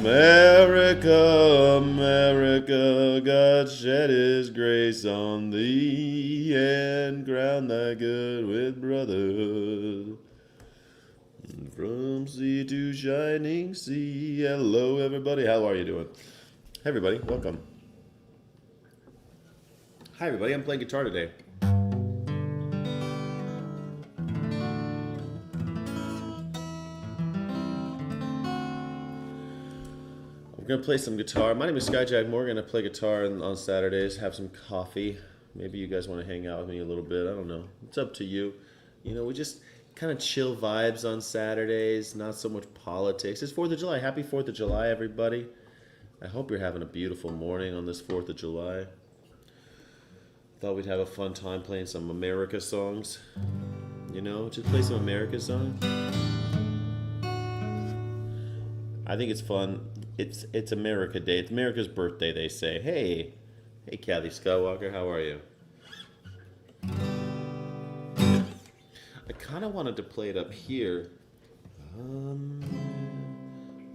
America, America, God shed his grace on thee and crown thy good with brotherhood. From sea to shining sea. Hello, everybody. How are you doing? Hey, everybody. Welcome. Hi, everybody. I'm playing guitar today. We're going to play some guitar. My name is Skyjack Morgan. I play guitar on Saturdays, have some coffee. Maybe you guys want to hang out with me a little bit. I don't know. It's up to you. You know, we just kind of chill vibes on Saturdays, not so much politics. It's 4th of July. Happy 4th of July, everybody. I hope you're having a beautiful morning on this 4th of July. Thought we'd have a fun time playing some America songs. You know, just play some America songs. I think it's fun. It's America Day. It's America's birthday, they say. Hey, Kathy Skywalker, how are you? I kind of wanted to play it up here.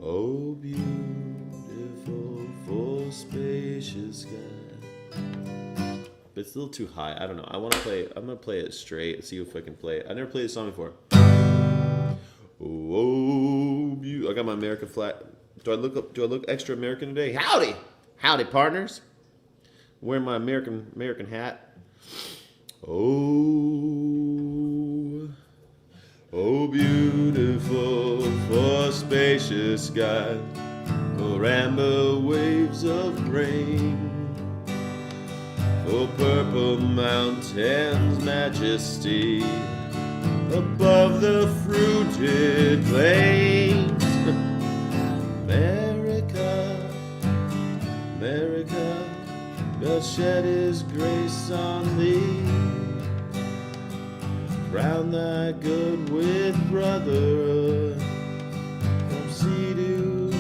Oh, beautiful, full, spacious sky. But it's a little too high. I don't know. I'm gonna play it straight. See if I can play it. I never played this song before. Oh, I got my American flag. Do I look extra American today? Howdy, partners. Wearing my American hat. Oh, beautiful for spacious sky, for amber waves of grain, for purple mountains' majesty, above the fruited plains. America, God shed his grace on thee, crown thy good with brotherhood, from sea to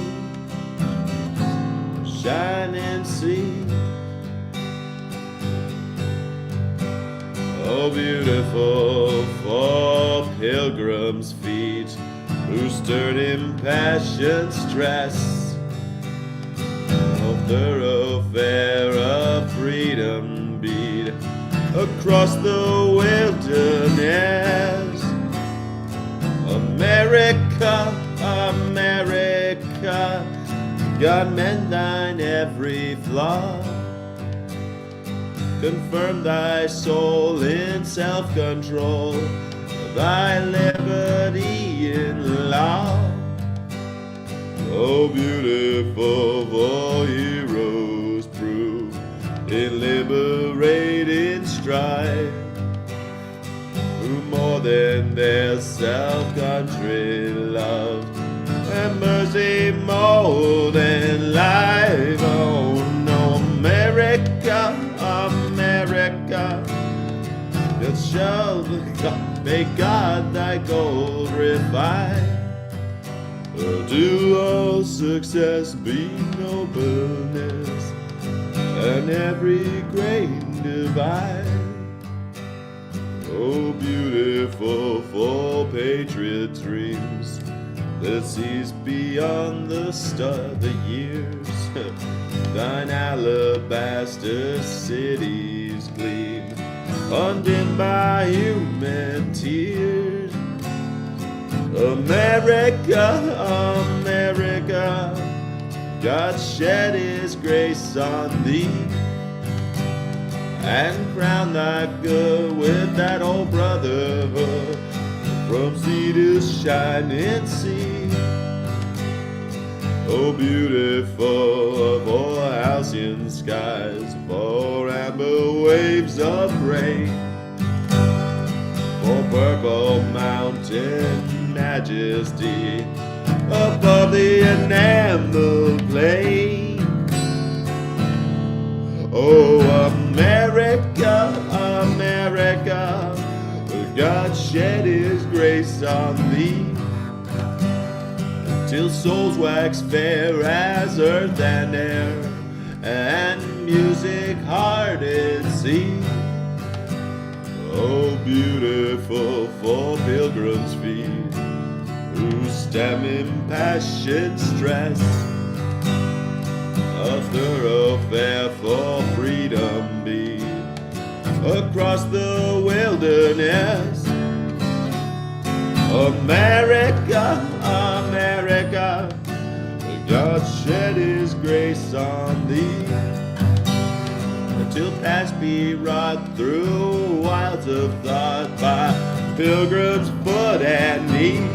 shining sea. Oh, beautiful for pilgrims' feet, who stirred impassioned stress, thoroughfare of freedom beat across the wilderness. America, America, God mend thine every flaw, confirm thy soul in self-control, thy liberty in law. Oh, beautiful for heroes prove in liberating strife, who more than their self-country loved, and mercy more than life. Oh no, America, America, that shall may God thy gold refine. To all success be nobleness, and every grain divine. Oh, beautiful for patriot dreams that sees beyond the years. Thine alabaster cities gleam, undimmed by human tears. America, America, God shed his grace on thee, and crown thy good with that old brotherhood, from sea to shining sea. Oh, beautiful of all halcyon skies, for amber waves of rain, for purple mountain majesty above the enameled plain. Oh, America, America, God shed his grace on thee, till souls wax fair as earth and air, and music heart and sea. Oh, beautiful for pilgrims' feet, who stem impassioned stress, thoroughfare for freedom be. Across the wilderness, America, America, God shed his grace on thee, until past be wrought through wilds of thought by pilgrim's foot and knee.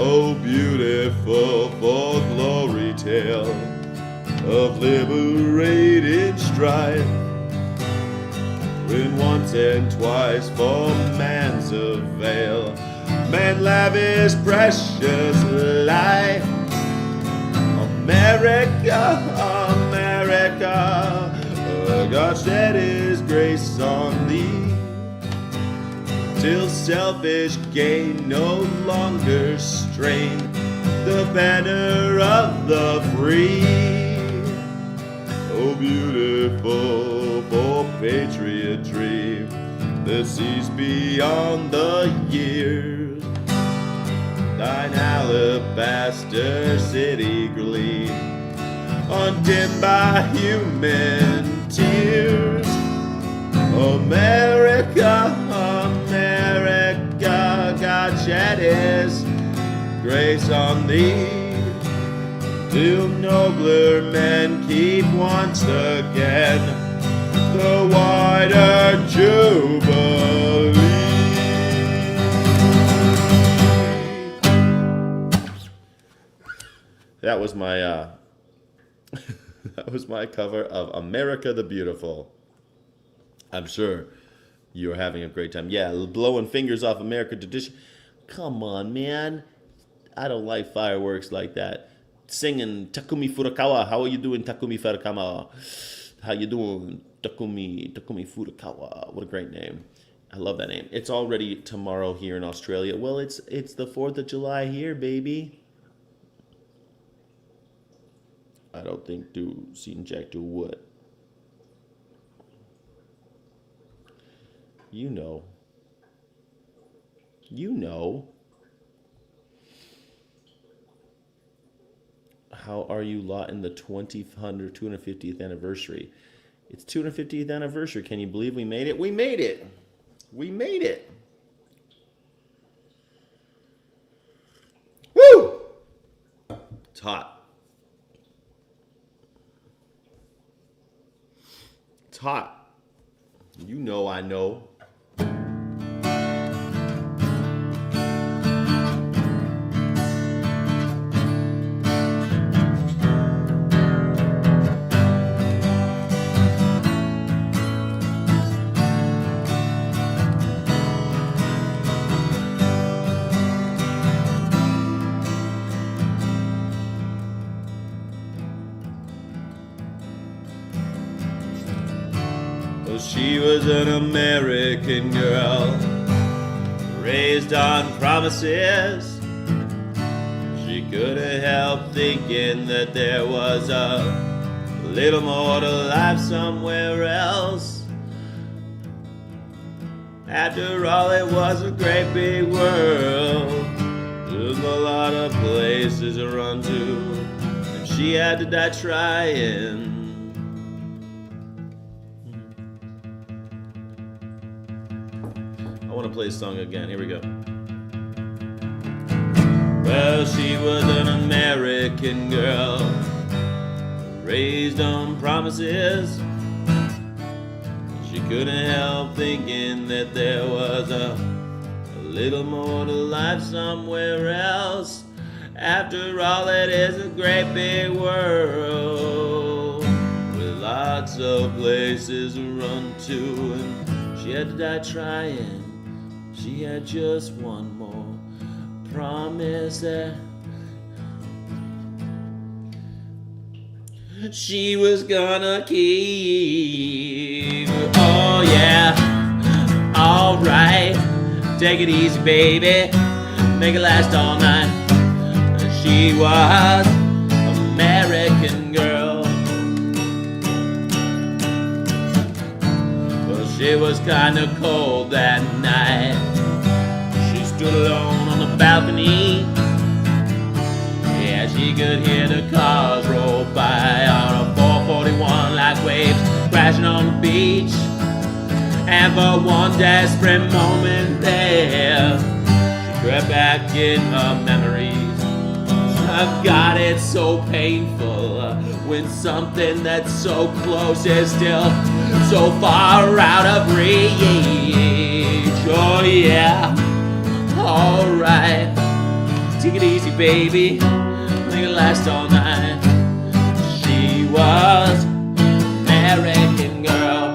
Oh, beautiful for glory tale of liberated strife, when once and twice for man's avail man lavished precious life. America, America, God shed his grace on thee, till selfish gain no longer strain the banner of the free. Oh, beautiful for patriotry that sees beyond the years, thine alabaster city gleam, undimmed by human tears. America, America, God shed his grace on thee, till nobler men keep once again the wider jubilee. That was my that was my cover of America the Beautiful. I'm sure you're having a great time. Yeah, blowing fingers off America tradition. Come on, man. I don't like fireworks like that. Singing Takumi Furukawa. How are you doing, Takumi Furukawa? How you doing, Takumi Furukawa? What a great name. I love that name. It's already tomorrow here in Australia. Well, it's the 4th of July here, baby. I don't think Seton Jack do what? You know. You know. How are you lot in the 250th anniversary? It's 250th anniversary. Can you believe we made it? We made it. We made it. Woo! It's hot. It's hot. You know I know. She was an American girl, raised on promises. She couldn't help thinking that there was a little more to life somewhere else. After all, it was a great big world. There's a lot of places to run to, and she had to die trying. I want to play a song again. Here we go. Well, she was an American girl, raised on promises. She couldn't help thinking that there was a little more to life somewhere else. After all, it is a great big world with lots of places to run to, and she had to die trying. She had just one more promise that she was gonna keep. Oh yeah, alright, take it easy, baby, make it last all night. She was American girl. Well, she was kinda cold that night. She stood alone on the balcony. Yeah, she he could hear the cars roll by on a 441 like waves crashing on the beach. And for one desperate moment there, she crept back in her memories. God, it's so painful when something that's so close is still so far out of reach. Oh yeah, alright, take it easy baby, make it last all night. She was an American girl.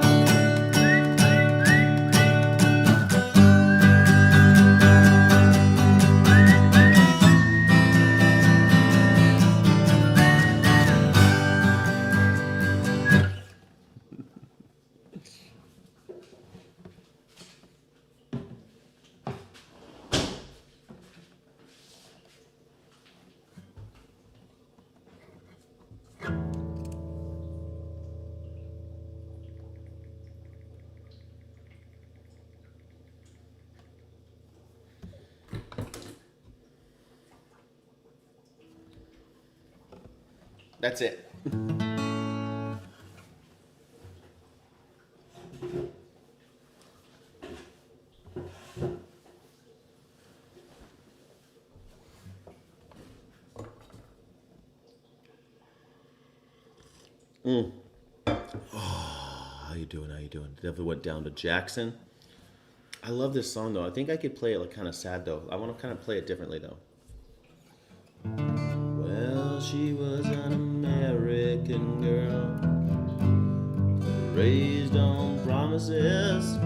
That's it. Oh, how you doing? How you doing? Definitely went down to Jackson. I love this song though. I think I could play it like kind of sad though. I want to kind of play it differently though. Well, she was an American girl, raised on promises.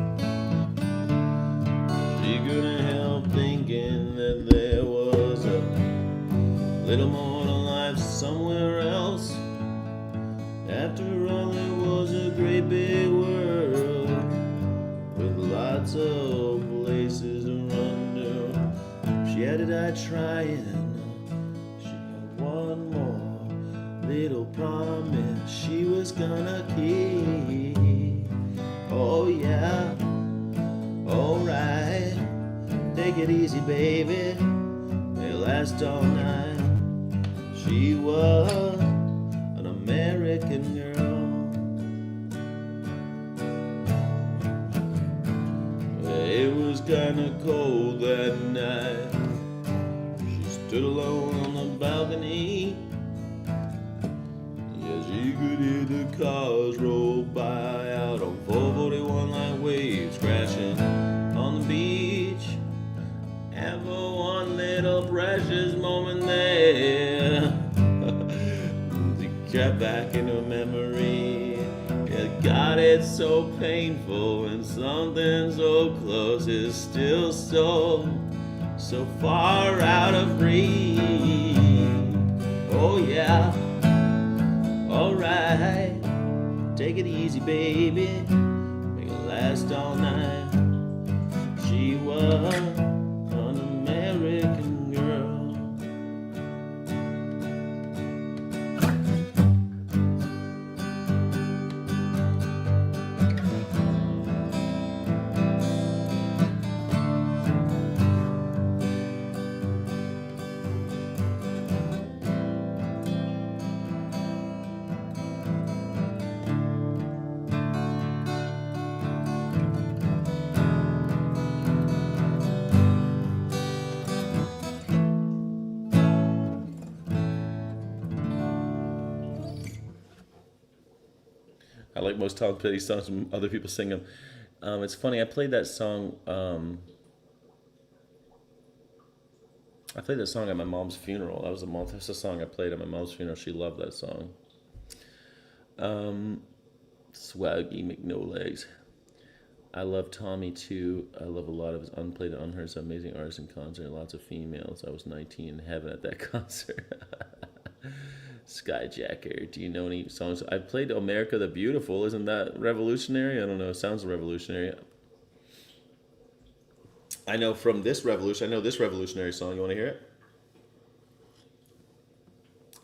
She couldn't help thinking that there was a little more to life somewhere else. After all, it was a great big world with lots of places to run to. She had to die trying. She had one more little promise she was gonna keep. Oh yeah, alright, take it easy baby, may last all night. She was an American girl. It was kinda cold that night. She stood alone on the balcony. Yeah, she could hear the cars roll by out on 441 like waves crashing on the beach. And for one little precious moment there, she crept back into memory. Yeah, God, it's so painful when something so close is still so far out of reach. Oh yeah, alright, take it easy baby, make it last all night. She was an American girl. I like most Tom Petty songs when other people sing them. It's funny, I played that song at my mom's funeral. That's the song I played at my mom's funeral. She loved that song. Swaggy McNolegs. I love Tommy too. I love a lot of his unplayed and unheard. Amazing artists in concert. Lots of females. I was 19 in heaven at that concert. Skyjacker. Do you know any songs? I played America the Beautiful. Isn't that revolutionary? I don't know. It sounds revolutionary. I know from this revolution. I know this revolutionary song. You want to hear it?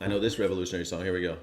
I know this revolutionary song. Here we go.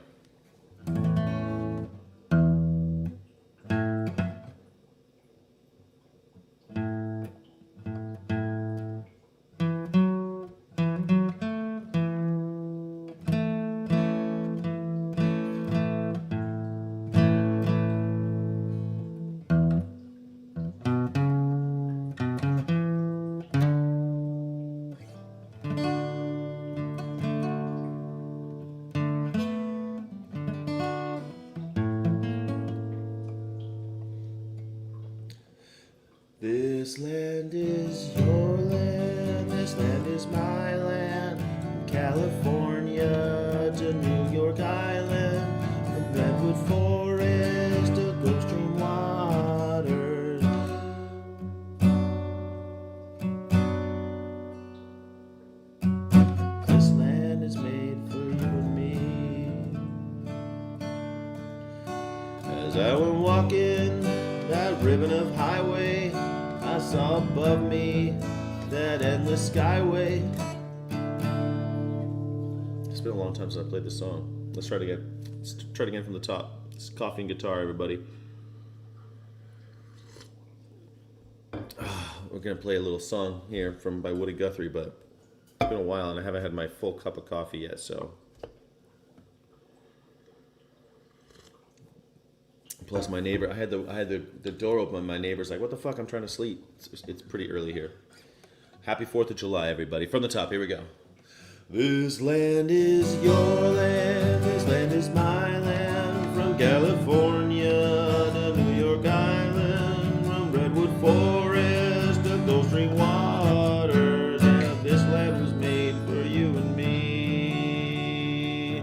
land is your land, this land is my land. From California to New York Island, from Redwood Forest to Gulf Stream waters. This land is made for you and me. As I went walking that ribbon of highway, I saw above me that endless skyway. It's been a long time since I played this song. Let's try it again. Let's try it again from the top. It's coffee and guitar, everybody. We're gonna play a little song here by Woody Guthrie, but it's been a while and I haven't had my full cup of coffee yet, so. Plus my neighbor, I had the door open and my neighbor's like, what the fuck, I'm trying to sleep. It's pretty early here. Happy 4th of July, everybody. From the top, here we go. This land is your land, this land is my land. From California to New York Island, from Redwood Forest to Gulf Stream waters. Yeah, this land was made for you and me.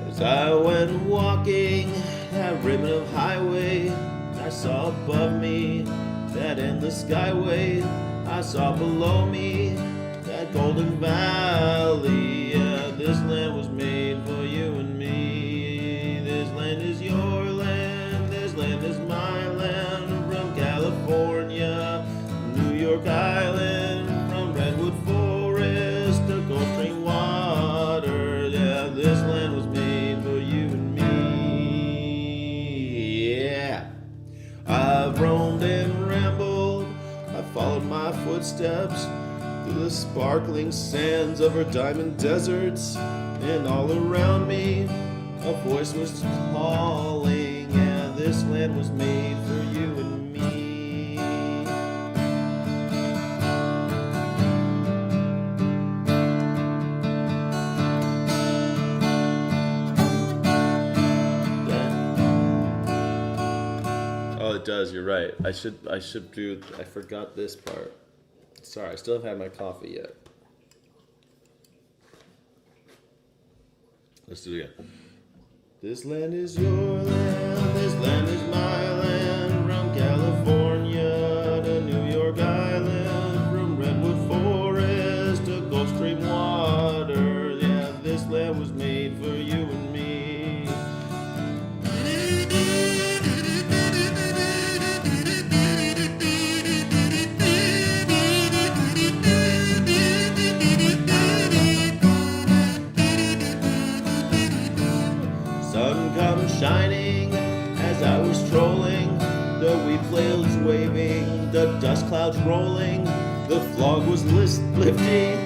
As I went walking that ribbon of highway, I saw above me that endless skyway. I saw below me that golden valley. Yeah, this land was made for you and me. This land is your land, this land is my land. From California, New York Island, from Redwood Forest to Gulf Stream water. Yeah, this land was made for you and me. I've roamed and rambled, I've followed my footsteps through the sparkling sands of her diamond deserts, and all around me a voice was calling. Yeah, this land was made for you and me. Oh, it does, you're right. I forgot this part. Sorry, I still haven't had my coffee yet. Let's do it again. This land is your land, this land is my land. From California to New York Island, from Redwood Forest to Gulf Stream water. Yeah, this land was made for you and me. Sun comes shining as I was strolling, the wheat flails waving, the dust clouds rolling, the fog was lifting,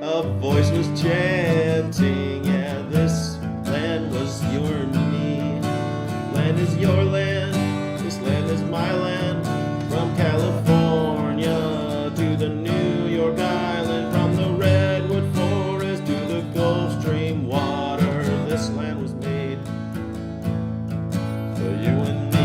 a voice was chanting. Yeah, this land was your and me. Land is your land, this land is my land. From California to the New York Island, from the Redwood Forest to the Gulf Stream water. This land was made for you and me.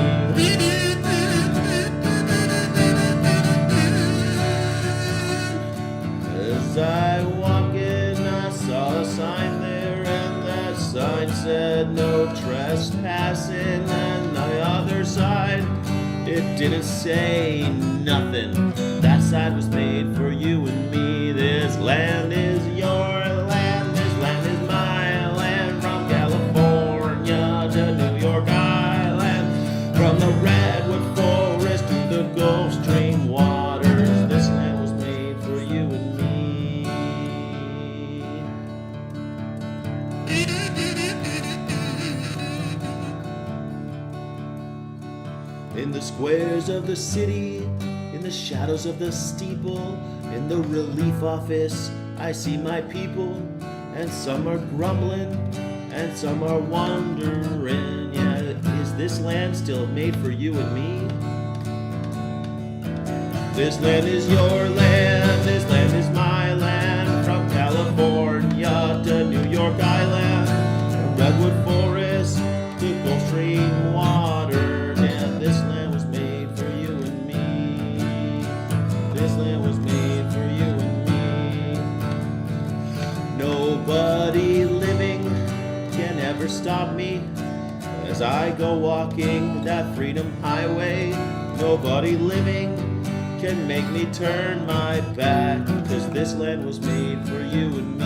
As I walked in, I saw a sign there, and that sign said no trespassing. And the other side, it didn't say nothing. That side was made for you and me. This land is your land, this land is my land. From California to New York Island, from the Redwood Forest to the Gulf Stream waters. This land was made for you and me. In the squares of the city, in the shadows of the steeple, in the relief office, I see my people, and some are grumbling, and some are wondering. Yeah, is this land still made for you and me? This land is your land, this land is my land. From California to New York Island, from Redwood Forest to Gulf Stream water. Yeah, this land was made for you and me. never stop me as I go walking that freedom highway. Nobody living can make me turn my back, 'cause this land was made for you and me.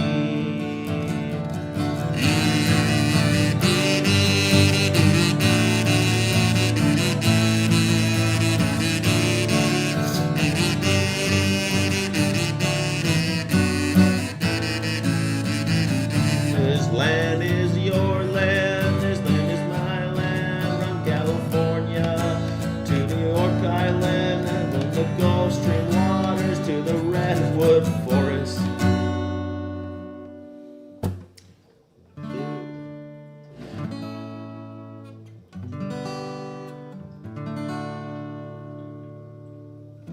This land is your land, this land is my land, from California to New York Island, and from the Gulf Stream waters to the Redwood Forest.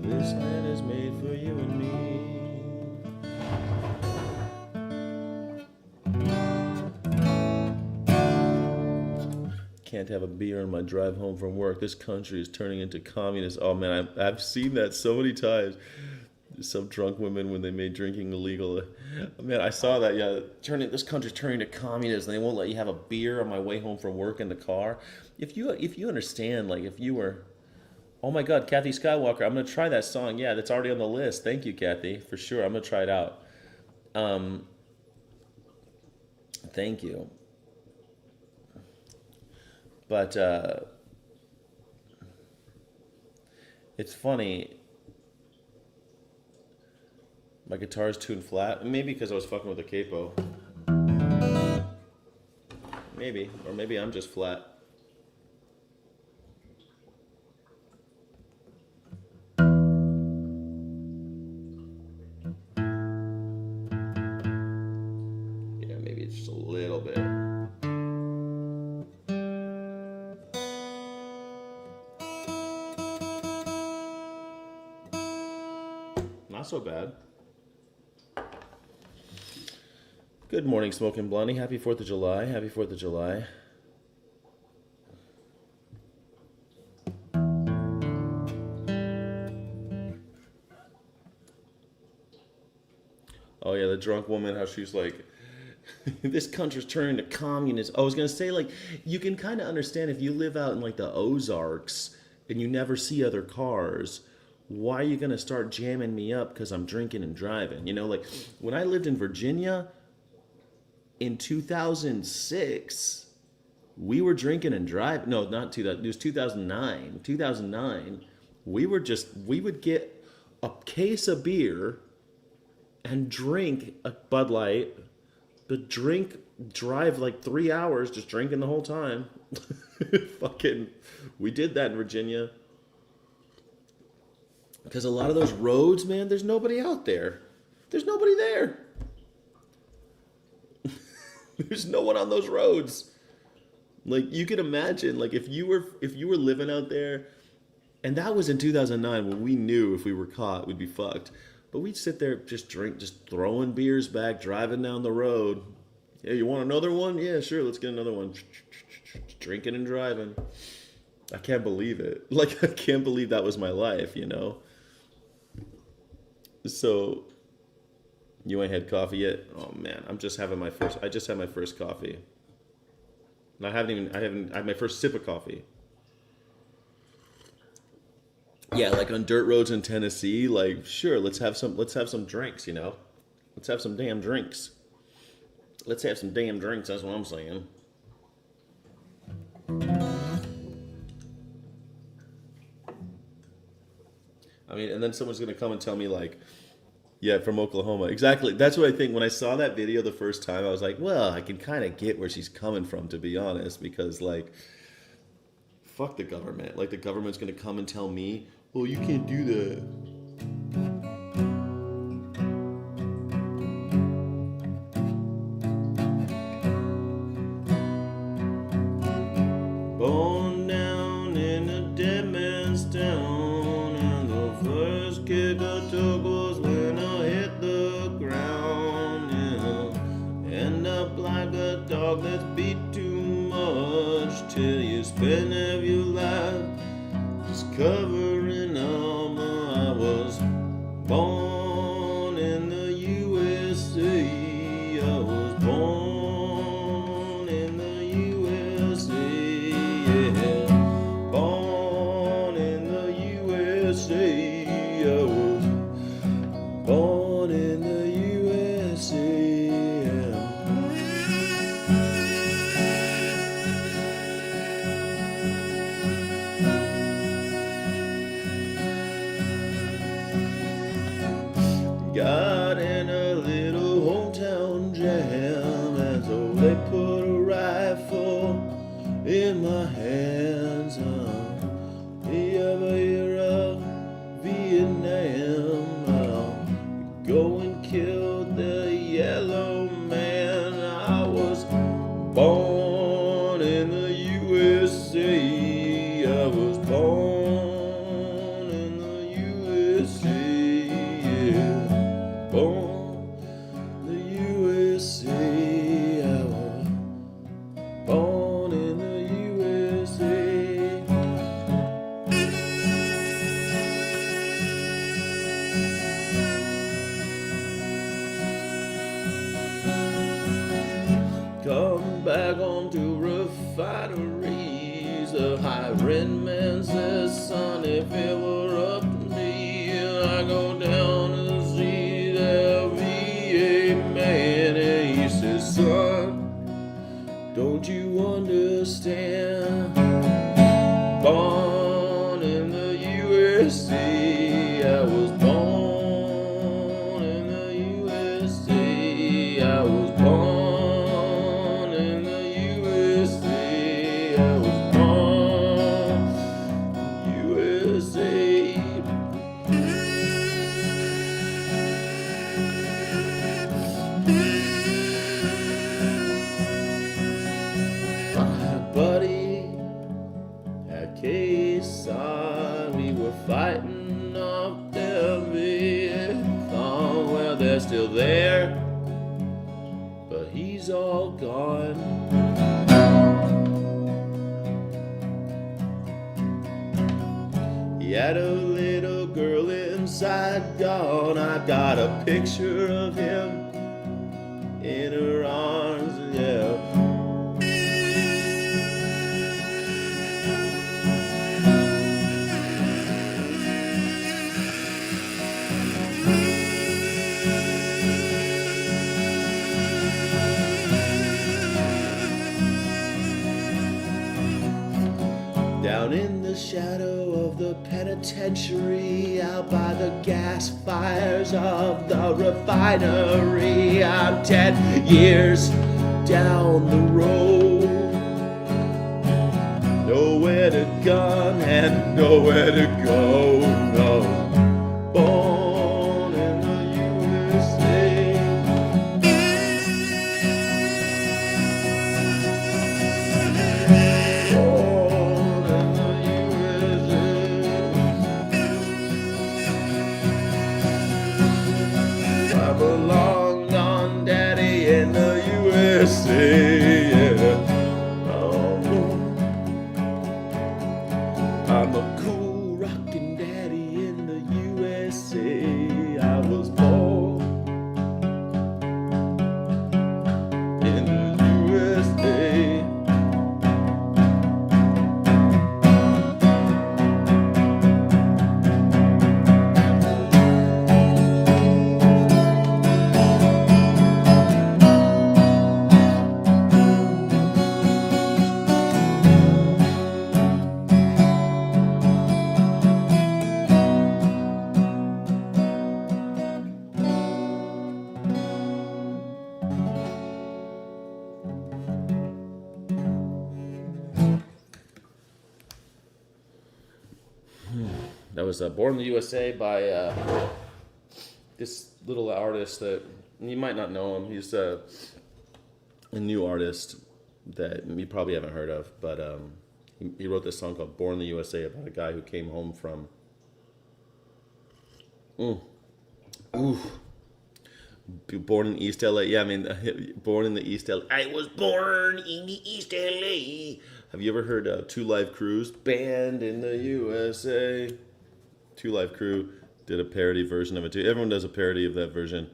This land is made for you and me. Can't have a beer on my drive home from work. This country is turning into communist. Oh man, I've seen that so many times. Some drunk women when they made drinking illegal. Man, I saw that. Yeah, this country's turning to communist, and they won't let you have a beer on my way home from work in the car. If you understand, like if you were, oh my God, Kathy Skywalker, I'm gonna try that song. Yeah, that's already on the list. Thank you, Kathy, for sure. I'm gonna try it out. Thank you. But it's funny. My guitar is tuned flat. Maybe because I was fucking with a capo. Maybe. Or maybe I'm just flat. Yeah, maybe it's just a little bit. Not so bad. Good morning, Smoking Blondie. Happy 4th of July. Happy 4th of July. Oh yeah, the drunk woman, how she's like, this country's turning to communist. I was going to say, like, you can kind of understand if you live out in like the Ozarks and you never see other cars. Why are you going to start jamming me up because I'm drinking and driving? You know, like when I lived in Virginia in 2006, we were drinking and driving. No, not 2000. It was 2009. 2009, we would get a case of beer and drink a Bud Light, but drive like 3 hours just drinking the whole time. We did that in Virginia. Because a lot of those roads, man, there's nobody out there. There's nobody there. There's no one on those roads. Like you can imagine, like if you were living out there, and that was in 2009 when we knew if we were caught, we'd be fucked. But we'd sit there, just throwing beers back, driving down the road. Yeah, you want another one? Yeah, sure, let's get another one. Drinking and driving. I can't believe it. Like I can't believe that was my life, you know. So, you ain't had coffee yet? Oh man, I just had my first coffee. And I had my first sip of coffee. Yeah, like on dirt roads in Tennessee, like sure, let's have some drinks, you know. Let's have some damn drinks. Let's have some damn drinks, that's what I'm saying. I mean, and then someone's going to come and tell me like, yeah, from Oklahoma. Exactly. That's what I think. When I saw that video the first time, I was like, well, I can kind of get where she's coming from, to be honest, because like, fuck the government. Like the government's going to come and tell me, well, you can't do that. Born down in a dead man's town, and the first kick I took was when I hit the ground, yeah. End up like a dog that's beat too much, till you spend half your life just covering armor. I was born in the USA. I was born in the in my hands. You ever hear of Vietnam? Go and kill the yellow man. I was born in the USA. I was born in the USA. Yeah. Born in the USA. I was born in the USA. Come back onto refineries. The hiring man says, son, if it were up to me, I go down to see the VA man. And he says, son, don't you understand? Born in the USA. I was born in the USA. I was born. We were fighting off the Vietcong. Well, they're still there, but he's all gone. He had a little girl inside gone. I got a picture of him in her arms, yeah. Down in the shadow of the penitentiary, out by the gas fires of the refinery, I'm 10 years down the road. Nowhere to gun and nowhere to go, no. Born in the USA. I belong on daddy in the USA, yeah. I'm a cool rockin' daddy in the USA. I was born in the USA. That was Born in the USA by this little artist that you might not know him. He's a new artist that you probably haven't heard of, but he wrote this song called Born in the USA about a guy who came home from born in East LA. Yeah, I mean, born in the East LA. I was born in the East LA. Have you ever heard Two Live Crew's Band in the USA? Two Live Crew did a parody version of it too. Everyone does a parody of that version.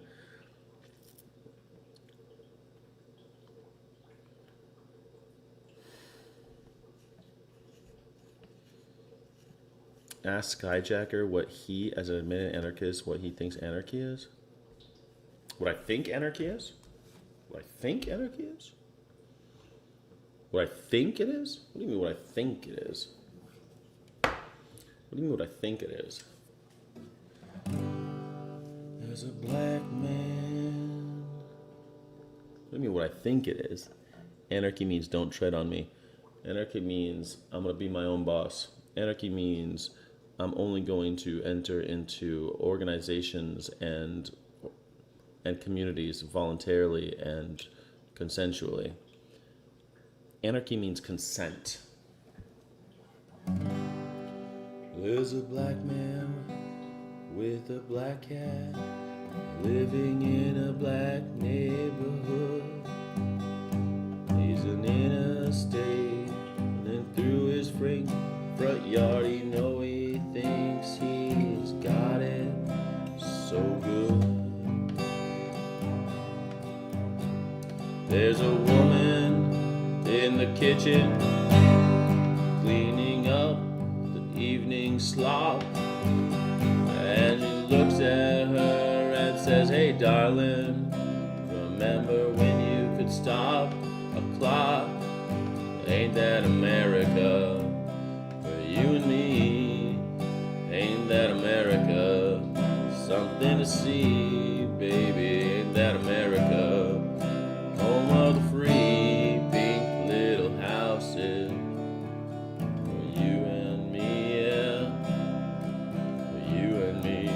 Ask Skyjacker what he, as an admitted anarchist, what he thinks anarchy is. What I think anarchy is? What I think anarchy is? What I think it is? What do you mean what I think it is? What do you mean what I think it is? There's a black man. What do you mean what I think it is? Anarchy means don't tread on me. Anarchy means I'm going to be my own boss. Anarchy means I'm only going to enter into organizations and communities voluntarily and consensually. Anarchy means consent. There's a black man with a black cat living in a black neighborhood. He's an interstate, and through his front yard, he thinks he's got it so good. There's a woman in the kitchen cleaning up the evening slop, and she looks at her and says, "Hey darling, remember when you could stop a clock? Ain't that America for you and me? Ain't that America something to see, baby? Ain't that America home of the free, pink little houses for you and me, yeah, for you and me."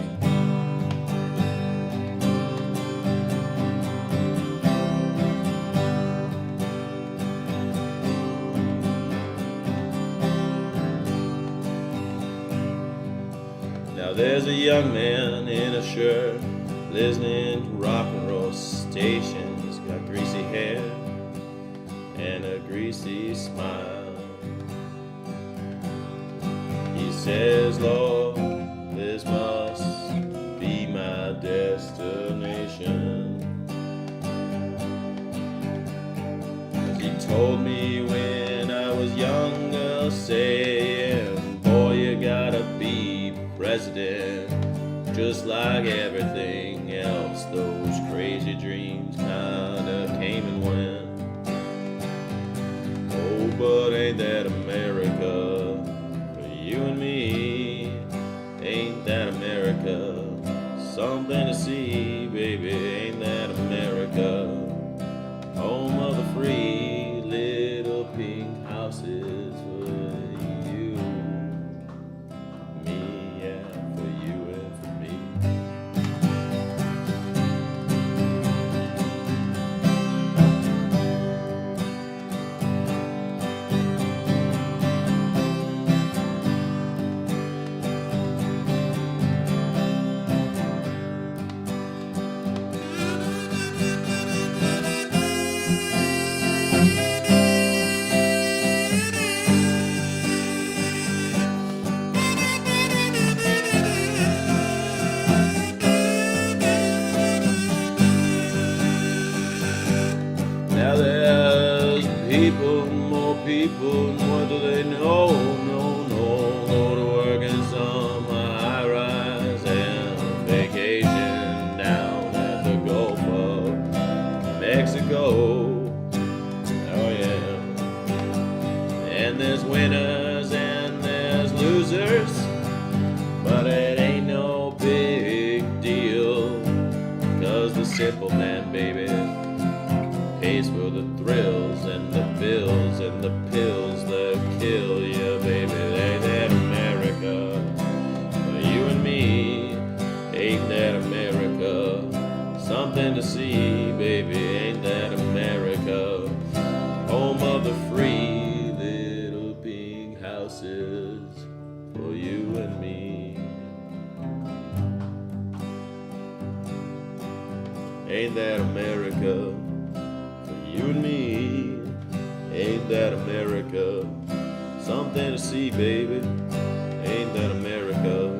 Now there's a young man in a shirt listening to rock and roll station. He's got greasy hair and a greasy smile. He says, "Lord, this must be my destination. 'Cause he told me when I was younger, saying, boy, you gotta be president. Just like everything else, those crazy dreams kinda came and went. Oh, but ain't that America for you and me? Ain't that America something to see, baby? Ain't that America home of the free, little pink houses for you, me, yeah, for you and for me." Now there's people, more people, and what do they know? No, go to work in some high-rise and vacation down at the Gulf of Mexico. Oh yeah. And there's winners and there's losers, but it ain't no big deal, 'cause the simple man, baby, pays for the thrills and the bills and the pills that kill you, baby. Ain't that America for you and me? Ain't that America something to see, baby? Ain't that America home of the free, little pink houses for you and me? Ain't that America you and me? Ain't that America something to see, baby? Ain't that America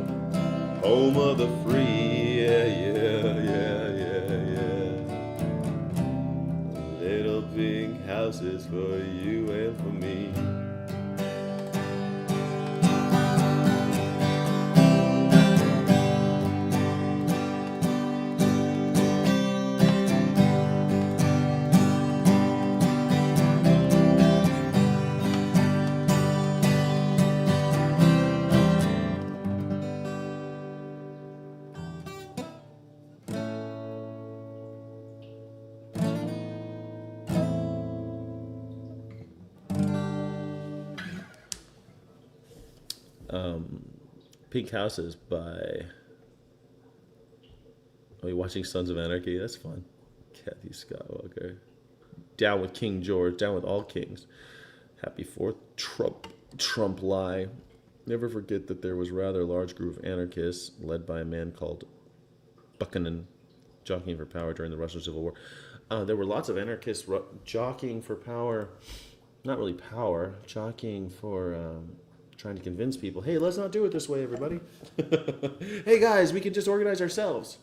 home of the free? Yeah, yeah, yeah, yeah, yeah. Little pink houses for you and for me. Pink Houses by... Oh, you're watching Sons of Anarchy? That's fun. Kathy Skywalker. Down with King George. Down with all kings. Happy 4th. Trump lie. Never forget that there was a rather large group of anarchists led by a man called Buchanan jockeying for power during the Russian Civil War. There were lots of anarchists jockeying for power. Not really power. Jockeying for trying to convince people, hey, let's not do it this way, everybody. Hey, guys, we can just organize ourselves.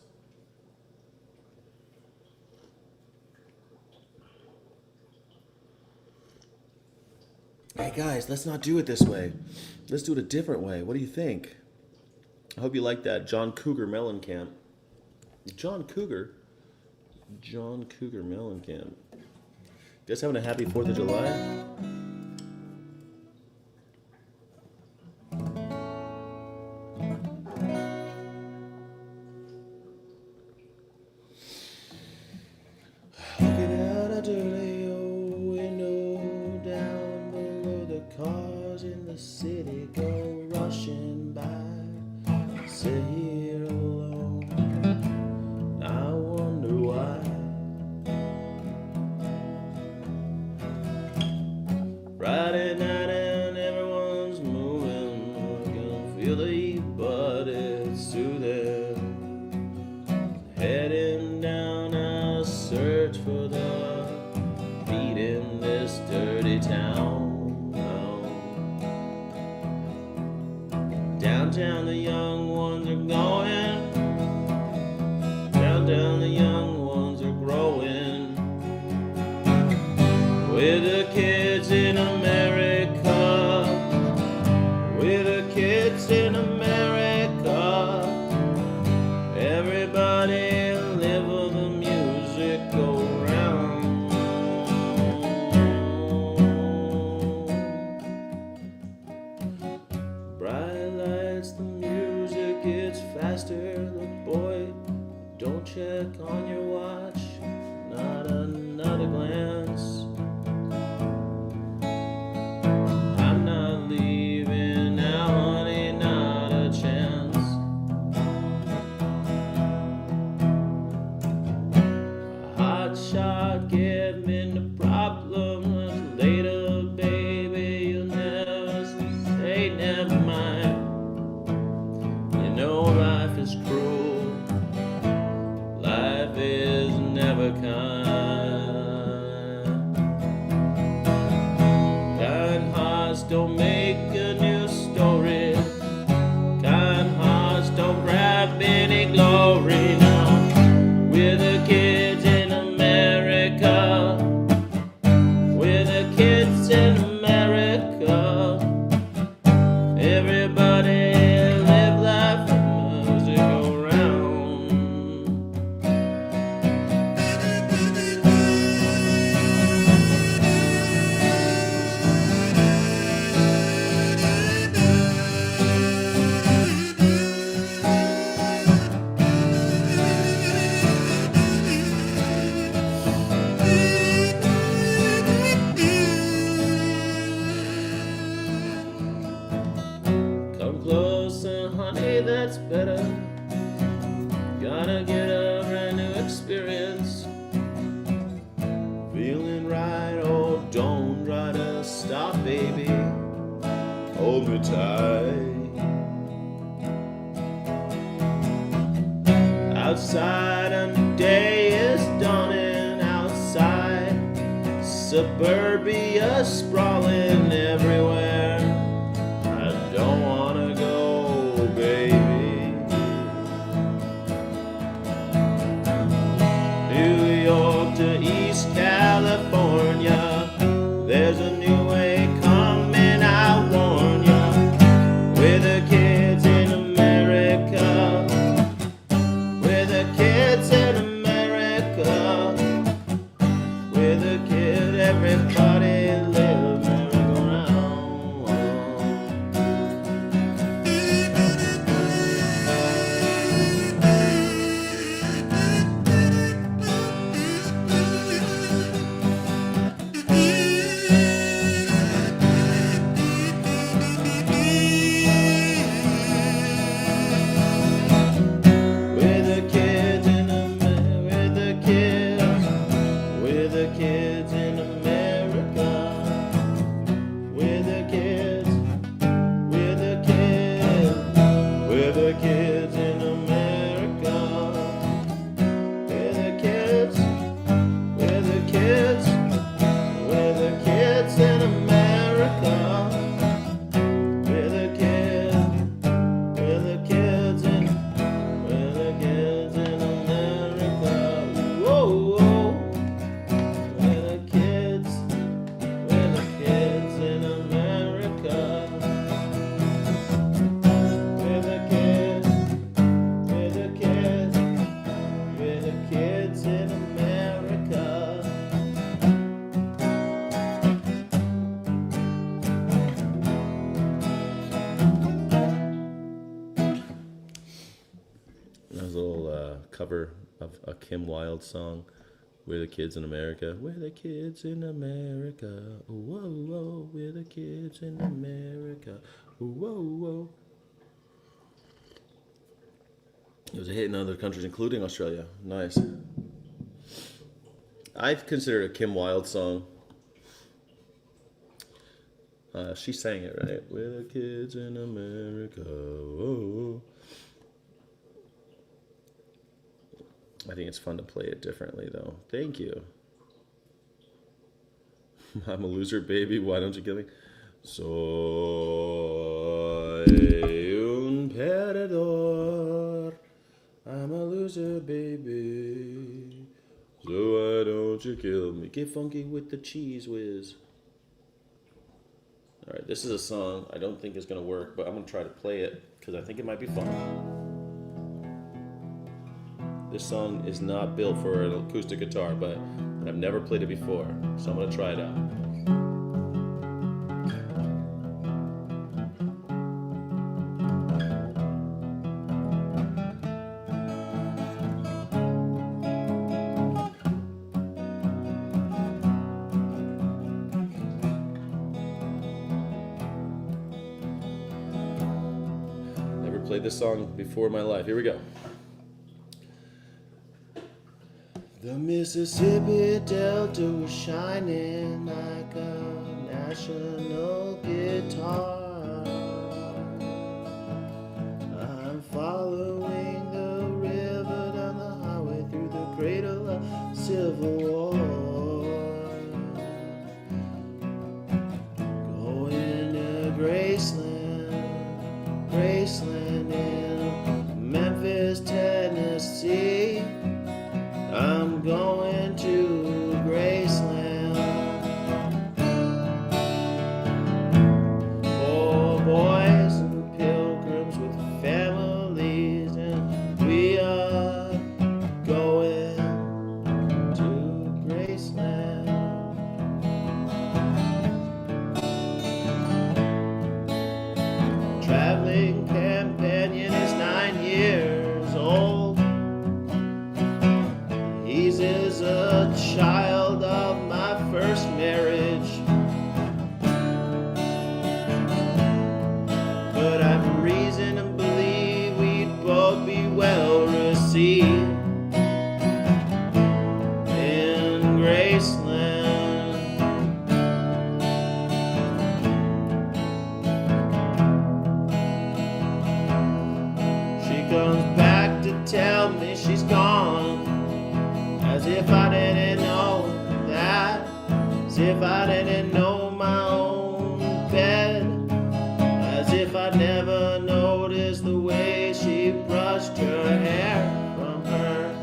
Hey, guys, let's not do it this way. Let's do it a different way. What do you think? I hope you like that. John Cougar Mellencamp. John Cougar Mellencamp. You guys having a happy 4th of July? Looking out a dirty old window, down below the cars in the city go rushing by. Sit here alone, I wonder why. Friday night and everyone's moving, can feel the heat, but it's soothing. Heading down a search for the beat in this dirty town. Downtown the young ones are going, downtown the young ones are growing, with the kids in America, with the kids in America. Everybody live for the music go round. Bright lights, the music gets faster. Look, boy, don't check on your watch. Not another glance. I'm not leaving now, honey, not a chance. A hot shot get me into problems later, baby. You'll never say never mind. You know life is cruel, life is never kind. Kind hearts don't make a new story. Kind hearts don't grab any glory now. We're the kids in America. We're the kids in America. Everybody live life and music go round. Come closer, honey, that's better. Gotta get a brand new experience. Feeling right, oh, don't try to stop, baby. Hold me tight. Outside and the day is dawning. Outside, suburbia sprawling everywhere. I don't wanna go, baby. New York to East California, there's a new way coming, I warn ya. We're the kids in America. We're the kids in America. We're the kid, everybody live cover of a Kim Wilde song. We're the kids in America. We're the kids in America. Whoa, whoa, we're the kids in America. Whoa, whoa. It was a hit in other countries, including Australia. Nice. I consider it a Kim Wilde song. She sang it, right? We're the kids in America. Whoa. I think it's fun to play it differently, though. Thank you. I'm a loser, baby. Why don't you kill me? Soy un perdedor. I'm a loser, baby. So why don't you kill me? Get funky with the cheese whiz. All right, this is a song I don't think is going to work, but I'm going to try to play it because I think it might be fun. This song is not built for an acoustic guitar, but I've never played it before, so I'm going to try it out. Never played this song before in my life. Here we go. The Mississippi Delta was shining like a national guitar. I'm following the river down the highway through the cradle of Civil War. Going to Graceland in Memphis, Tennessee. I'm going to Graceland. For boys and pilgrims with families, and we are going to Graceland. Traveling companion is 9 years old. He's is a child of my first marriage, but I've reason to believe we'd both be well received in Graceland. She comes back to tell me she's gone, as if I didn't know that, as if I didn't know my own bed, as if I never noticed the way she brushed her hair from her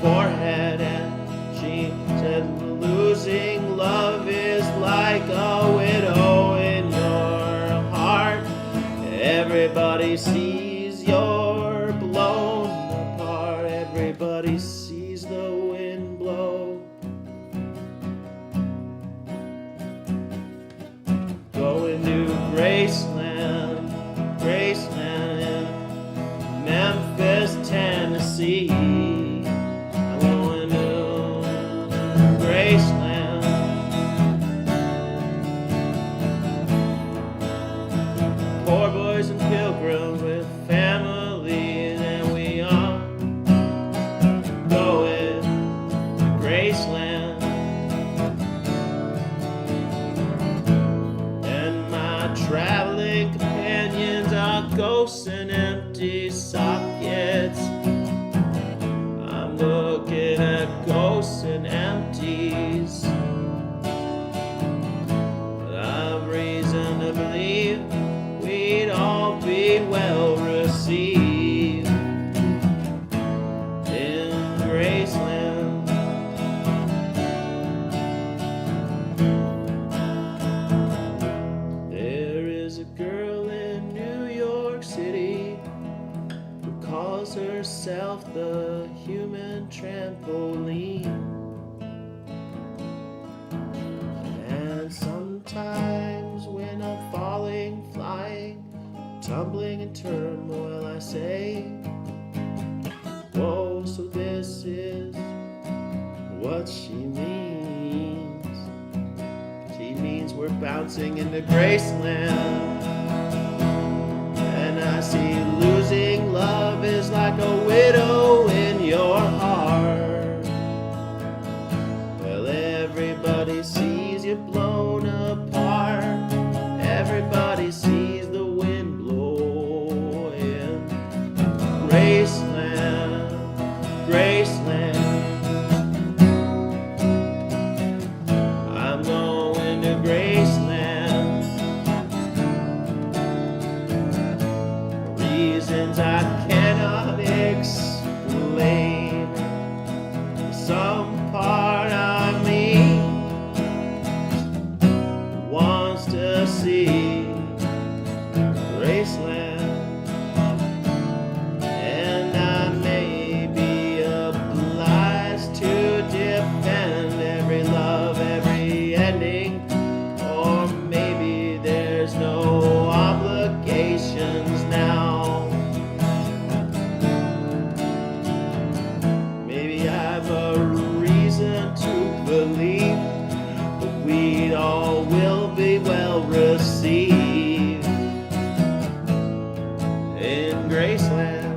forehead. And she said, losing love is like a widow in your heart. Everybody sees you're blown apart. Everybody sees the wind blow. Going to Graceland in Memphis, Tennessee. I'm going to Graceland. Poor boys and pilgrims with families, and we are going to Graceland. And my traveling companions are ghosts and empty sockets. I'm looking at ghosts and empties, but I've reason to believe we'd all be well received in Graceland. There is a girl in New York City who calls herself the human trampoline. And sometimes when I'm falling, flying, tumbling in turmoil, I say, Oh, so this is what she means. She means we're bouncing into Graceland. And I see losing love is like a widow in your heart. Well, everybody sees you blown apart. Everybody sees the wind blowing. Graceland, Graceland. I'm going to Graceland. Reasons I cannot explain. Some part of me wants to see Graceland, and I may be obliged to defend every love, every ending, or maybe there's no obligations now. Maybe I've a reason to believe that we all will be well received in Graceland.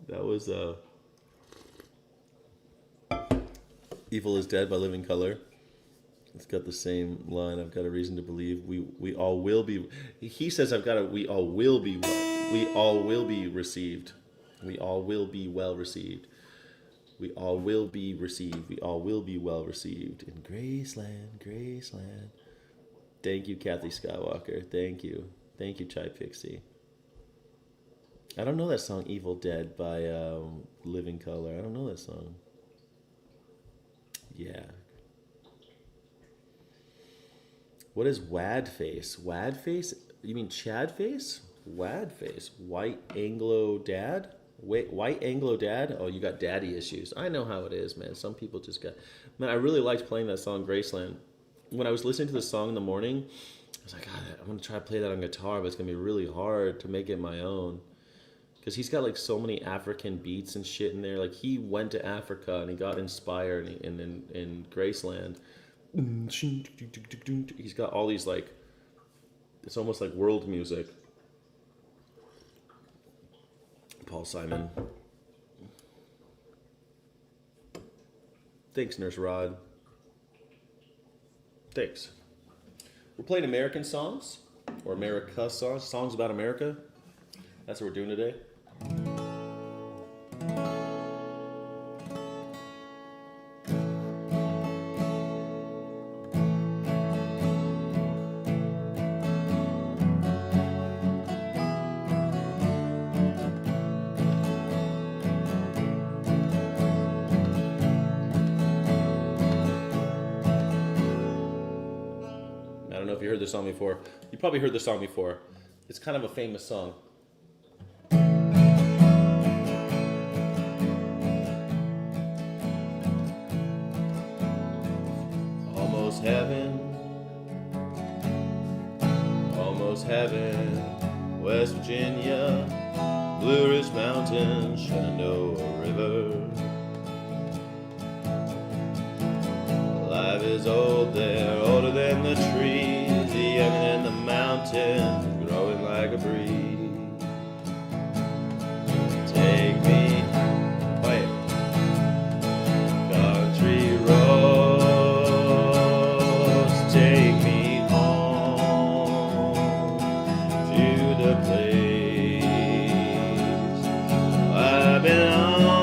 That was Evil is Dead by Living Colour. It's got the same line. I've got a reason to believe we all will be. He says we all will be received. We all will be well received. We all will be received. We all will be well received in Graceland, Graceland. Thank you, Kathy Skywalker. Thank you, Chai Pixie. I don't know that song "Evil Dead" by Living Colour. I don't know that song. Yeah. What is wad face? Wad face? You mean Chad face? Wad face. White Anglo dad? Wait, white Anglo dad? Oh, you got daddy issues. I know how it is, man. Some people just got... Man, I really liked playing that song, Graceland. When I was listening to the song in the morning, I was like, God, I'm going to try to play that on guitar, but it's going to be really hard to make it my own. Because he's got like so many African beats and shit in there. Like he went to Africa and he got inspired in Graceland. He's got all these like, it's almost like world music. Paul Simon. Thanks, Nurse Rod. Thanks. We're playing American songs, or America songs, songs about America. That's what we're doing today. I don't know if you heard this song before. You probably heard this song before. It's kind of a famous song. Almost heaven, almost heaven, West Virginia, Blue Ridge Mountains, Shenandoah River. Life is old there, older than the trees, younger than the mountains, growing like a breeze. Take me, wait, country roads, take me home to the place I've been on,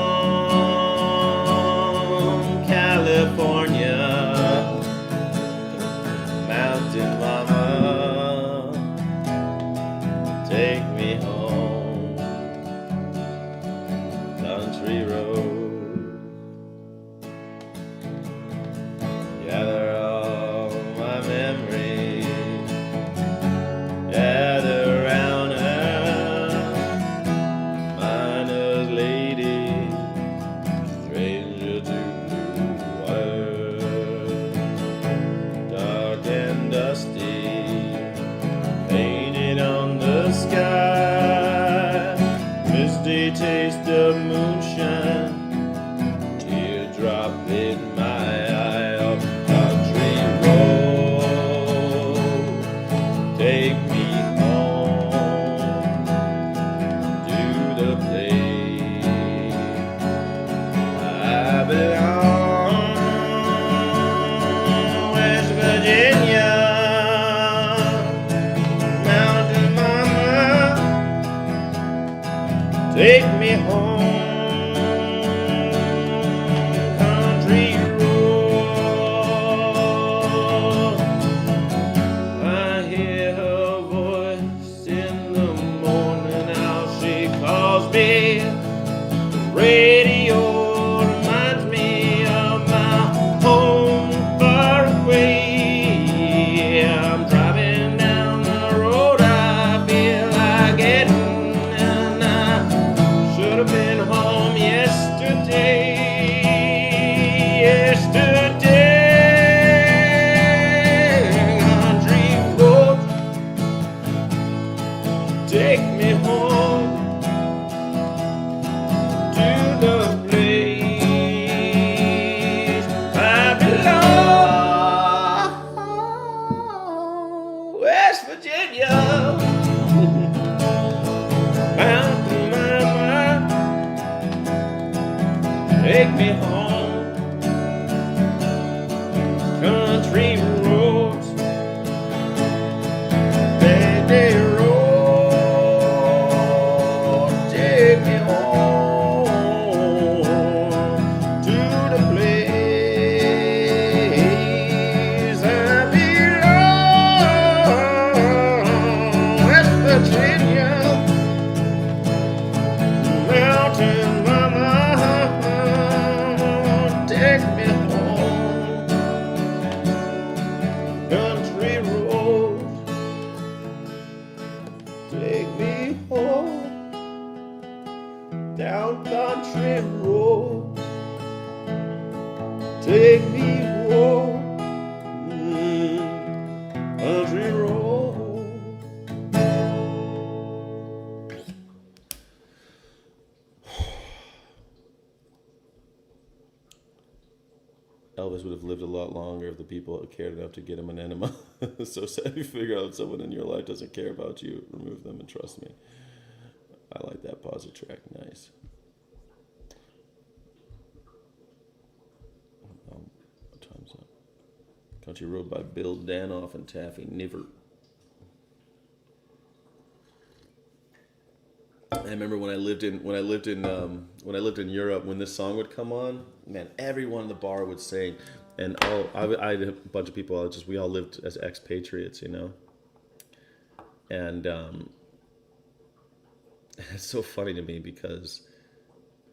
California. every taste of moonshine, teardrop in my eye of country road. Take me home to the place I belong, West Virginia, mountain mama, take me home. Radio reminds me of my home far away. I'm driving down the road I feel like getting, and I should have been home yesterday. Country road, take me home to the place I belong, West Virginia, mountain mama, take me home, country roads, baby road, take me home. Down country road, take me home, country road. Elvis would have lived a lot longer if the people cared enough to get him an enema. So sad if you figure out someone in your life doesn't care about you, remove them and trust me. I like that pause track. Nice. What time's up? Country Road by Bill Danoff and Taffy Niver. I remember when I lived in Europe, when this song would come on, man, everyone in the bar would sing, and I had a bunch of people. We all lived as expatriates, you know, and it's so funny to me because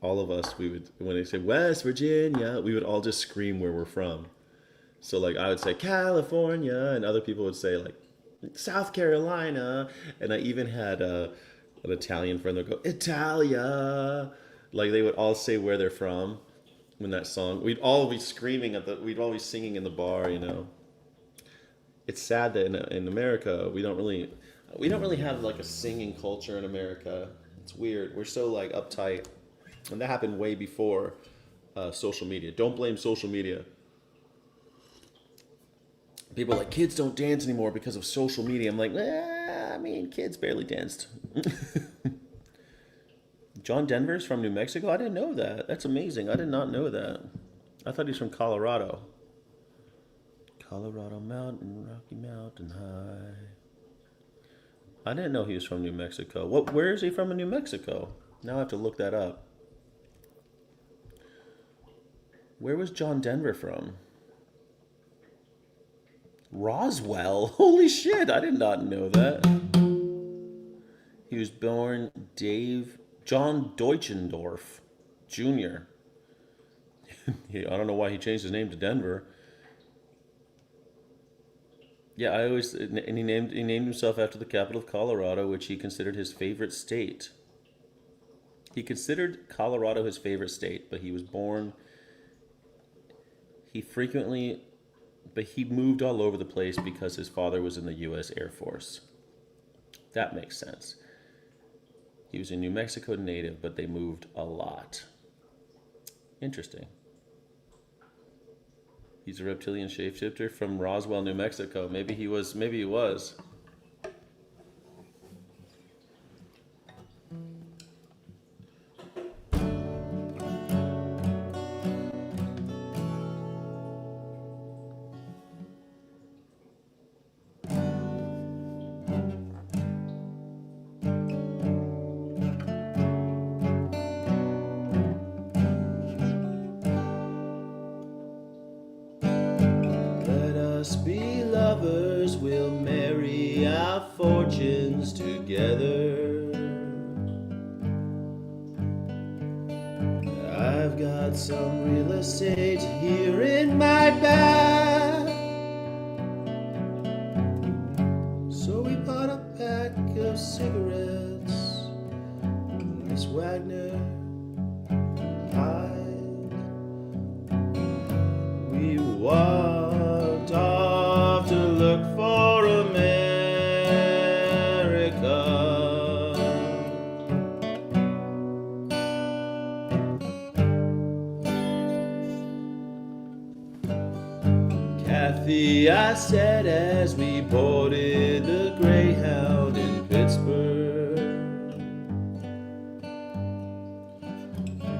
all of us, when they say West Virginia, we would all just scream where we're from. So like I would say California, and other people would say like South Carolina, and I even had an Italian friend that would go Italia. Like they would all say where they're from when that song. We'd all be screaming we'd all be singing in the bar, you know. It's sad that in America we don't really have like a singing culture in America. It's weird. We're so like uptight, and that happened way before social media. Don't blame social media. People are like, kids don't dance anymore because of social media. I'm like, I mean, kids barely danced. John Denver's from New Mexico? I didn't know that. That's amazing. I did not know that. I thought he's from Colorado. Colorado Mountain, Rocky Mountain High. I didn't know he was from New Mexico. Where is he from in New Mexico? Now I have to look that up. Where was John Denver from? Roswell? Holy shit, I did not know that. He was born John Deutschendorf Jr. I don't know why he changed his name to Denver. Yeah, and he named himself after the capital of Colorado, which he considered his favorite state. He considered Colorado his favorite state, but he was born. But he moved all over the place because his father was in the U.S. Air Force. That makes sense. He was a New Mexico native, but they moved a lot. Interesting. He's a reptilian shapeshifter from Roswell, New Mexico. Maybe he was. Maybe he was. Be lovers, we'll marry our fortunes together. I've got some real estate here in my bag, so we bought a pack of cigarettes. Miss Wagner, we walked off to look for America. Kathy, I said as we boarded the Greyhound in Pittsburgh,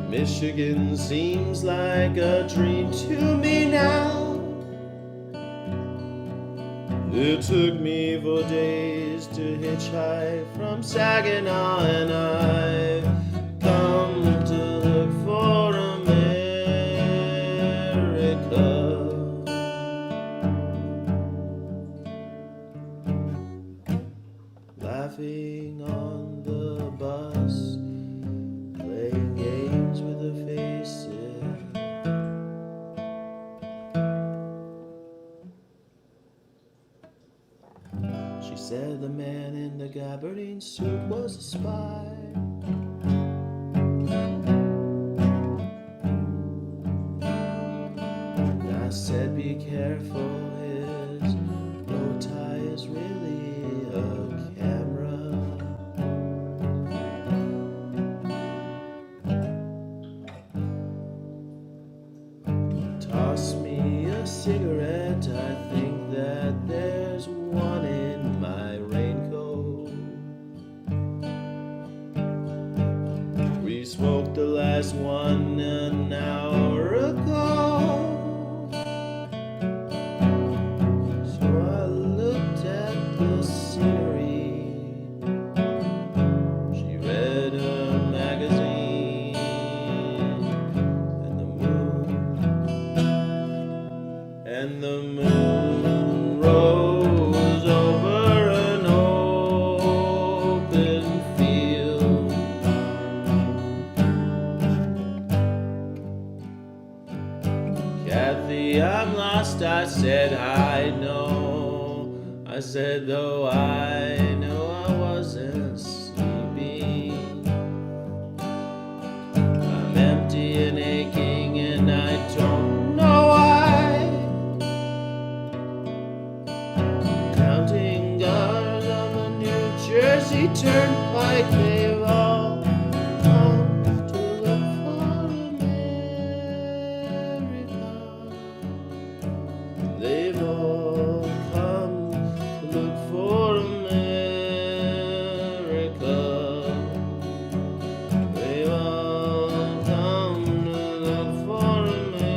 Michigan seems like a dream to me now. It took me 4 days to hitchhike from Saginaw, and I've come to look for America. Laughing on the bus, playing games with the faces. She said the man in the gabardine suit was a spy. And I said, be careful, his bow tie is really a camera. Toss me a cigarette, I think that there's one in my raincoat. We smoked the last one an hour ago. So I looked at the scenery. She read a magazine, and the moon rose over an open field. Kathy, I'm lost, I said, I know. I said, though I know I wasn't sleeping. I'm empty and aching, and I don't know why. Counting cars on the New Jersey Turnpike, they've all come to look for America. They've all come to look for America. They've all come to look for America.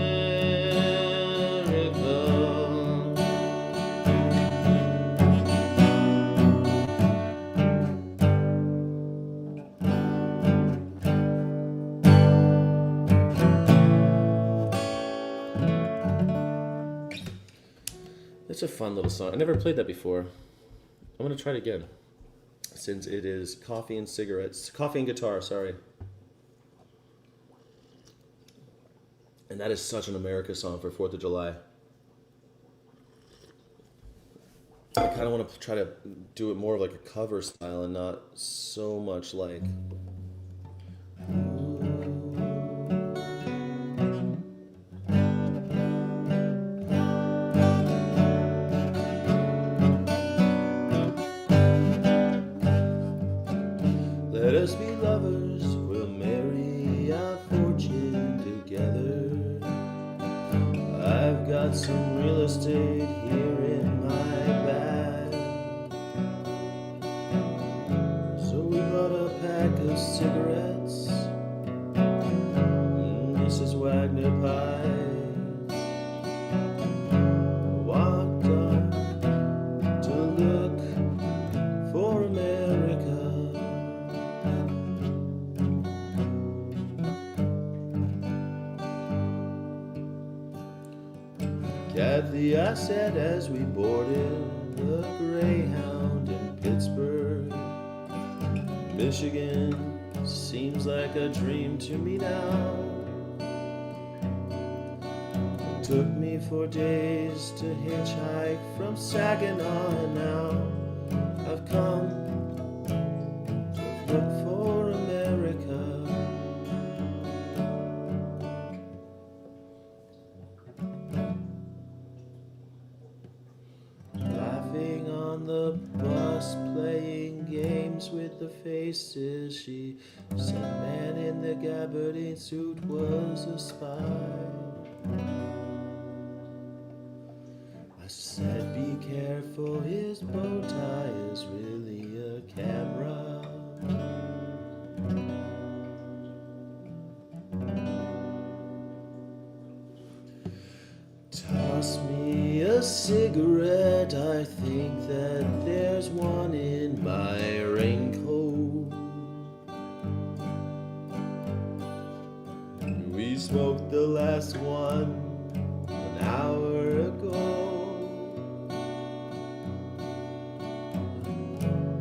That's a fun little song. I never played that before. I'm going to try it again, since it is coffee and cigarettes. Coffee and guitar, sorry. And that is such an America song for 4th of July. I kind of want to try to do it more of like a cover style and not so much like... Let us be got some real estate here in my bag. So we bought a pack of cigarettes, Mrs. Wagner pie. Walked up to look for America. Kathy, I said as we boarded the Greyhound in Pittsburgh, Michigan, seems like a dream to me now. It took me 4 days to hitchhike from Saginaw, and now I've come to look for America. Laughing on the bus, playing games with the faces. She said, man in the gabardine suit was a spy. I said, be careful, his bow tie is really a camera. Toss me a cigarette, I think that there's one in my raincoat. We smoked the last one an hour ago.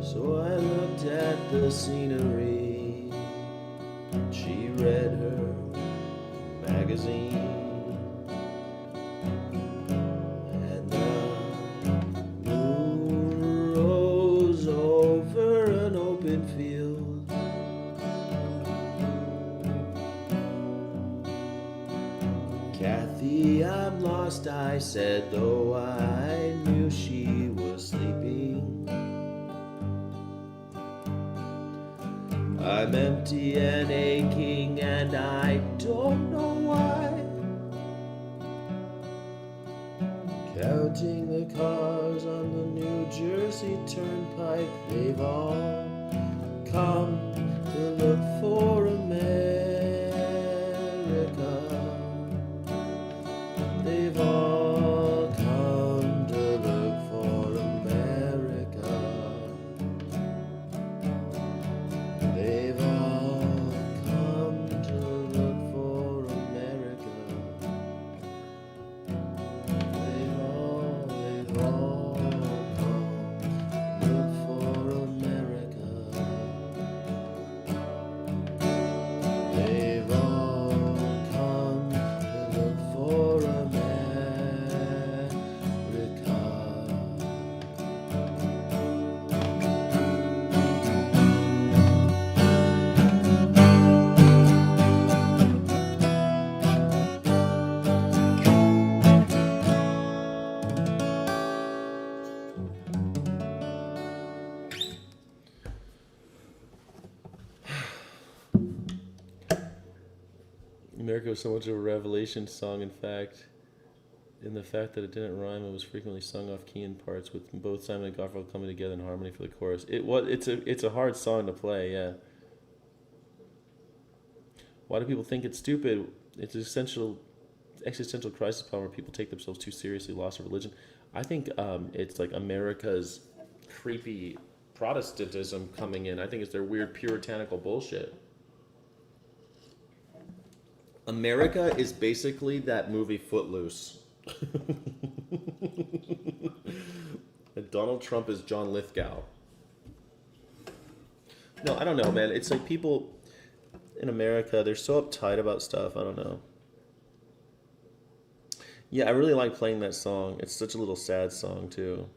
So I looked at the scenery. She read her magazine. Kathy, I'm lost, I said, though I knew she was sleeping. I'm empty and aching, and I don't know why. Counting the cars on the New Jersey Turnpike, they've all come to look for America. They've all come to look for America. They've all come to look for America. They've all come to look for America. They've all come to look for America. America was so much of a revelation song, in fact, in the fact that it didn't rhyme. It was frequently sung off key in parts, with both Simon and Garfunkel coming together in harmony for the chorus. It's a hard song to play, yeah. Why do people think it's stupid? It's an existential crisis problem where people take themselves too seriously, loss of religion. I think it's like America's creepy Protestantism coming in. I think it's their weird puritanical bullshit. America is basically that movie Footloose. And Donald Trump is John Lithgow. No, I don't know, man. It's like people in America, they're so uptight about stuff. I don't know. Yeah, I really like playing that song. It's such a little sad song, too.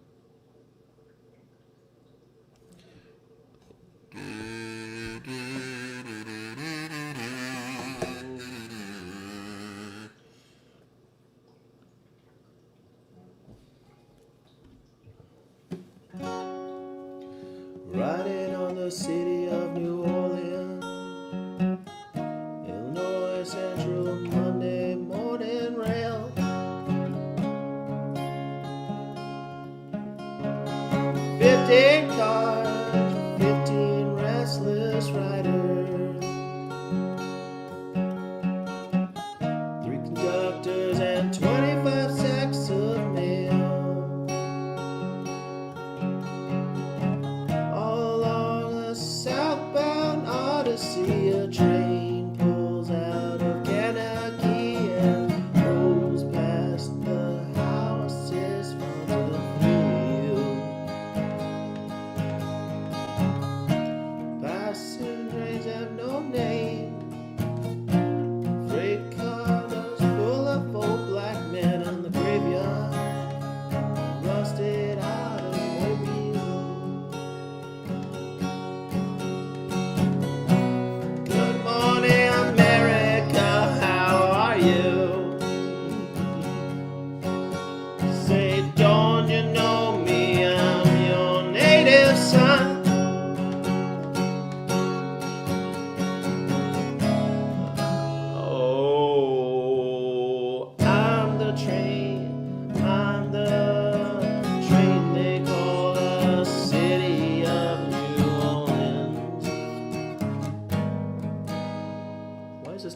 Riding on the city of New Orleans, Illinois Central Monday morning rail.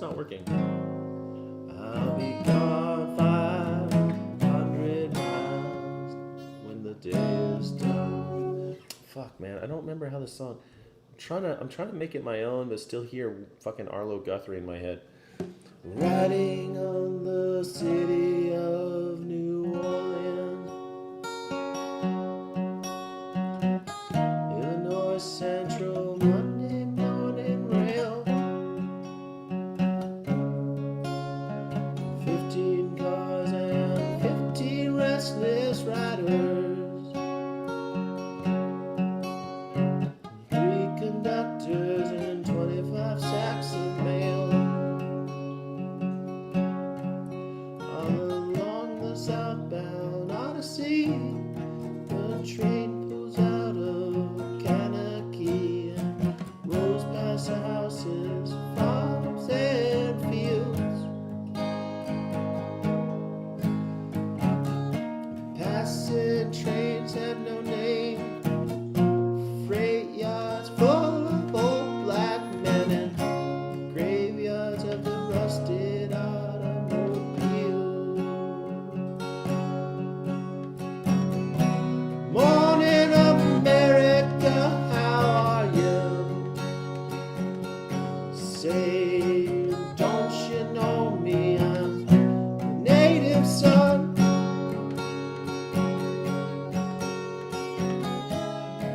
not working. I'll be gone 500 miles when the day is done. Fuck, man, I don't remember how this song. I'm trying to make it my own, but still hear fucking Arlo Guthrie in my head. Riding on the city of New Orleans, Illinois Central Monday morning rail. 15 cars and 15 restless riders, 3 conductors and 25 sacks of mail. Southbound Odyssey, the train pulls out of Kankakee and rolls past the houses, farms and fields. Passing trains have no name, freight yards full of old black men and graveyards of the rusted Morning America, how are you? Say, don't you know me? I'm a native son.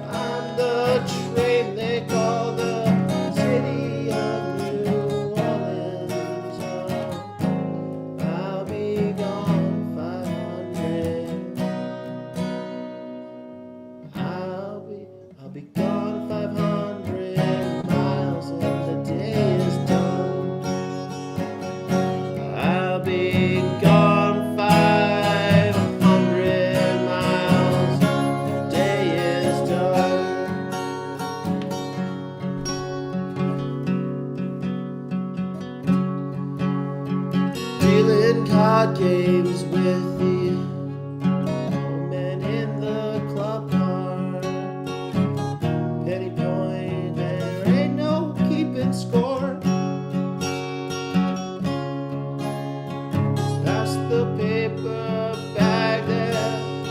I'm the train they call the city of New Orleans. I'll be gone 500. I'll be gone 500 miles and the day is done. I'll be gone 500 miles, the day is done. Dealing card games with the old man in the club car. Penny point, there ain't no keeping score. Pass the paper bag that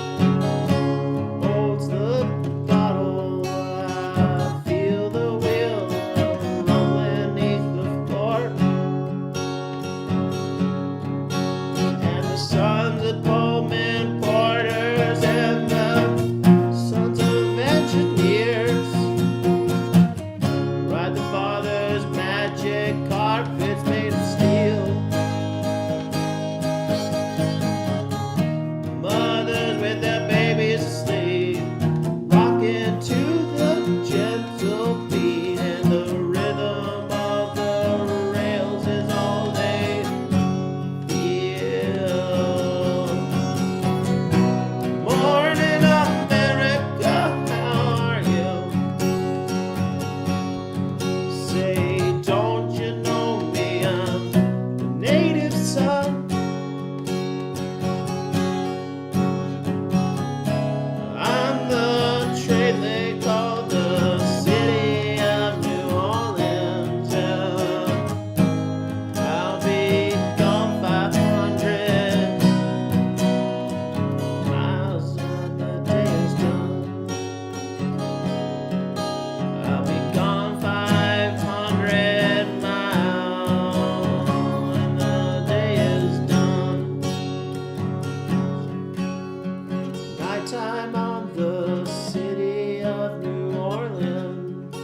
holds the bottle. I feel the wheel rolling beneath the floor. And the sons of Pullman porters and the sons of engineers ride the father's magic carpets made of steel. Mothers with their babies asleep, rocking to the gentle beat, and the rhythm of the rails is all they feel. Morning America, how are you? Say, don't you know me? I'm a native son. I'm the train they call the city of New Orleans. I'll be gone 500 miles and the day is done. I'll be gone 500 miles and the day is done. Nighttime on the city of New Orleans,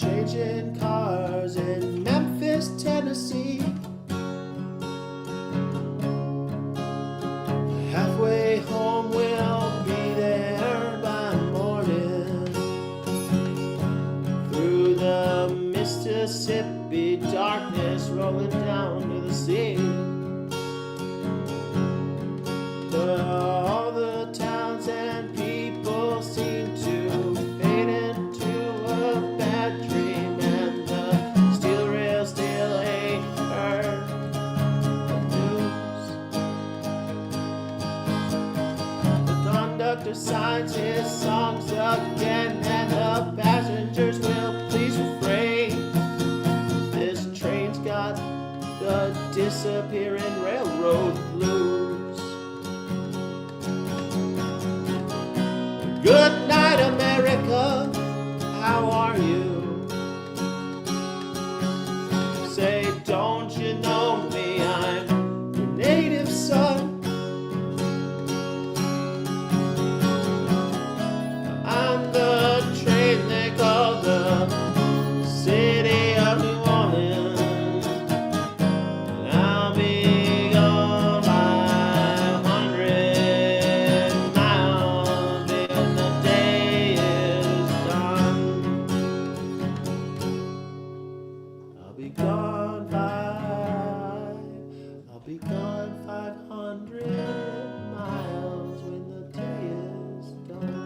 changing cars in Memphis, Tennessee. Halfway home, we'll be there by morning. Through the Mississippi darkness rolling down to the sea. But all the towns and people seem to fade into a bad dream, and the steel rails still ain't heard the news. The conductor signs his songs again, and the passengers will please refrain disappearing railroad blues. Good night, America, how are you? Say, don't you know me? I'm your native son. I'm the train they call the city of New Orleans. And I'll be gone 500 miles when the day is done. I'll be gone 500 miles when the day is done.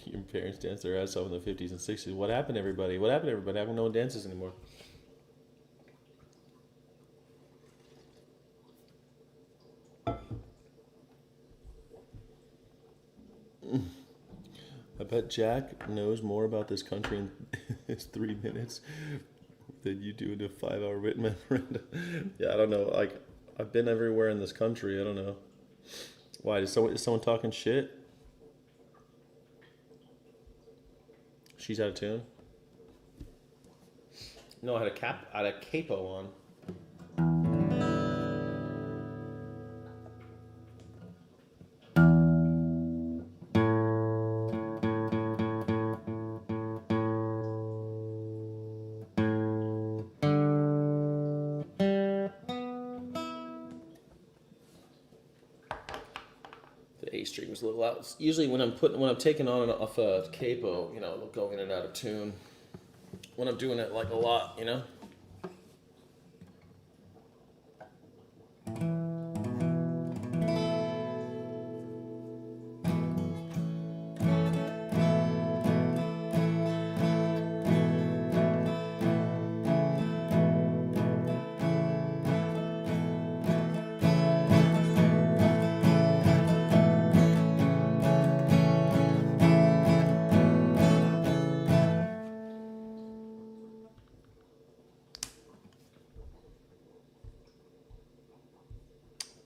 Your parents danced their ass off in the 50s and 60s. What happened, everybody? What happened, everybody? I don't know one dances anymore. I bet Jack knows more about this country in his 3 minutes than you do in a 5-hour written memorandum. Yeah, I don't know. Like, I've been everywhere in this country. I don't know. Why? Is someone talking shit? She's out of tune? No, I had a capo on. The A string was a little out. Usually when I'm taking on and off a capo, you know, it'll go in and out of tune. When I'm doing it like a lot, you know.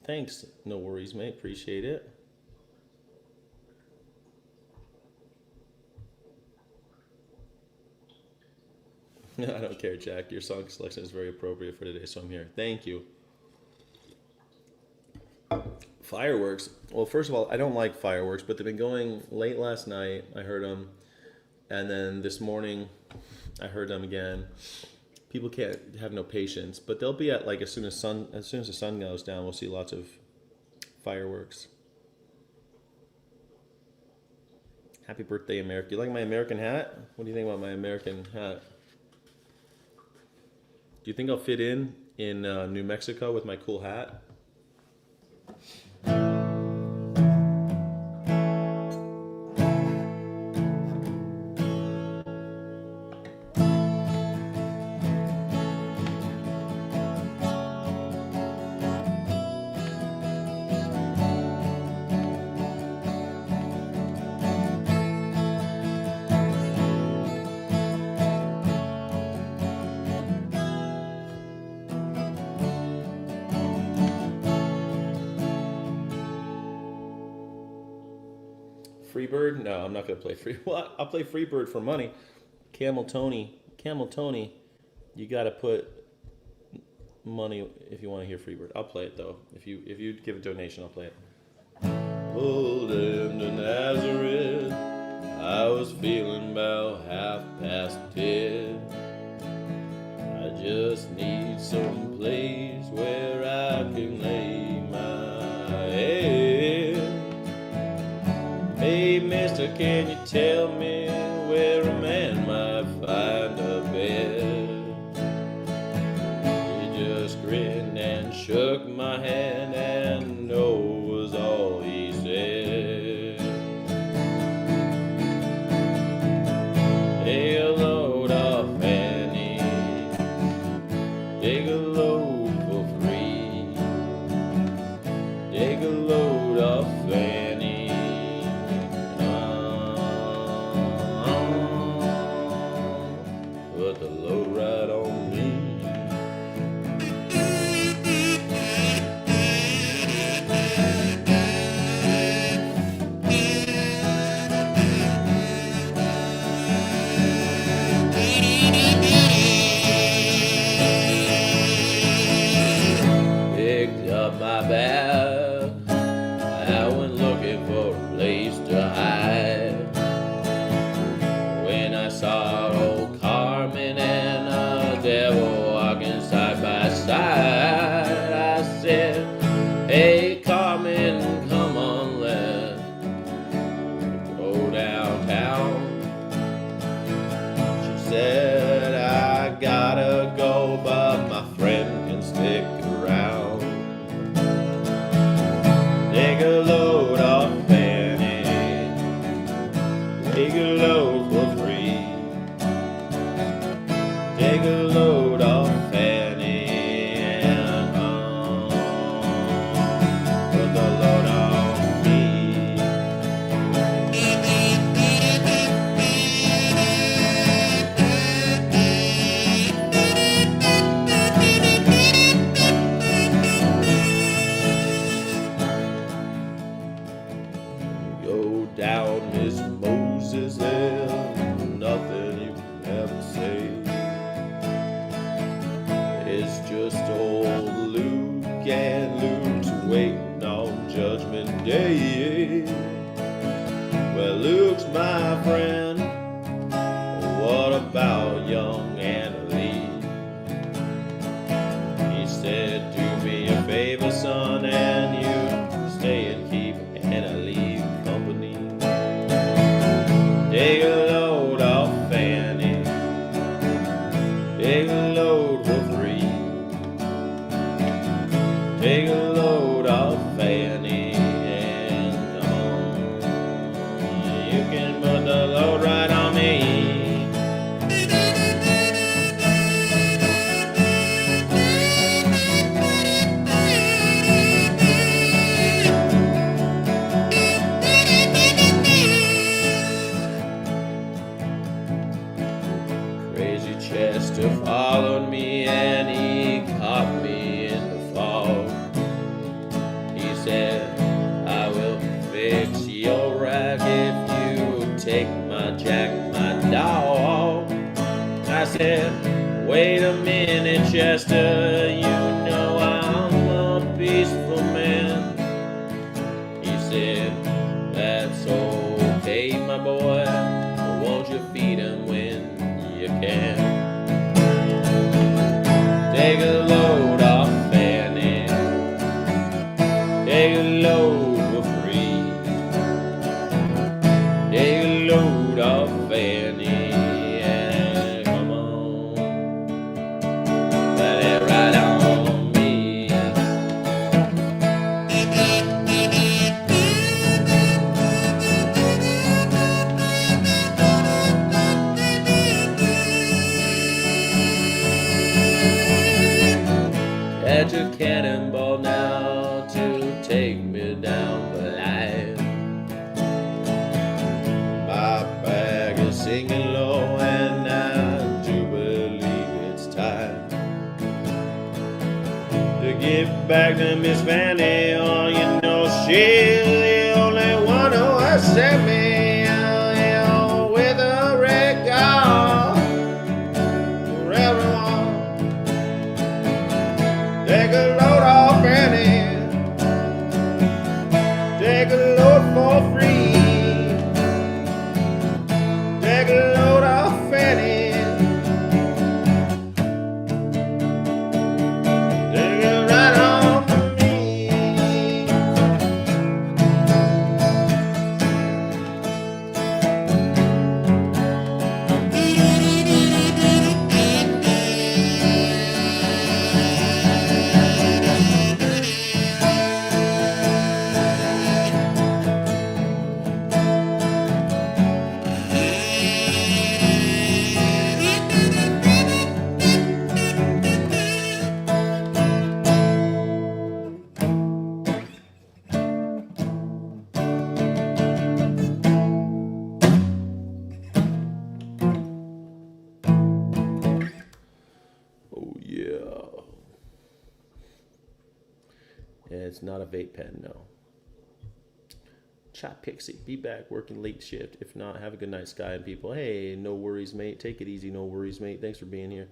Thanks. No worries, mate. Appreciate it. I don't care, Jack. Your song selection is very appropriate for today, so I'm here. Thank you. Fireworks. Well, first of all, I don't like fireworks, but they've been going late last night. I heard them. And then this morning, I heard them again. People can't have no patience, but they'll be at like as soon as the sun goes down, we'll see lots of fireworks. Happy birthday, America! You like my American hat? What do you think about my American hat? Do you think I'll fit in New Mexico with my cool hat? Freebird? No, I'm not going to play free. Well, I'll play Freebird for money. Camel Tony, you got to put money if you want to hear Freebird. I'll play it though. If you give a donation, I'll play it. Pulled into Nazareth, I was feeling about 10:30. I just need some place where I can lay my head. Hey, mister, can you tell me where a man might find a bed? You just just grinned and shook my hand, and no was all he said. Take a load of pennies, take a load for free, take a load of pennies, put the load right on me. Picked up my bag, I went looking for a place to hide. When I saw old Carmen and the devil walking side by side, I said, "Hey Carmen, come on, let's go downtown." She said, "I gotta go, but my friend can stick around." Take a load of pennies, take a load for free, take a load of pennies, and put the load on me. Go down, Miss Moses, there's nothing you can ever say. It's just old Luke and Luke's waiting on Judgment Day. Well, Luke's my friend, what about young Anna Lee? He said, "Do me a favor, son, and you stay and keep Anna Lee company. Take a load of fanny, take a load for free, take a load of fanny, and come on, you can put the load right on me." Crazy Chester followed me and he caught me in the fog. He said, "I will fix your rack if you take my Jack, my dog." I said, "Wait a minute, Chester, you know I'm a peaceful man." He said, "That's okay, my boy, but won't you feed him when you can? Take a load off Fanny, take a load for free, take a load off Fanny, and come on, let it ride on me." Catch a cannonball now to take me down the line. My bag is singing low and I do believe it's time to give back to Miss Fanny. Oh, you know she's the only one who has sent me with a red car for everyone. Take a load off Fanny, take a load for free, take a load off Fanny, take it right on me. It's not a vape pen, no. Chat Pixie, be back working late shift. If not, have a good night, Sky and people. Hey, no worries, mate. Take it easy, no worries, mate. Thanks for being here.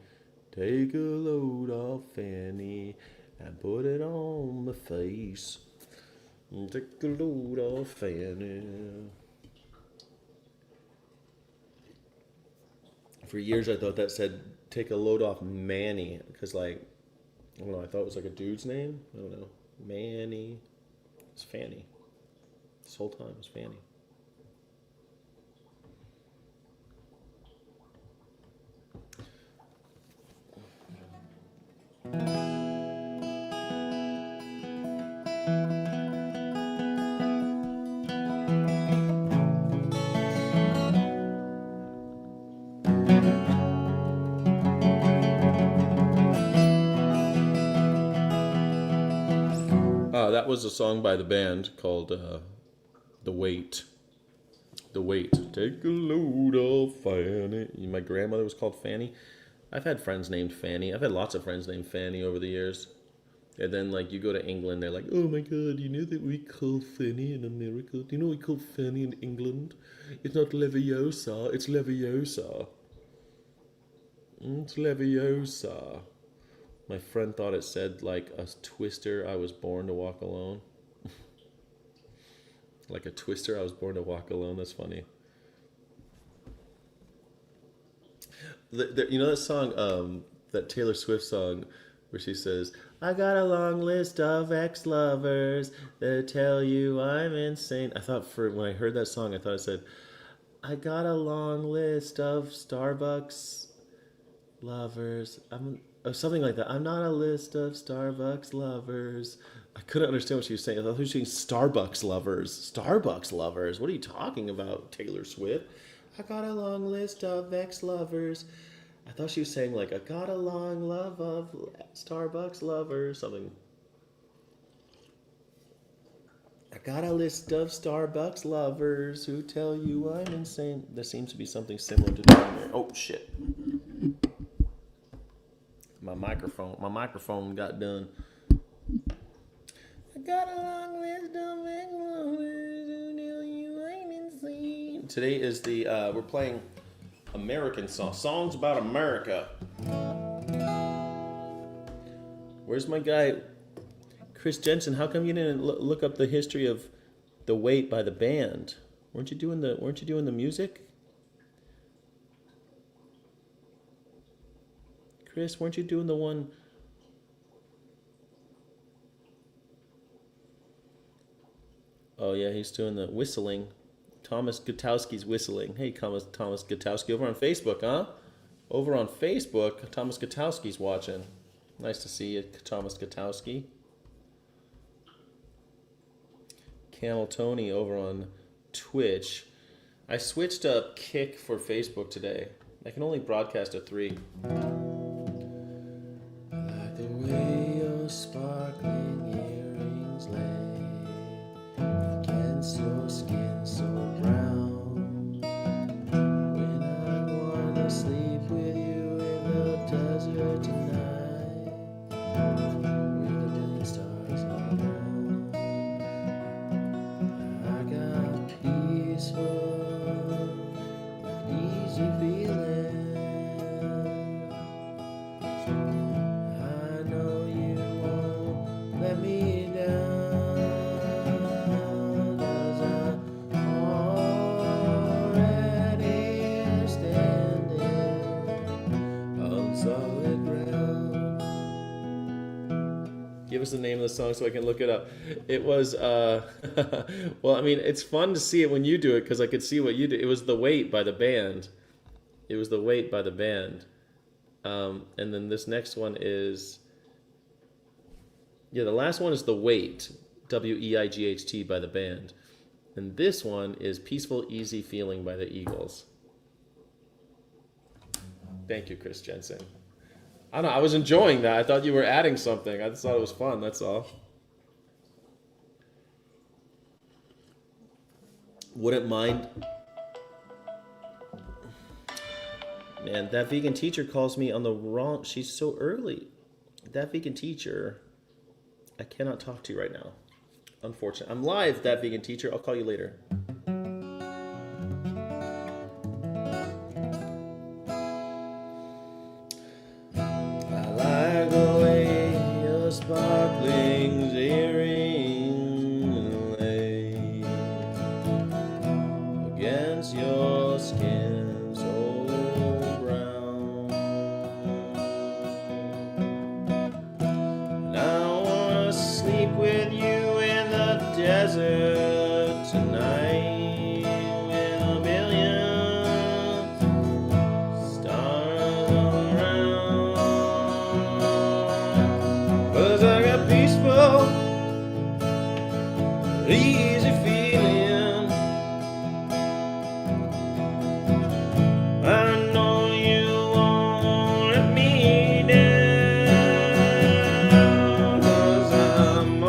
Take a load off Fanny and put it on my face. Take a load off Fanny. For years, I thought that said take a load off Manny, because like, I don't know, I thought it was like a dude's name. I don't know. Manny. It's Fanny. This whole time it was Fanny. That was a song by the band called The Weight. The Weight. Take a load of Fanny. My grandmother was called Fanny. I've had friends named Fanny. I've had lots of friends named Fanny over the years. And then, like, you go to England, they're like, oh my god, you know that we call Fanny in America? Do you know we call Fanny in England? It's not Leviosa, it's Leviosa. It's Leviosa. My friend thought it said, like, a twister, I was born to walk alone. Like a twister, I was born to walk alone. That's funny. You know that song, that Taylor Swift song, where she says, I got a long list of ex-lovers that tell you I'm insane. I thought when I heard that song, I thought it said, I got a long list of Starbucks lovers. Something like that. I'm not a list of Starbucks lovers. I couldn't understand what she was saying. I thought she was saying Starbucks lovers. Starbucks lovers. What are you talking about, Taylor Swift? I got a long list of ex-lovers. I thought she was saying, like, I got a long love of Starbucks lovers. Something. I got a list of Starbucks lovers who tell you I'm insane. There seems to be something similar to that there. Oh, shit. My microphone got done. I got a long list of ex-lovers who tell you I'm insane. Today is we're playing American songs about America. Where's my guy, Chris Jensen? How come you didn't look up the history of The Weight by the band? Weren't you doing the music? Chris, weren't you doing the one? Oh yeah, he's doing the whistling. Thomas Gutowski's whistling. Hey, Thomas Gutowski over on Facebook, huh? Over on Facebook, Thomas Gutowski's watching. Nice to see you, Thomas Gutowski. Camel Tony over on Twitch. I switched up Kick for Facebook today. I can only broadcast at 3. Like the way your sparkling earrings lay against your skin so brown. When I wanna sleep with you in the desert tonight, with a million stars all around, I got peaceful, easy feeling. I know you won't let me down, 'cause I'm already standing on solid ground. Give us the name of the song so I can look it up. It was, well, I mean, it's fun to see it when you do it because I could see what you did. It was The Weight by the band. It was The Weight by the band. And then this next one is, the last one is The Weight, Weight by the band. And this one is Peaceful Easy Feeling by the Eagles. Thank you, Chris Jensen. I don't know, I was enjoying that. I thought you were adding something. I just thought it was fun, that's all. Wouldn't mind. Man, that vegan teacher calls me on the wrong... She's so early. That vegan teacher I cannot talk to you right now. Unfortunately. I'm live, that vegan teacher. I'll call you later. I like the way your sparkling earring lay against your skin so brown. And I wanna sleep with you in the desert tonight with a million stars all around. 'Cause I got peaceful, easy feeling. I know you won't let me down, 'cause I'm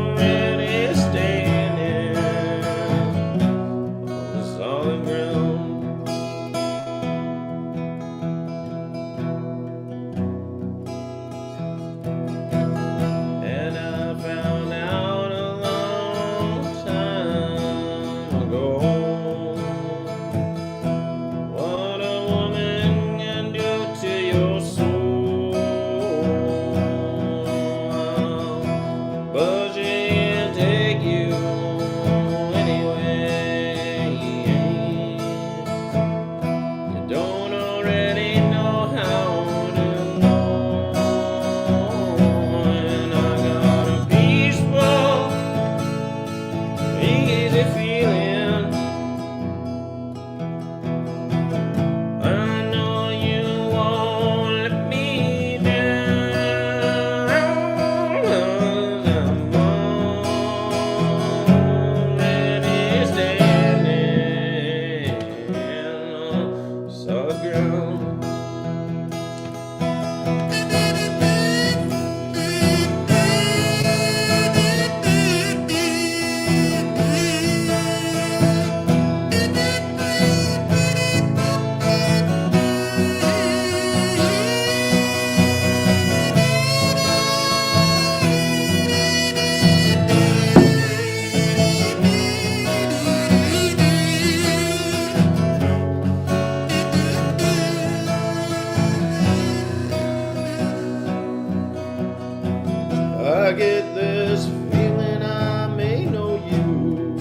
already standing on the solid ground. And I found out a long time ago what a woman can do to your soul. But she'll take you anyway. You don't already know how to know. And I got a peaceful, easy feeling. I know you won't let me down, 'cause I'm already standing on solid ground. I get this feeling I may know you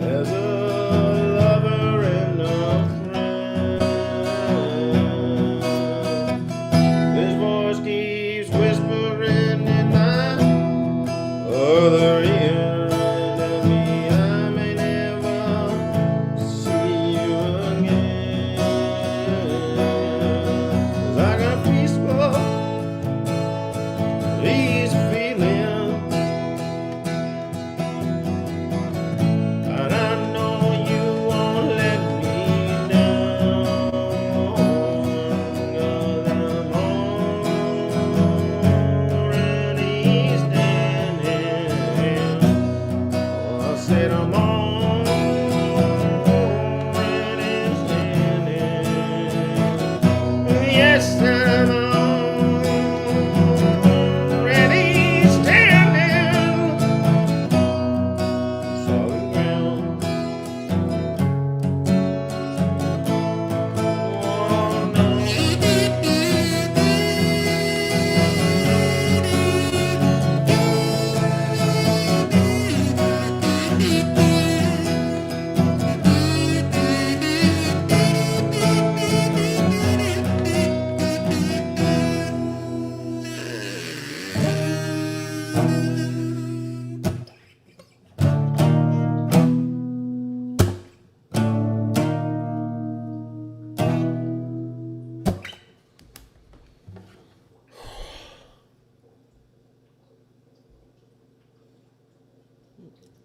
as a lover and a friend. This voice keeps whispering in my other ear, and tell me I may never see you again. 'Cause I got peaceful, easy feeling, and I know you won't let me down, 'cause I'm already standing. Oh, I said I'm already standing. Yes, I'm already standing solid ground. Oh, no.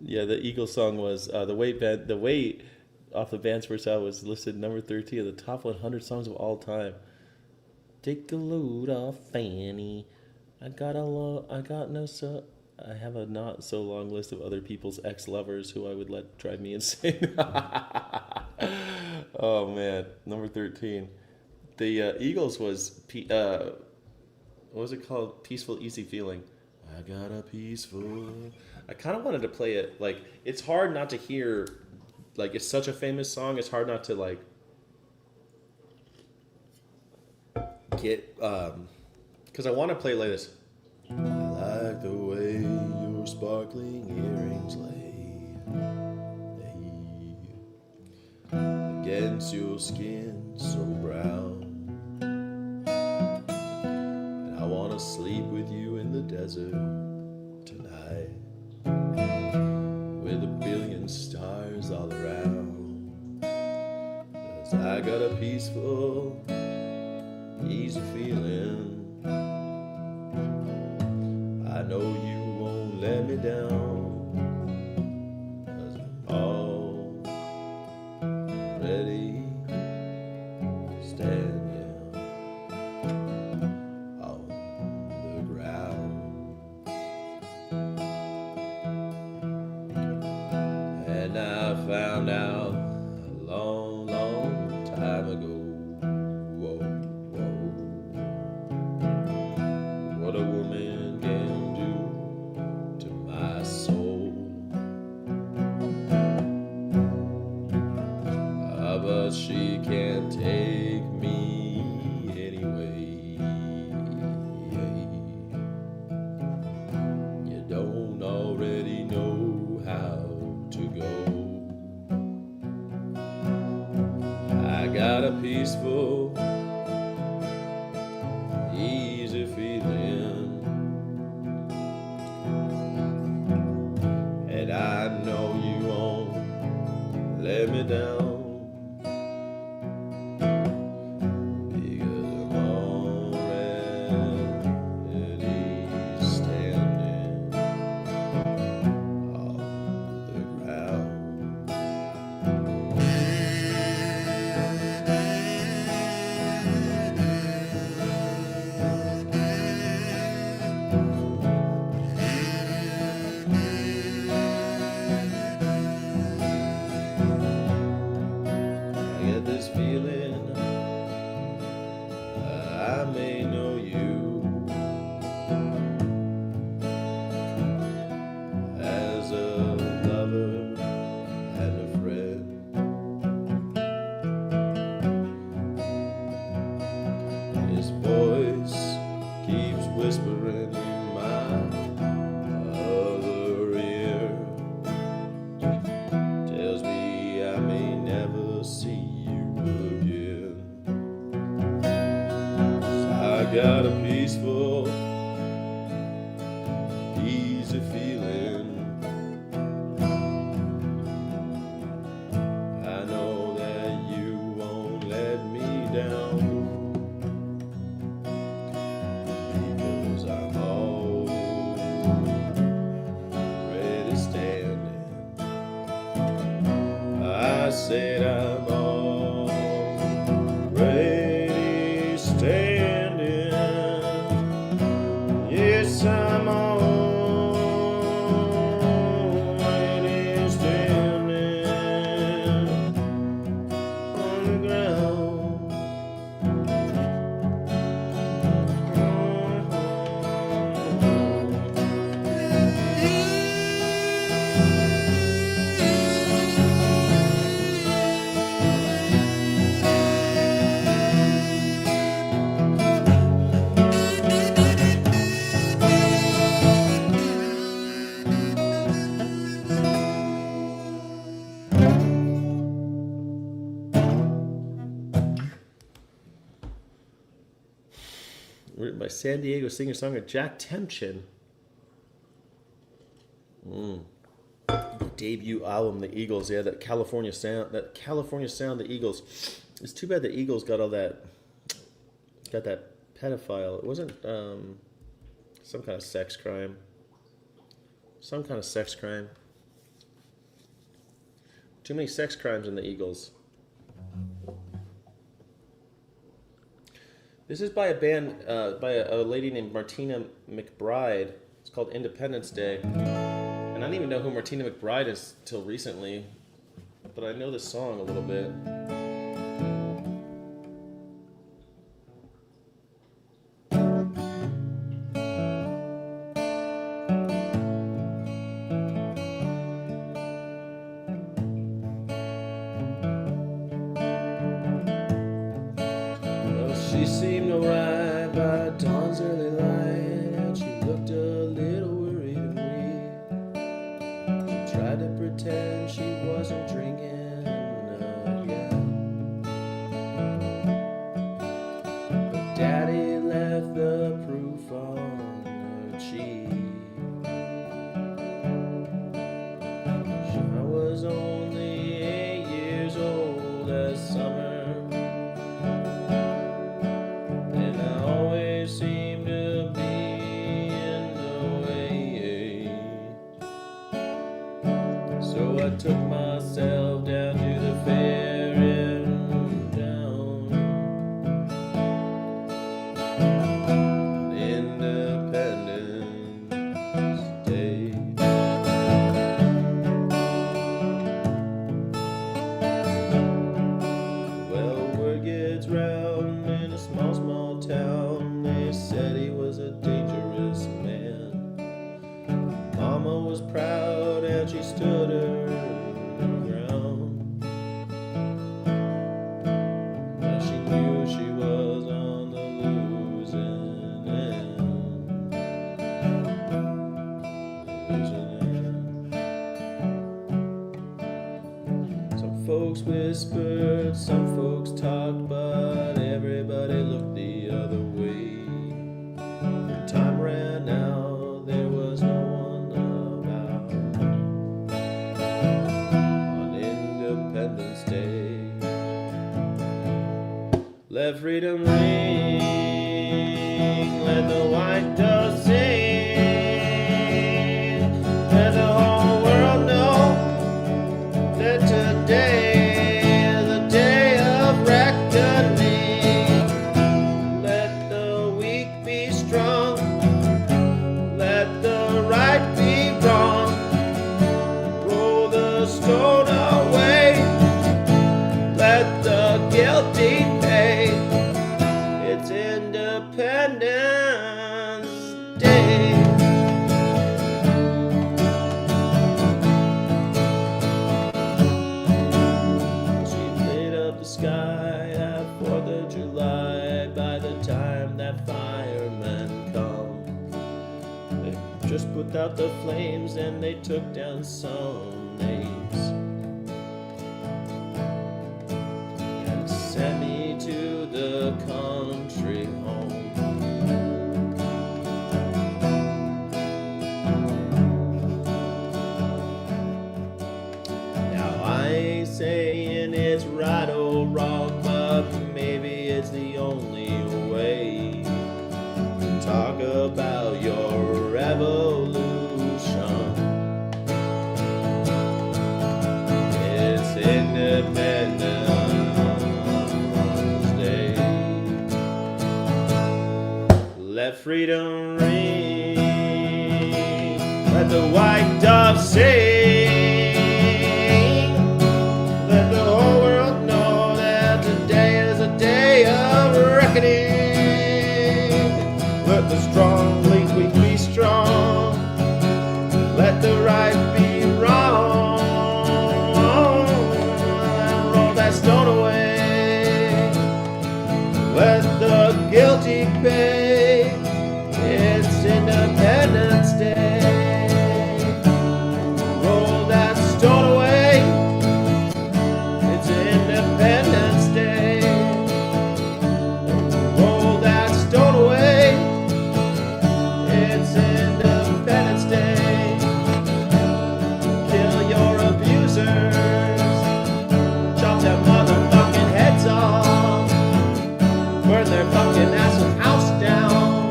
Yeah, the Eagles song was the weight off the band's first album was listed number 13 of the top 100 songs of all time. Take a load off Fanny. I got no so. I have a not so long list of other people's ex-lovers who I would let drive me insane. Oh man, number 13. The Eagles was what was it called? Peaceful, Easy Feeling. I got a peaceful. I kind of wanted to play it. Like, it's hard not to hear. Like, it's such a famous song. It's hard not to like get. Because I want to play like this. I like the way your sparkling earrings lay against your skin so brown. And I want to sleep with you in the desert tonight, with a billion stars all around. 'Cause I got a peaceful, easy feeling. I know you won't let me down, 'cause I'm already standing on the ground. And I found out a long, long time ago, whoa, what a woman can do to my soul. But she can't take me anyway. You don't already know how to go. I got a peaceful, easy feeling, and I know you won't let me down, because I'm already standing on the ground. I get this feeling I may know you as a lover and a friend. His voice keeps whispering in my other ear, tells me I may never see you again. 'Cause I got a peaceful, easy feeling. I know that you won't let me down, because I'm already standing. I said I'm already standing. Yes, I'm already standing on the ground. Written by San Diego singer-songwriter Jack Temchin. The debut album, the Eagles. Yeah, that California sound. The Eagles. It's too bad the Eagles got all that. Got that pedophile. It wasn't some kind of sex crime. Some kind of sex crime. Too many sex crimes in the Eagles. This is by a band, by a lady named Martina McBride. It's called Independence Day. And I didn't even know who Martina McBride is till recently, but I know this song a little bit. She seemed alright by dawn's early light, and she looked a little worried and weak. She tried to pretend she wasn't drinking again, but Daddy left the proof on her cheek. I was only 8 years old that summer, and I always seemed to be in the way. So I took myself down to the fair in town on Independence Day. Well, word gets round in a small town. They said he was a dangerous man. Mama was proud and she stood her ground. Now she knew she was on the losing end. Some folks whispered, some folks talked, but everybody looked the other way. When time ran out, there was no one about on Independence Day. Let freedom ring, let the white dove sing, let the whole world know that today is a day of reckoning. Let the weak be strong, let the right be wrong, roll the stone away, let the guilty pay. It's Independence Day. She lit up the sky at 4th of July. By the time that firemen come, they just put out the flames and they took down some names and sent me to the country home. Now I ain't saying it's right or wrong, but maybe it's the only way to talk about your revolution. It's Independence Day. Let freedom ring, let the white dove sing, let the whole world know that today is a day of reckoning. Let the strong lead weak be strong, let the right be wrong, and roll that stone away, let the guilty pay. It's Independence Day. Roll that stone away. It's Independence Day. Roll that stone away. It's Independence Day. Kill your abusers. Chop their motherfucking heads off. Burn their fucking ass and house down.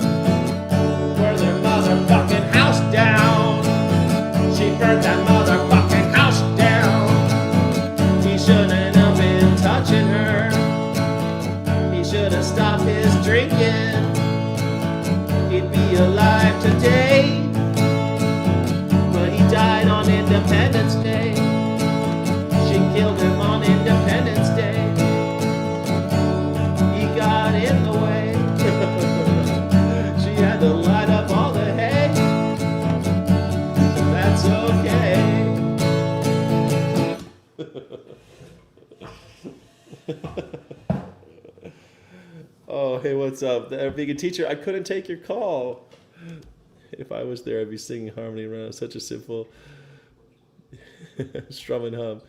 Burn their motherfucking house down. She burned that motherfucking house down. He shouldn't have been touching her. He should have stopped his drinking. He'd be alive today, but he died on Independence Day. She killed him on Independence Day. He got in the way. She had to light up all the hay. That's okay. Oh, hey, what's up? Being a teacher, I couldn't take your call. If I was there, I'd be singing harmony around such a simple strum and hum.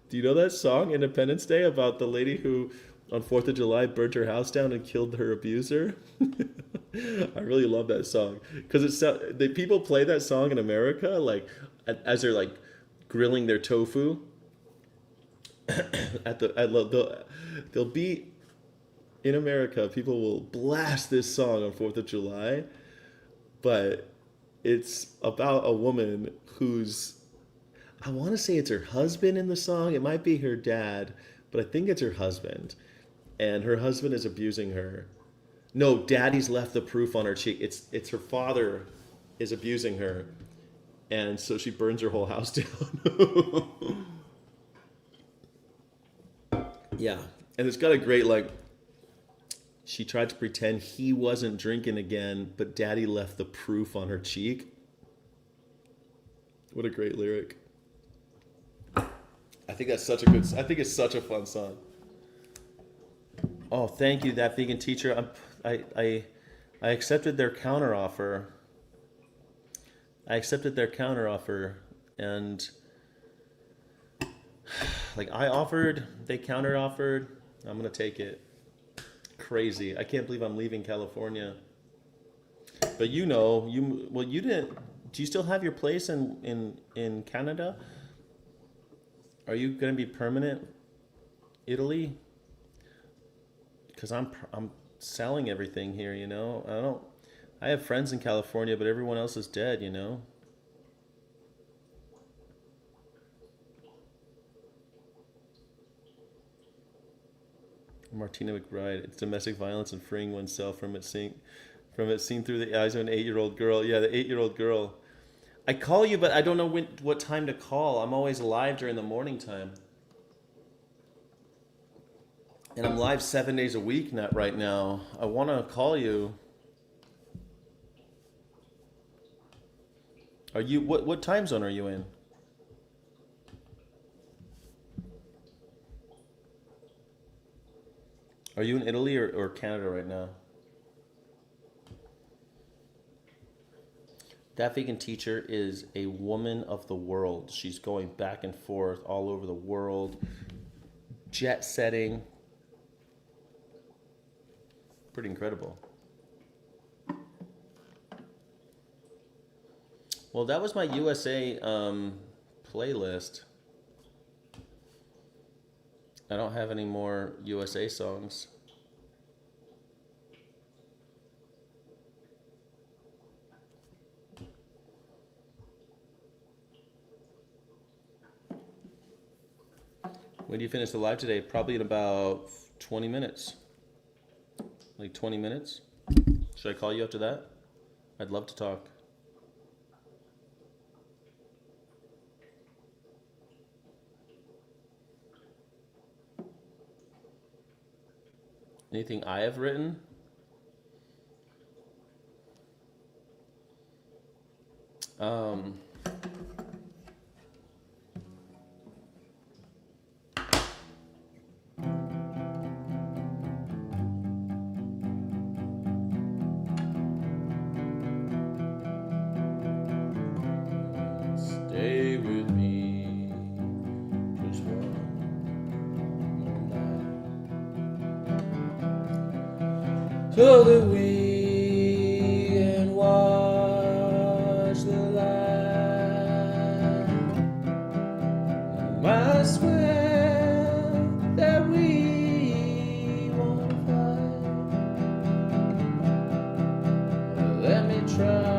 Do you know that song, Independence Day, about the lady who on 4th of July burnt her house down and killed her abuser? I really love that song because the people play that song in America like as they're like grilling their tofu they'll be in America. People will blast this song on 4th of July, but it's about a woman who's, I want to say it's her husband in the song. It might be her dad, but I think it's her husband. And her husband is abusing her. No, daddy's left the proof on her cheek. It's her father is abusing her. And so she burns her whole house down. Yeah. And it's got a great, like, she tried to pretend he wasn't drinking again, but daddy left the proof on her cheek. What a great lyric. I think it's such a fun song. Oh, thank you, that vegan teacher. I accepted their counteroffer. And like I offered, they counteroffered. I'm gonna take it. Crazy. I can't believe I'm leaving California. But you didn't. Do you still have your place in Canada? Are you gonna be permanent? Italy? Because I'm selling everything here, you know. I have friends in California, but everyone else is dead, you know. Martina McBride. It's domestic violence and freeing oneself from it seen through the eyes of an 8-year-old girl. Yeah, the 8-year-old girl. I call you, but I don't know what time to call. I'm always live during the morning time. And I'm live 7 days a week right now. I want to call you. Are you what time zone are you in? Are you in Italy or Canada right now? That vegan teacher is a woman of the world. She's going back and forth all over the world, jet setting. Pretty incredible. Well, that was my USA playlist. I don't have any more USA songs. When do you finish the live today? Probably in about 20 minutes. Like 20 minutes? Should I call you after that? I'd love to talk. Anything I have written? Stay with me just one more night, so that we can watch the light. I swear that we won't fight. Let me try.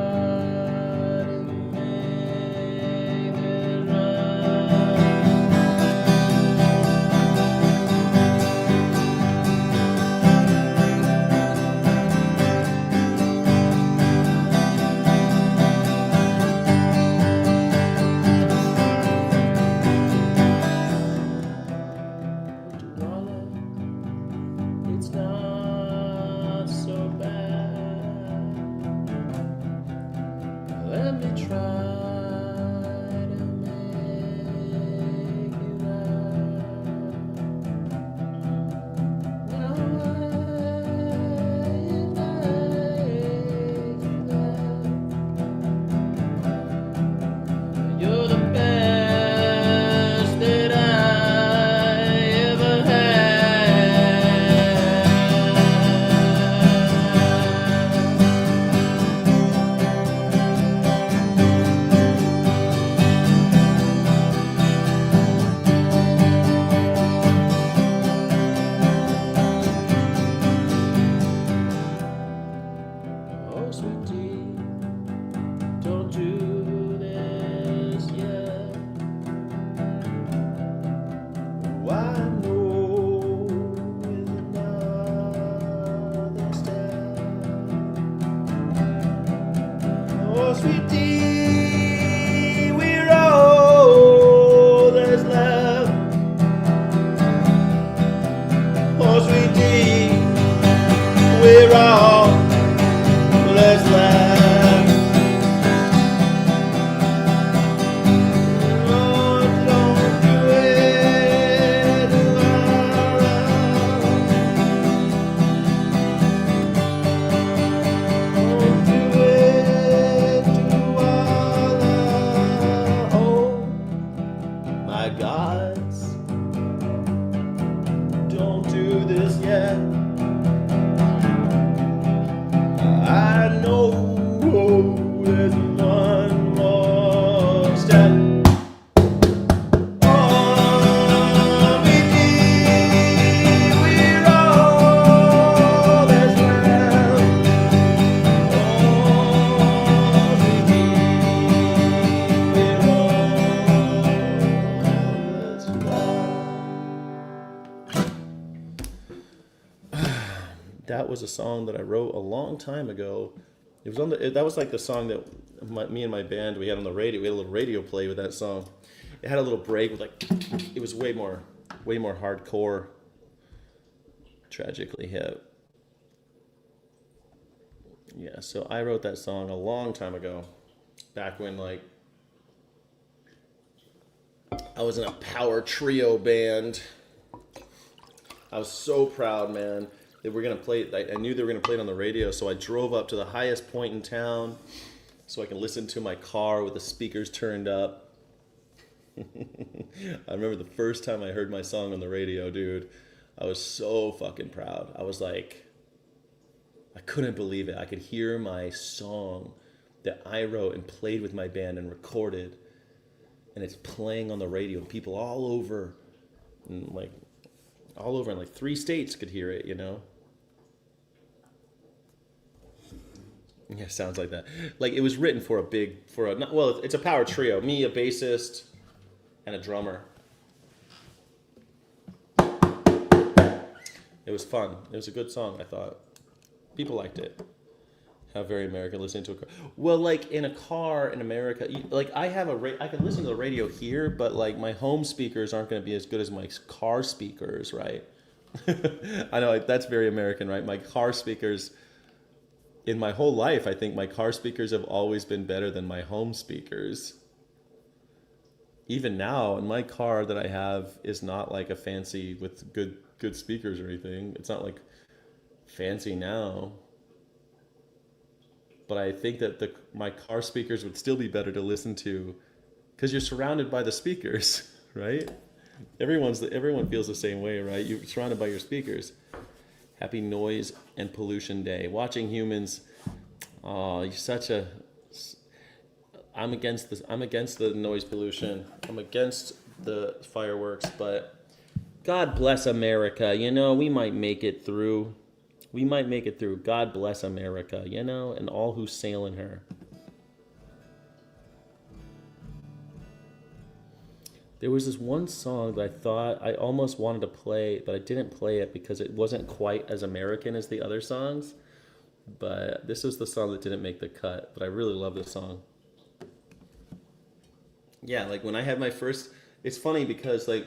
sweet tea, we're all that's left. Oh, sweet tea, we're all that's left. Oh, don't do it, don't do it, oh, my gods, don't do this yet. I know there's one more step. Oh, we did, we're all that's left. Oh, we did, we're all that's left. That was a song that I wrote a long time ago. It was on the. That was like the song that me and my band we had on the radio. We had a little radio play with that song. It had a little break with like. It was way more hardcore. Tragically hip. Yeah, so I wrote that song a long time ago, back when like I was in a power trio band. I was so proud, man. They were gonna play it. I knew they were gonna play it on the radio, so I drove up to the highest point in town so I can listen to my car with the speakers turned up. I remember the first time I heard my song on the radio, dude. I was so fucking proud. I was like, I couldn't believe it. I could hear my song that I wrote and played with my band and recorded, and it's playing on the radio, and people all over, and like all over in like 3 states could hear it, you know? Yeah, sounds like that. Like it was written for it's a power trio. Me, a bassist, and a drummer. It was fun. It was a good song, I thought. People liked it. How very American listening to a car. Well, like in a car in America, like I can listen to the radio here, but like my home speakers aren't going to be as good as my car speakers, right? I know that's very American, right? My car speakers. In my whole life, I think my car speakers have always been better than my home speakers. Even now, in my car that I have is not like a fancy with good speakers or anything. It's not like fancy now. But I think that my car speakers would still be better to listen to because you're surrounded by the speakers, right? Everyone feels the same way, right? You're surrounded by your speakers. Happy Noise and Pollution Day. Watching humans. Oh, you're such a. I'm against this. I'm against the noise pollution. I'm against the fireworks. But God bless America. You know, we might make it through. We might make it through. God bless America. You know, and all who sail in her. There was this one song that I thought I almost wanted to play, but I didn't play it because it wasn't quite as American as the other songs. But this is the song that didn't make the cut, but I really love this song. Yeah, like when I had my first, it's funny because like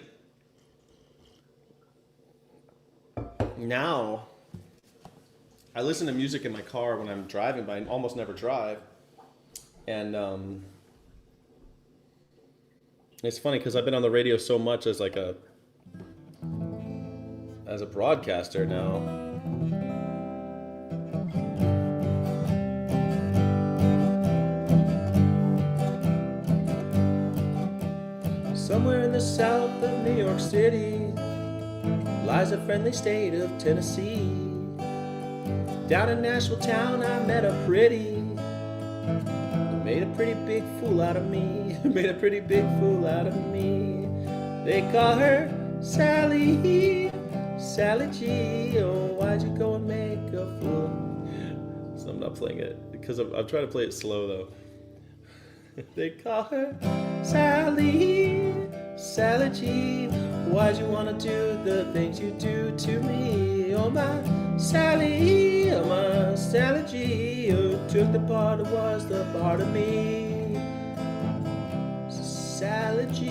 now I listen to music in my car when I'm driving, but I almost never drive. And it's funny because I've been on the radio so much as a broadcaster now. Somewhere in the south of New York City lies a friendly state of Tennessee. Down in Nashville town I met a pretty made a pretty big fool out of me. Made a pretty big fool out of me. They call her Sally, Sally G. Oh, why'd you go and make a fool? So I'm not playing it because I'm trying to play it slow though. They call her Sally, Sally G. Why'd you wanna do the things you do to me? Oh my Sally G. Oh, took the part that was the part of me. Sally G.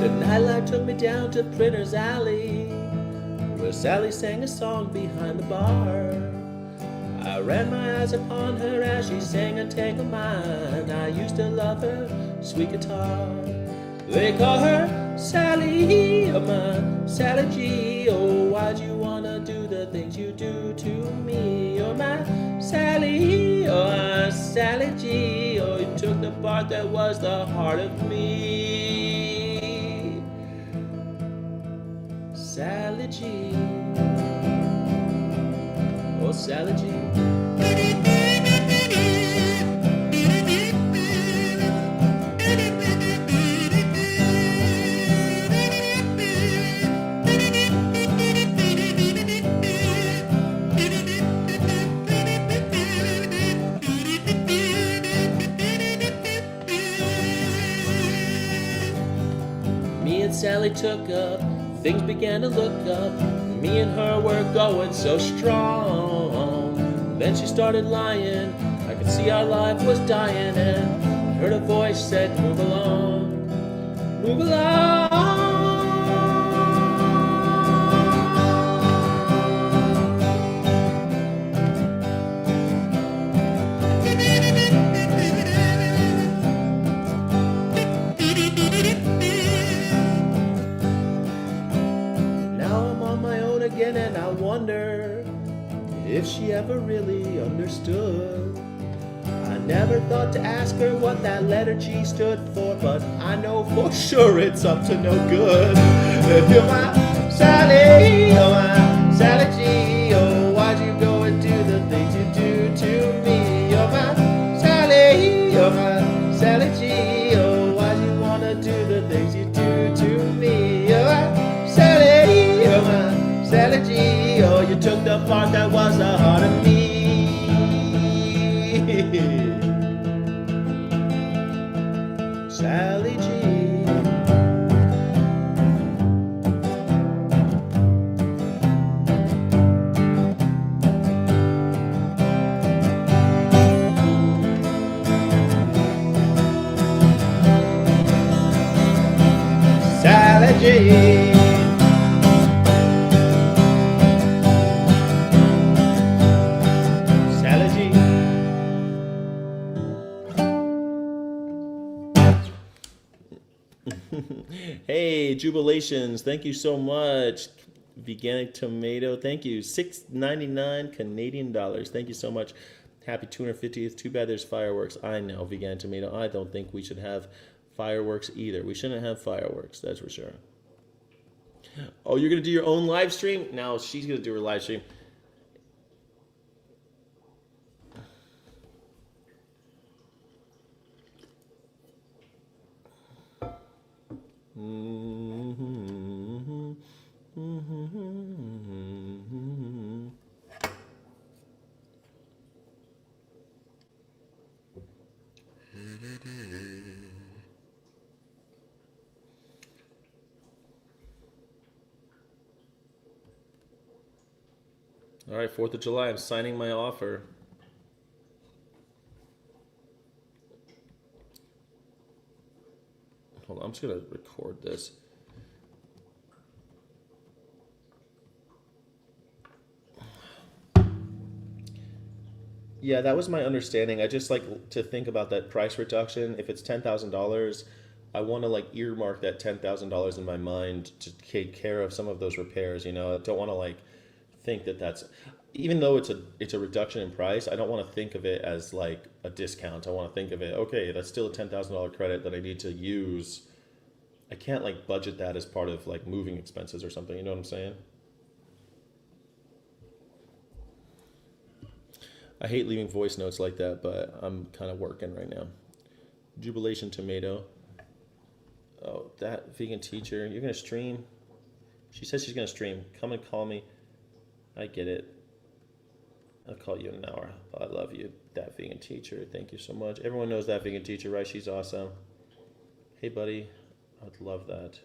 The nightlight took me down to Printer's Alley, where Sally sang a song behind the bar. I ran my eyes upon her as she sang a tango mine. I used to love her sweet guitar. They call her Sally, oh my Sally G. Oh, why'd you wanna do the things you do to me? Oh my Sally, oh my Sally G. Oh, you took the part that was the heart of me. Sally G. Oh, Sally G. Me and Sally took up, things began to look up. Me and her were going so strong. Then she started lying. I could see our life was dying, and I heard a voice said, move along, move along. Again, and I wonder if she ever really understood. I never thought to ask her what that letter G stood for, but I know for sure it's up to no good. You're my Sally, oh my Sally G. Oh, why'd you go and do the things you do to me? You're my Sally, oh my Sally G. Oh, why'd you wanna do the things you do to me? You're my Sally, oh my Sally G. Oh, you took the part that was the heart of me. Sally G. Sally G. Hey, Jubilations, thank you so much. Veganic Tomato, thank you. $6.99 Canadian dollars. Thank you so much. Happy 250th. Too bad there's fireworks. I know, Veganic Tomato. I don't think we should have fireworks either. We shouldn't have fireworks, that's for sure. Oh, you're going to do your own live stream? Now she's going to do her live stream. All right, 4th of July, I'm signing my offer. Hold on, I'm just going to record this. Yeah, that was my understanding. I just like to think about that price reduction. If it's $10,000, I want to like earmark that $10,000 in my mind to take care of some of those repairs. You know, I don't want to like think that that's, even though it's a reduction in price, I don't want to think of it as like a discount. I want to think of it, okay, that's still a $10,000 credit that I need to use. I can't like budget that as part of like moving expenses or something. You know what I'm saying? I hate leaving voice notes like that, but I'm kind of working right now. Jubilation Tomato. Oh, that vegan teacher. You're going to stream? She says she's going to stream. Come and call me. I get it. I'll call you in an hour. I love you, that vegan teacher. Thank you so much. Everyone knows that vegan teacher, right? She's awesome. Hey, buddy. I would love that.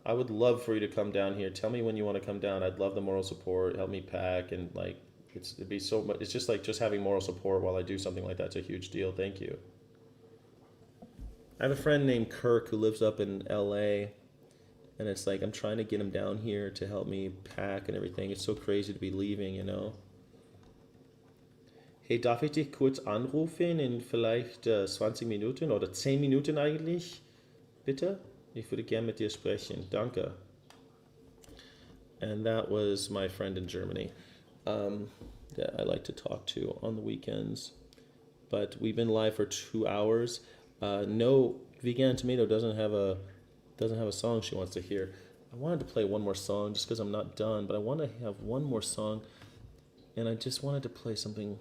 I would love for you to come down here. Tell me when you want to come down. I'd love the moral support. Help me pack and like it'd be so much. It's just like just having moral support while I do something like that's a huge deal. Thank you. I have a friend named Kirk who lives up in LA, and it's like I'm trying to get him down here to help me pack and everything. It's so crazy to be leaving, you know. Hey, darf ich dich kurz anrufen in vielleicht 20 Minuten oder 10 Minuten eigentlich? Bitte? Ich würde gern mit dir sprechen. Danke. And that was my friend in Germany that I like to talk to on the weekends. But we've been live for 2 hours. No, Vegan Tomato doesn't have a song she wants to hear. I wanted to play one more song just because I'm not done, but I want to have one more song, and I just wanted to play something.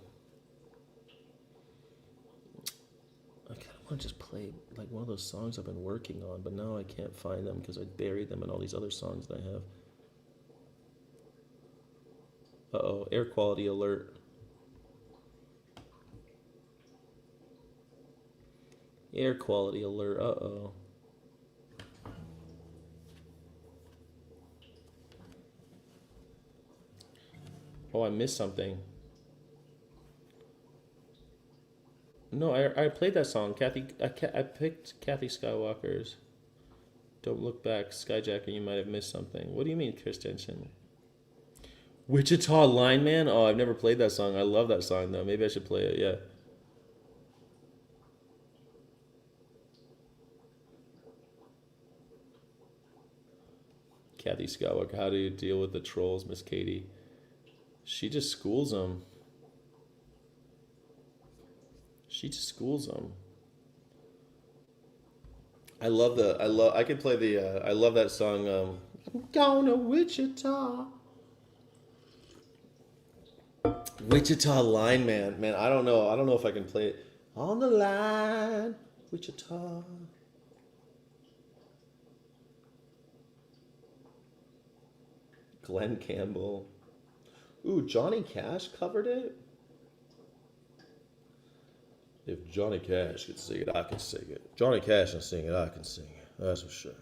I kind of want to just play like one of those songs I've been working on, but now I can't find them because I buried them in all these other songs that I have. Uh-oh, air quality alert. Air quality alert, uh-oh. Oh, I missed something. No, I played that song. I picked Kathy Skywalker's Don't Look Back, Skyjacker, you might have missed something. What do you mean, Christensen? Wichita Lineman? Oh, I've never played that song. I love that song, though. Maybe I should play it, yeah. Kathy Skywalker, how do you deal with the trolls, Miss Katie? She just schools them. I could play I love that song, I'm going to Wichita. Wichita Lineman. Man, I don't know if I can play it. On the line, Wichita. Glenn Campbell. Ooh, Johnny Cash covered it? If Johnny Cash could sing it, I can sing it. Johnny Cash can sing it, I can sing it. That's for sure.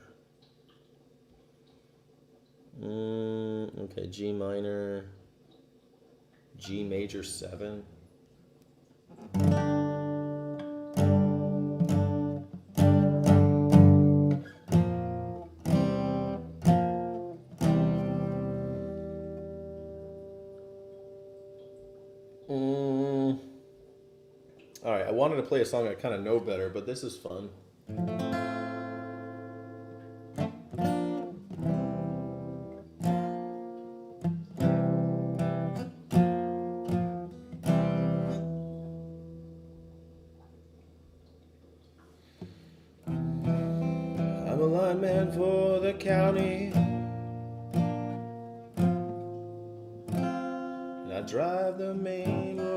Okay, G minor. G major 7. All right, I wanted to play a song I kind of know better, but this is fun. I'm a lineman for the county, and I drive the main road.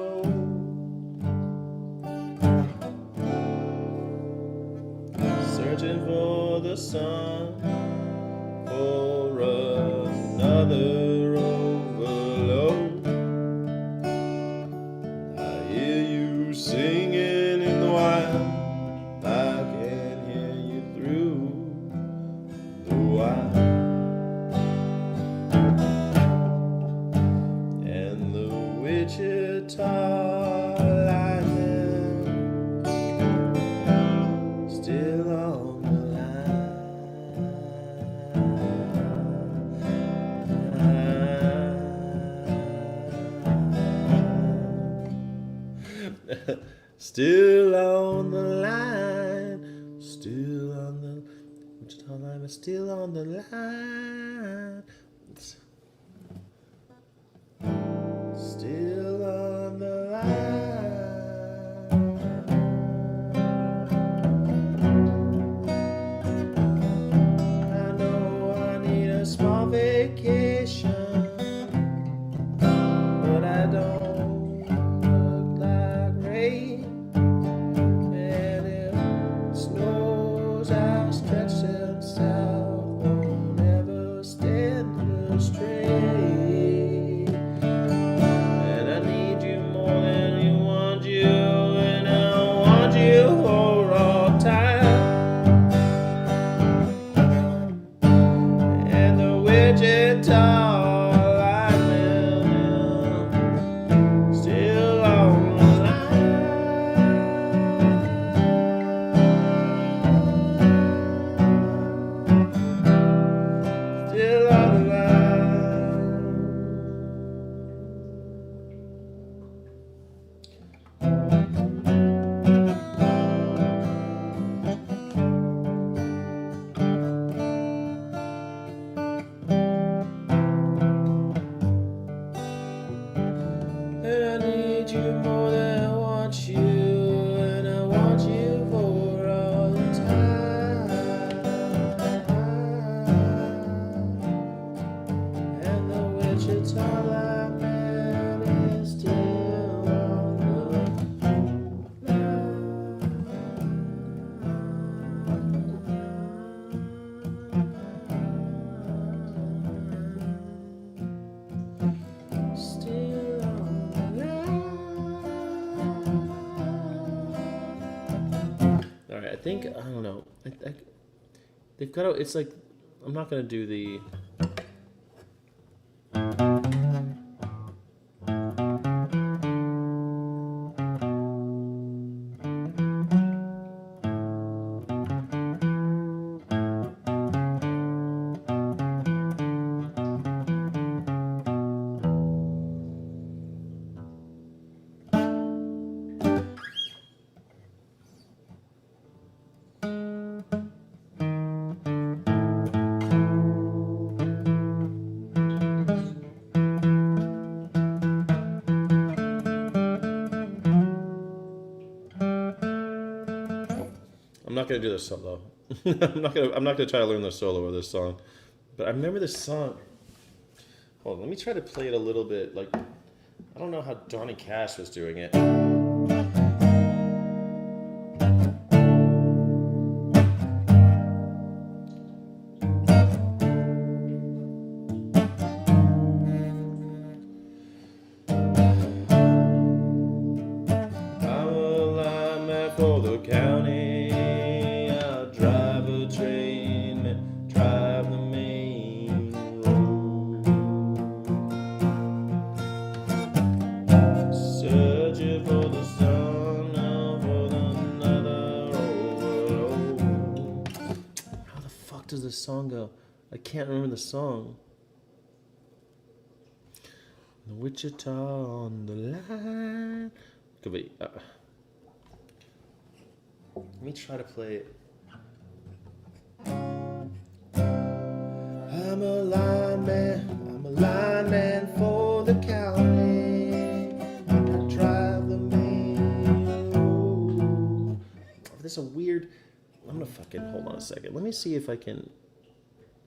Searching for the sun, for another overload. I hear you singing in the wild, I can hear you through the wild. And the Wichita still on the line, still on the Wichita line, but still on the line, still on the line. I know I need a small vacation, but I don't look like rain. And if it snows, I'll stretch them south, won't ever Wichita lightning, still on the line. Still on the And I need you more than I want you, and I want you for all the time. And the Wichita lightning is still on the line. Still on the line. All right, I think I don't know. They've got to. It's like I'm not gonna do the. I'm not gonna do the solo. I'm not gonna try to learn the solo of this song. But I remember this song. Hold on, let me try to play it a little bit. Like, I don't know how Johnny Cash was doing it. I'm a lineman for the county. I drive a train, drive the main road. Searching for the sun, for another overload. How the fuck does this song go? I can't remember the song. The Wichita on the line. Could be. Let me try to play it. I'm a lineman for the county. I drive the main road. This is a weird. I'm gonna fucking hold on a second. Let me see if I can.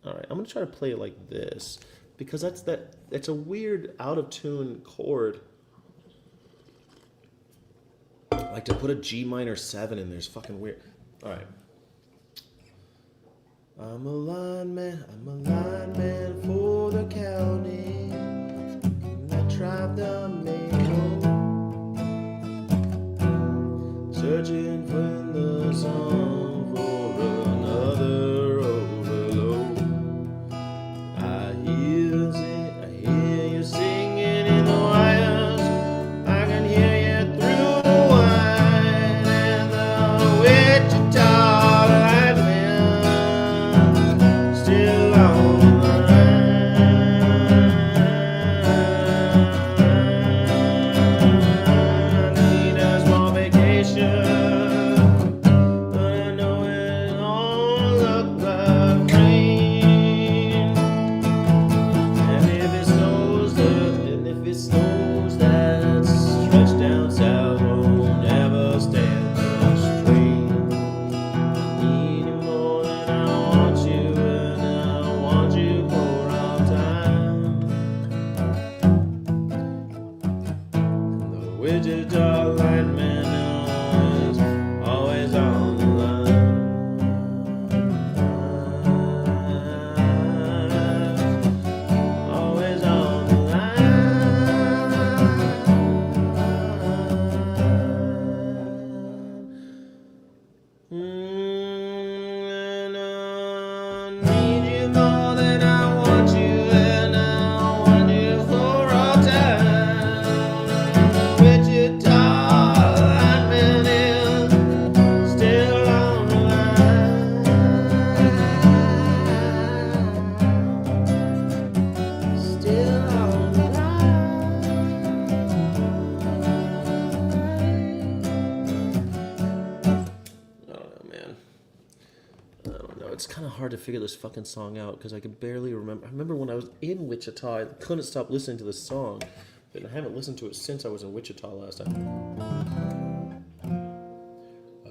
All right, I'm gonna try to play it like this because that's a weird out of tune chord. Like to put a G minor 7 in there is fucking weird. All right. I'm a lineman for the county. And I drive the main road. Searching for the sun for another overload. I hear you singing in the wires. I can hear you through the wine and the Wichita lightning still on the line. to figure this fucking song out because I could barely remember. I remember when I was in Wichita, I couldn't stop listening to this song, but I haven't listened to it since I was in Wichita last time.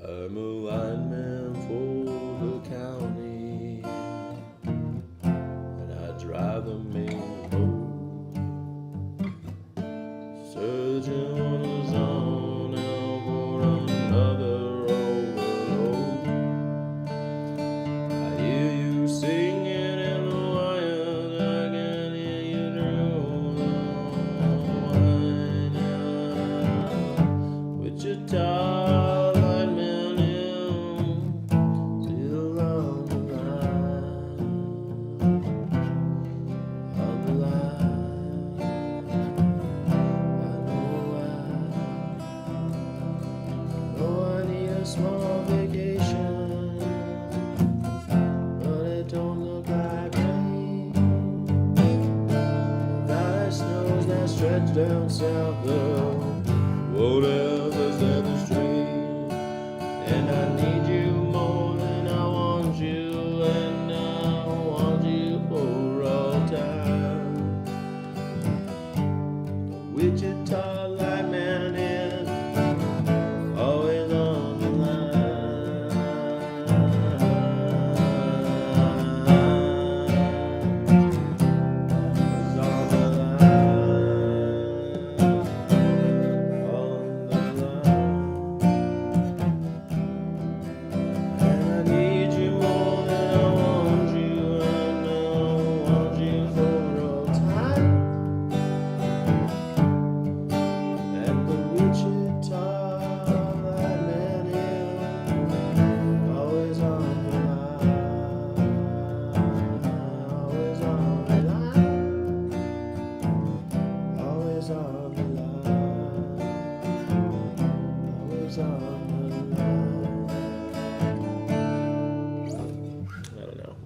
I'm a lineman for the county, and I drive the main road, searching on the zone and for another overload. I hear you singing in the wild, I can hear you through the wine. Wichita. Small vacation, but it don't look like rain. Valley snows that stretch down south, though whatever's at the street. And I need you more than I want you, and I want you for all time. The Wichita lineman is always on.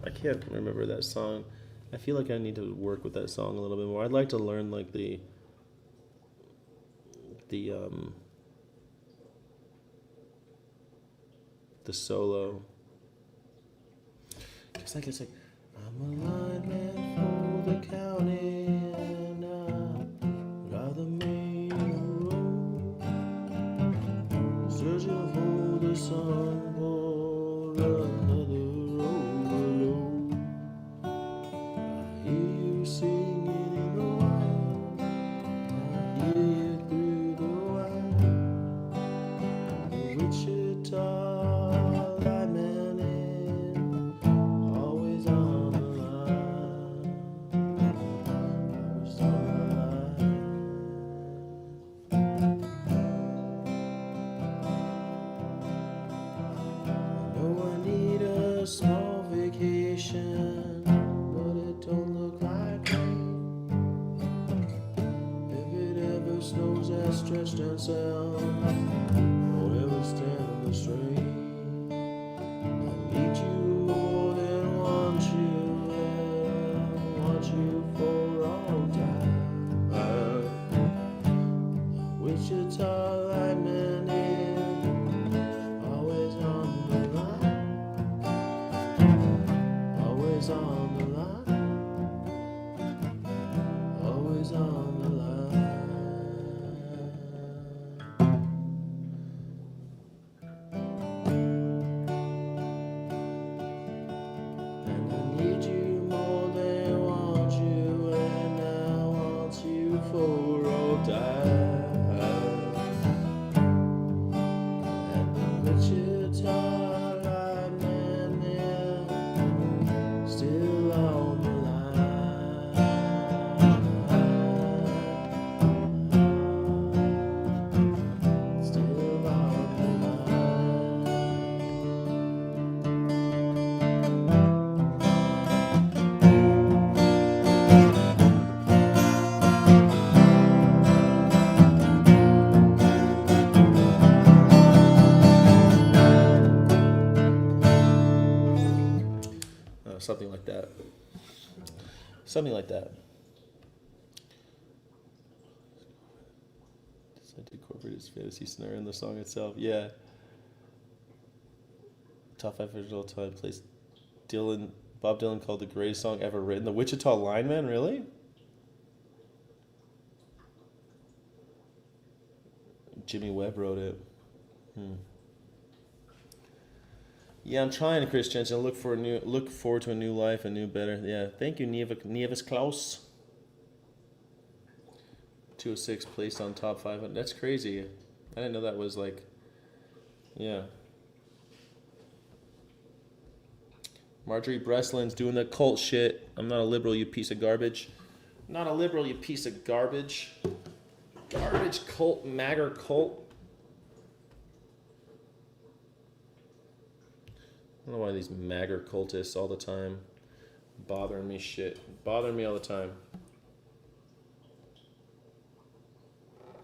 I can't remember that song. I feel like I need to work with that song a little bit more. I'd like to learn like the solo. Cause like it's like I'm a lineman for the county and I ride the main road, searching for the sun for another. Singing in the wild, I hear you through the wire. The Wichita lineman is always on the line. Always on the line. I know I need a small vacation, but it don't look like snows that stretch down south, don't ever stand the strain. I need you more than want you, and I want you for all time. Wichita lineman is always on the line, always on the line, always on the line. For all time, and the Wichita lineman is still on the line, still on the something like that. Something like that. Does that incorporate his fantasy snare in the song itself? Yeah. Top 5 versions of all time plays Dylan Bob Dylan called the greatest song ever written. The Wichita Lineman, really? Jimmy Webb wrote it. Yeah, I'm trying, Chris Jensen. Look forward to a new life, a new better. Yeah, thank you, Nieves Klaus. 206 placed on top 500. That's crazy. I didn't know that was like, yeah. Marjorie Breslin's doing the cult shit. I'm not a liberal, you piece of garbage. Not a liberal, you piece of garbage. Garbage cult, magger cult. I don't know why these magger cultists all the time bothering me bothering me all the time.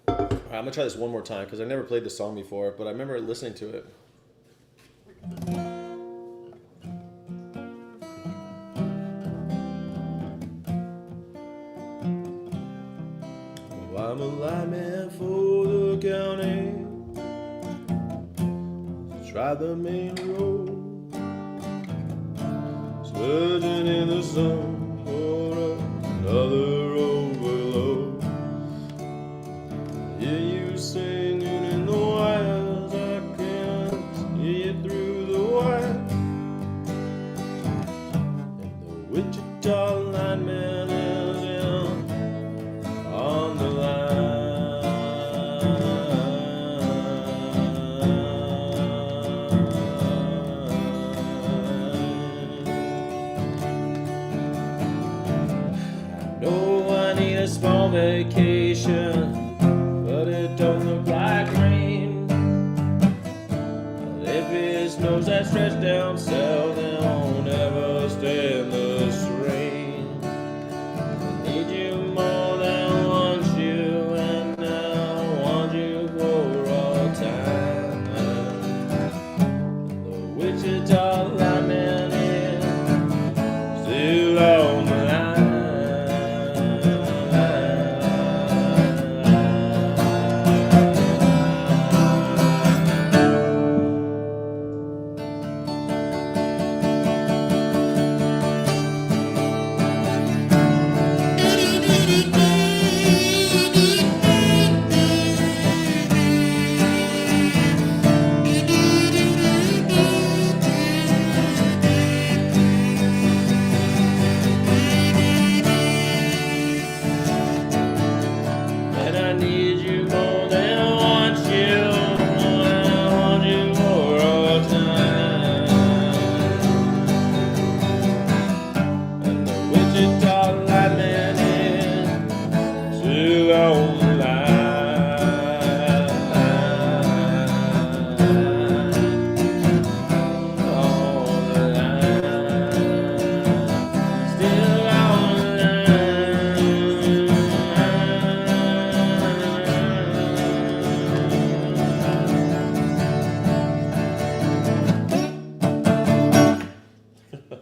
All right, I'm gonna try this one more time because I never played this song before, but I remember listening to it. Well, I'm a lineman for the county. Try the main road. Surging in the sun for another overload. Hear you singing in the wires, I can't hear you through the wire. And the Wichita lineman is in on the line. A small vacation, but it don't look like rain. But if it snows that stretch down south, then I'll never stand the strain. I need you more than want you, and I want you for all time. The Wichita lineman is still on the line.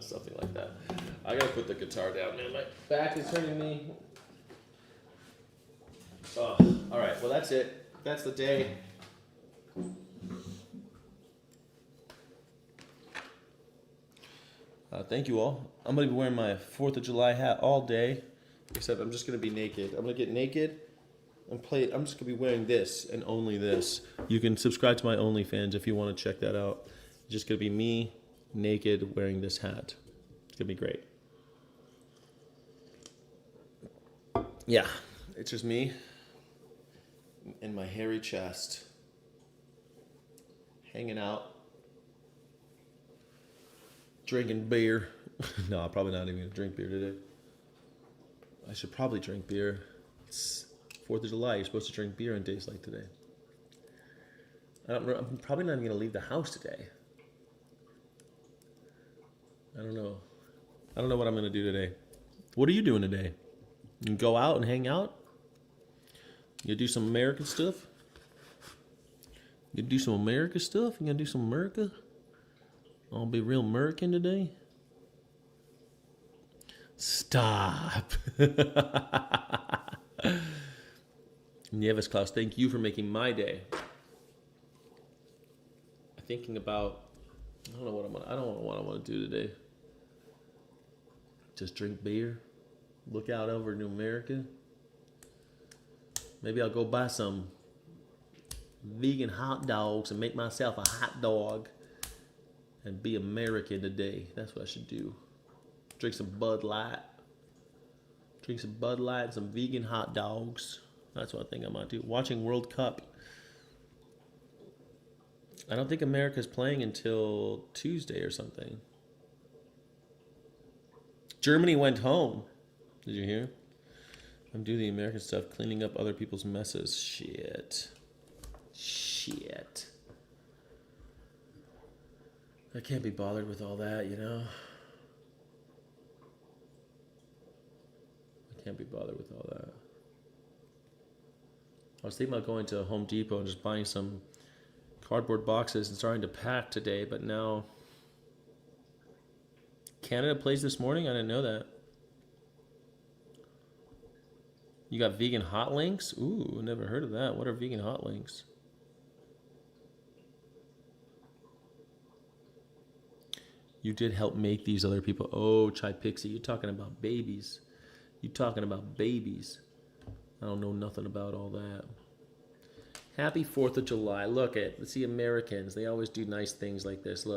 Something like that. I gotta put the guitar down, man. My back is hurting me. Oh, all right. Well, that's it. That's the day. Thank you all. I'm gonna be wearing my 4th of July hat all day, except I'm just gonna be naked. I'm gonna get naked and play. I'm just gonna be wearing this and only this. You can subscribe to my OnlyFans if you want to check that out. It's just gonna be me naked wearing this hat. It's gonna be great. Yeah, it's just me and my hairy chest hanging out, drinking beer. No, I'm probably not even gonna drink beer today. I should probably drink beer. It's 4th of July. You're supposed to drink beer on days like today. I'm probably not even gonna leave the house today. I don't know. I don't know what I'm gonna do today. What are you doing today? You can go out and hang out? You do some American stuff? You do some America stuff? You gonna do some America? I'll be real American today? Stop. Nieves Klaus, thank you for making my day. Thinking about, I don't know what I want to do today. Just drink beer. Look out over New America. Maybe I'll go buy some vegan hot dogs and make myself a hot dog and be American today. That's what I should do. Drink some Bud Light. Drink some Bud Light and some vegan hot dogs. That's what I think I might do. Watching World Cup. I don't think America's playing until Tuesday or something. Germany went home. Did you hear? I'm doing the American stuff, cleaning up other people's messes. Shit. I can't be bothered with all that, you know? I can't be bothered with all that. I was thinking about going to Home Depot and just buying some cardboard boxes and starting to pack today, but now Canada plays this morning? I didn't know that. You got vegan hot links? Ooh, never heard of that. What are vegan hot links? You did help make these other people. Oh, Chai Pixie, you're talking about babies. I don't know nothing about all that. Happy 4th of July. Let's see Americans. They always do nice things like this.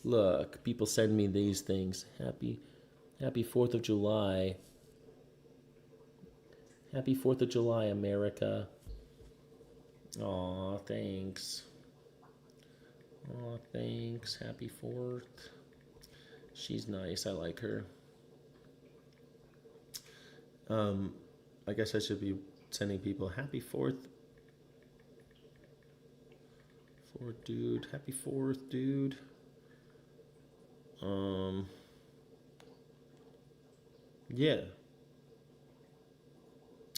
Look, people send me these things. Happy 4th of July. Happy 4th of July, America. Aw, thanks. Happy 4th. She's nice. I like her. I guess I should be sending people happy 4th. Dude. Happy 4th, dude. Yeah.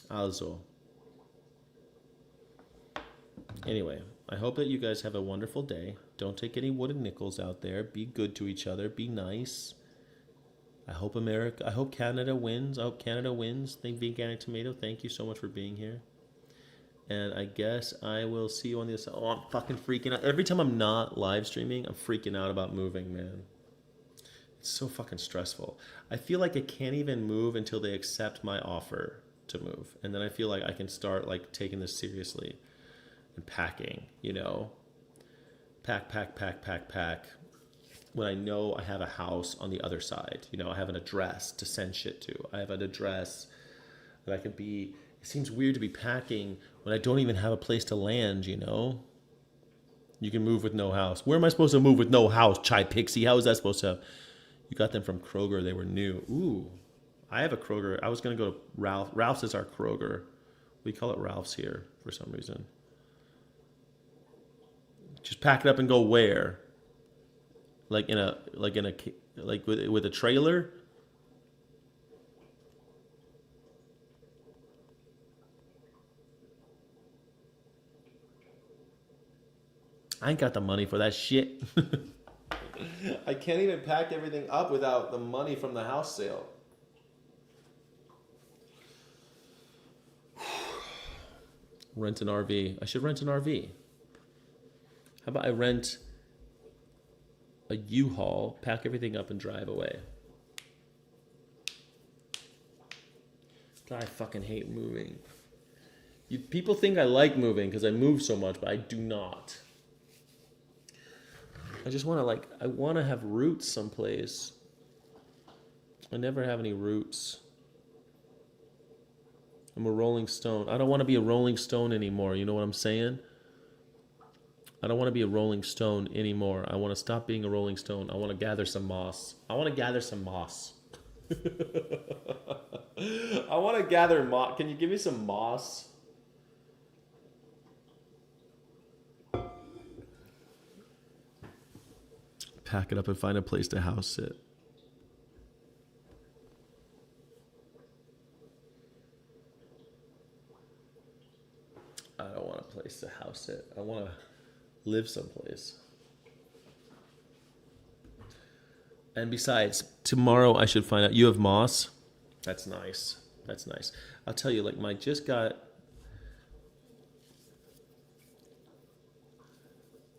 Also. Anyway, I hope that you guys have a wonderful day. Don't take any wooden nickels out there. Be good to each other. Be nice. I hope Canada wins. Thank Veganic Tomato. Thank you so much for being here. And I guess I will see you on the other side. Oh, I'm fucking freaking out. Every time I'm not live streaming, I'm freaking out about moving, man. It's so fucking stressful. I feel like I can't even move until they accept my offer to move. And then I feel like I can start like taking this seriously and packing, you know? Pack. When I know I have a house on the other side, you know, I have an address to send shit to. I have an address that I can be. It seems weird to be packing when I don't even have a place to land, you know? You can move with no house. Where am I supposed to move with no house, Chai Pixie? How is that supposed to... You got them from Kroger. They were new. Ooh, I have a Kroger. I was going to go to Ralph. Ralph's is our Kroger. We call it Ralph's here for some reason. Just pack it up and go where? Like with a trailer? I ain't got the money for that shit. I can't even pack everything up without the money from the house sale. Rent an RV. I should rent an RV. How about I rent a U-Haul, pack everything up, and drive away? God, I fucking hate moving. People think I like moving because I move so much, but I do not. I just want to I want to have roots someplace. I never have any roots. I'm a Rolling Stone. I don't want to be a Rolling Stone anymore. You know what I'm saying? I don't want to be a Rolling Stone anymore. I want to stop being a Rolling Stone. I want to gather some moss. I want to gather moss. Can you give me some moss? Pack it up and find a place to house it. I don't want a place to house it. I want to live someplace. And besides, tomorrow I should find out. You have moss? That's nice. I'll tell you, Mike just got...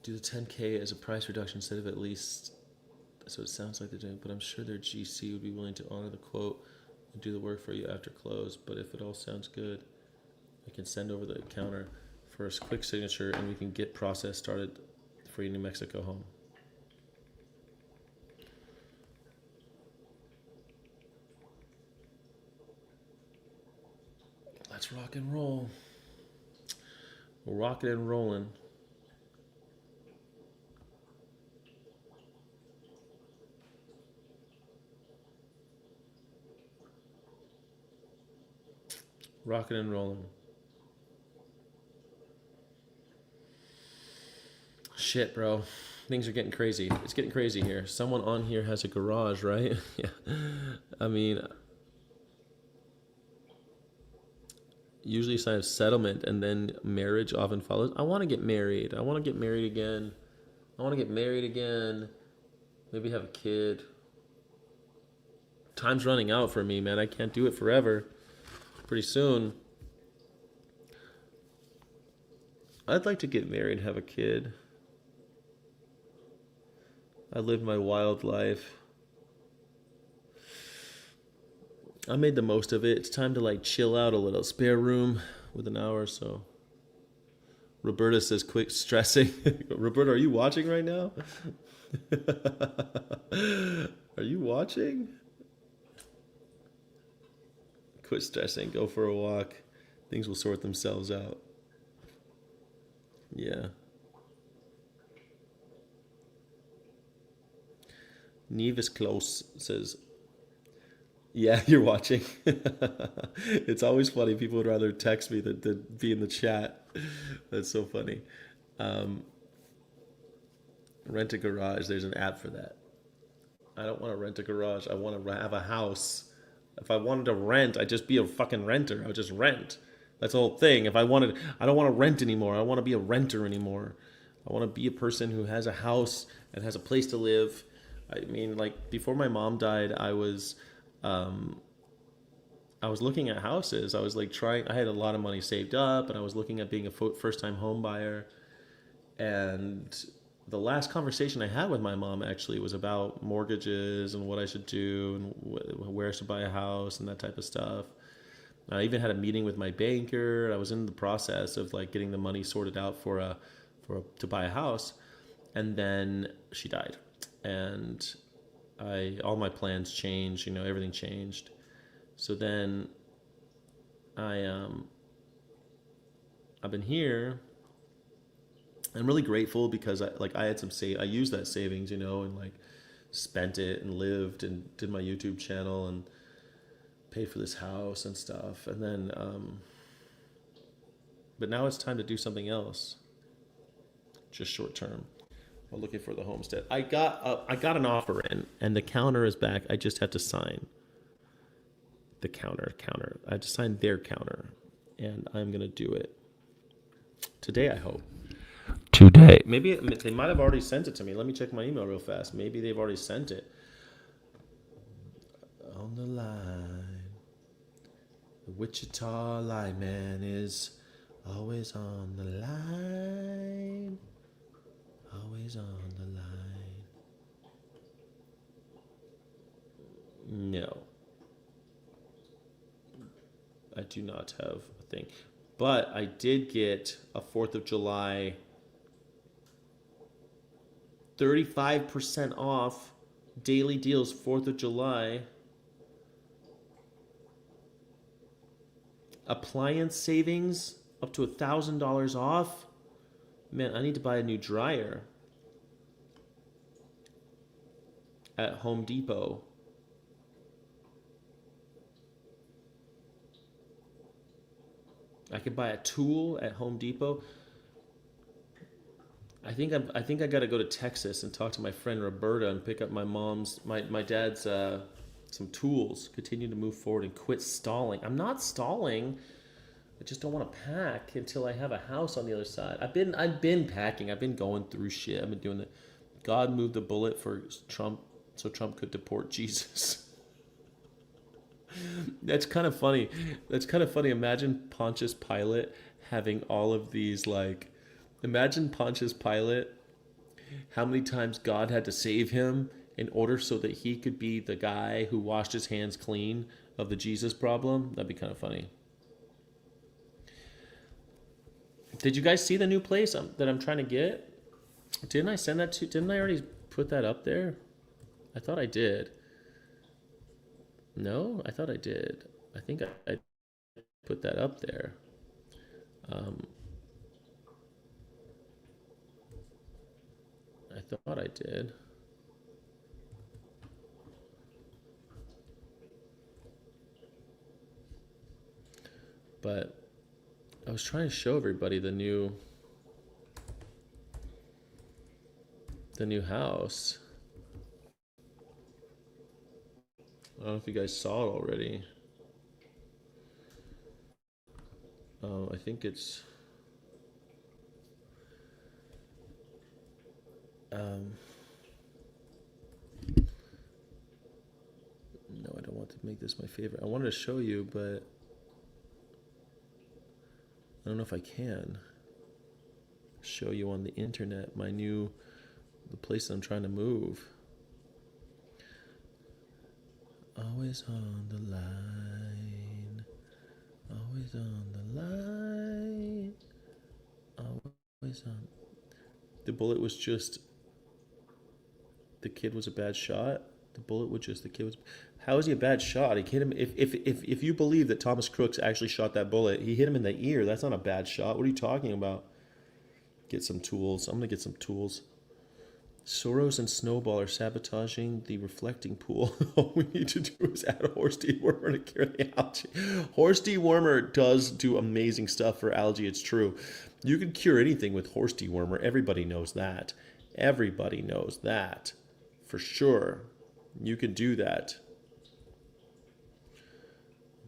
Do the 10K as a price reduction instead of at least So it sounds like they're doing, but I'm sure their GC would be willing to honor the quote and do the work for you after close. But if it all sounds good, I can send over the counter for a quick signature and we can get process started for your New Mexico home. Let's rock and roll. We're rocking and rolling. Rocking and rolling. Shit, bro. Things are getting crazy. It's getting crazy here. Someone on here has a garage, right? Yeah. I mean, usually a sign of settlement and then marriage often follows. I want to get married. I want to get married again. Maybe have a kid. Time's running out for me, man. I can't do it forever. Pretty soon. I'd like to get married and have a kid. I lived my wild life. I made the most of it. It's time to like chill out a little. Spare room with an hour or so. Roberta says, quit stressing. Roberta, are you watching right now? Are you watching? Quit stressing. Go for a walk. Things will sort themselves out. Yeah. Nevis Close says, yeah, you're watching. It's always funny. People would rather text me than be in the chat. That's so funny. Rent a garage. There's an app for that. I don't want to rent a garage. I want to have a house. If I wanted to rent, I'd just be a fucking renter. I would just rent. That's the whole thing. I don't want to rent anymore. I don't want to be a renter anymore. I want to be a person who has a house and has a place to live. I mean, like before my mom died, I was looking at houses. I was like I had a lot of money saved up and I was looking at being a first time home buyer. And the last conversation I had with my mom actually was about mortgages and what I should do and where I should buy a house and that type of stuff. I even had a meeting with my banker. I was in the process of like getting the money sorted out to buy a house. And then she died. And all my plans changed, everything changed. So then I've been here. I'm really grateful because I had I used that savings, and like spent it and lived and did my YouTube channel and paid for this house and stuff. And then, but now it's time to do something else, just short term. We're looking for the homestead. I got an offer in, and the counter is back. I just have to sign the counter. I have to sign their counter, and I'm gonna do it today. I hope today. Maybe they might have already sent it to me. Let me check my email real fast. Maybe they've already sent it. On the line, the Wichita lineman is always on the line. Always on the line. No. I do not have a thing. But I did get a 4th of July 35% off daily deals 4th of July. Appliance savings up to $1,000 off. Man, I need to buy a new dryer at Home Depot. I could buy a tool at Home Depot. I think I got to go to Texas and talk to my friend Roberta and pick up my dad's some tools. Continue to move forward and quit stalling. I'm not stalling. I just don't want to pack until I have a house on the other side. I've been packing. I've been going through shit. I've been doing that. God moved the bullet for Trump so Trump could deport Jesus. That's kind of funny. Imagine Pontius Pilate having all of these imagine Pontius Pilate, how many times God had to save him in order so that he could be the guy who washed his hands clean of the Jesus problem. That'd be kind of funny. Did you guys see the new place that I'm trying to get? Didn't I send that to? Didn't I already put that up there? I thought I did. No, I thought I did. I think I put that up there. I thought I did. But I was trying to show everybody the new house. I don't know if you guys saw it already. I think it's no, I don't want to make this my favorite. I wanted to show you, but I don't know if I can show you on the internet the place I'm trying to move. Always on the line, always on the line, always on. The bullet was just, the kid was a bad shot. The bullet was just, the kid was. How is he a bad shot? He hit him. If you believe that Thomas Crooks actually shot that bullet, he hit him in the ear. That's not a bad shot. What are you talking about? Get some tools. I'm gonna get some tools. Soros and Snowball are sabotaging the reflecting pool. All we need to do is add a horse dewormer to cure the algae. Horse dewormer does do amazing stuff for algae, it's true. You can cure anything with horse dewormer. Everybody knows that. Everybody knows that. For sure. You can do that.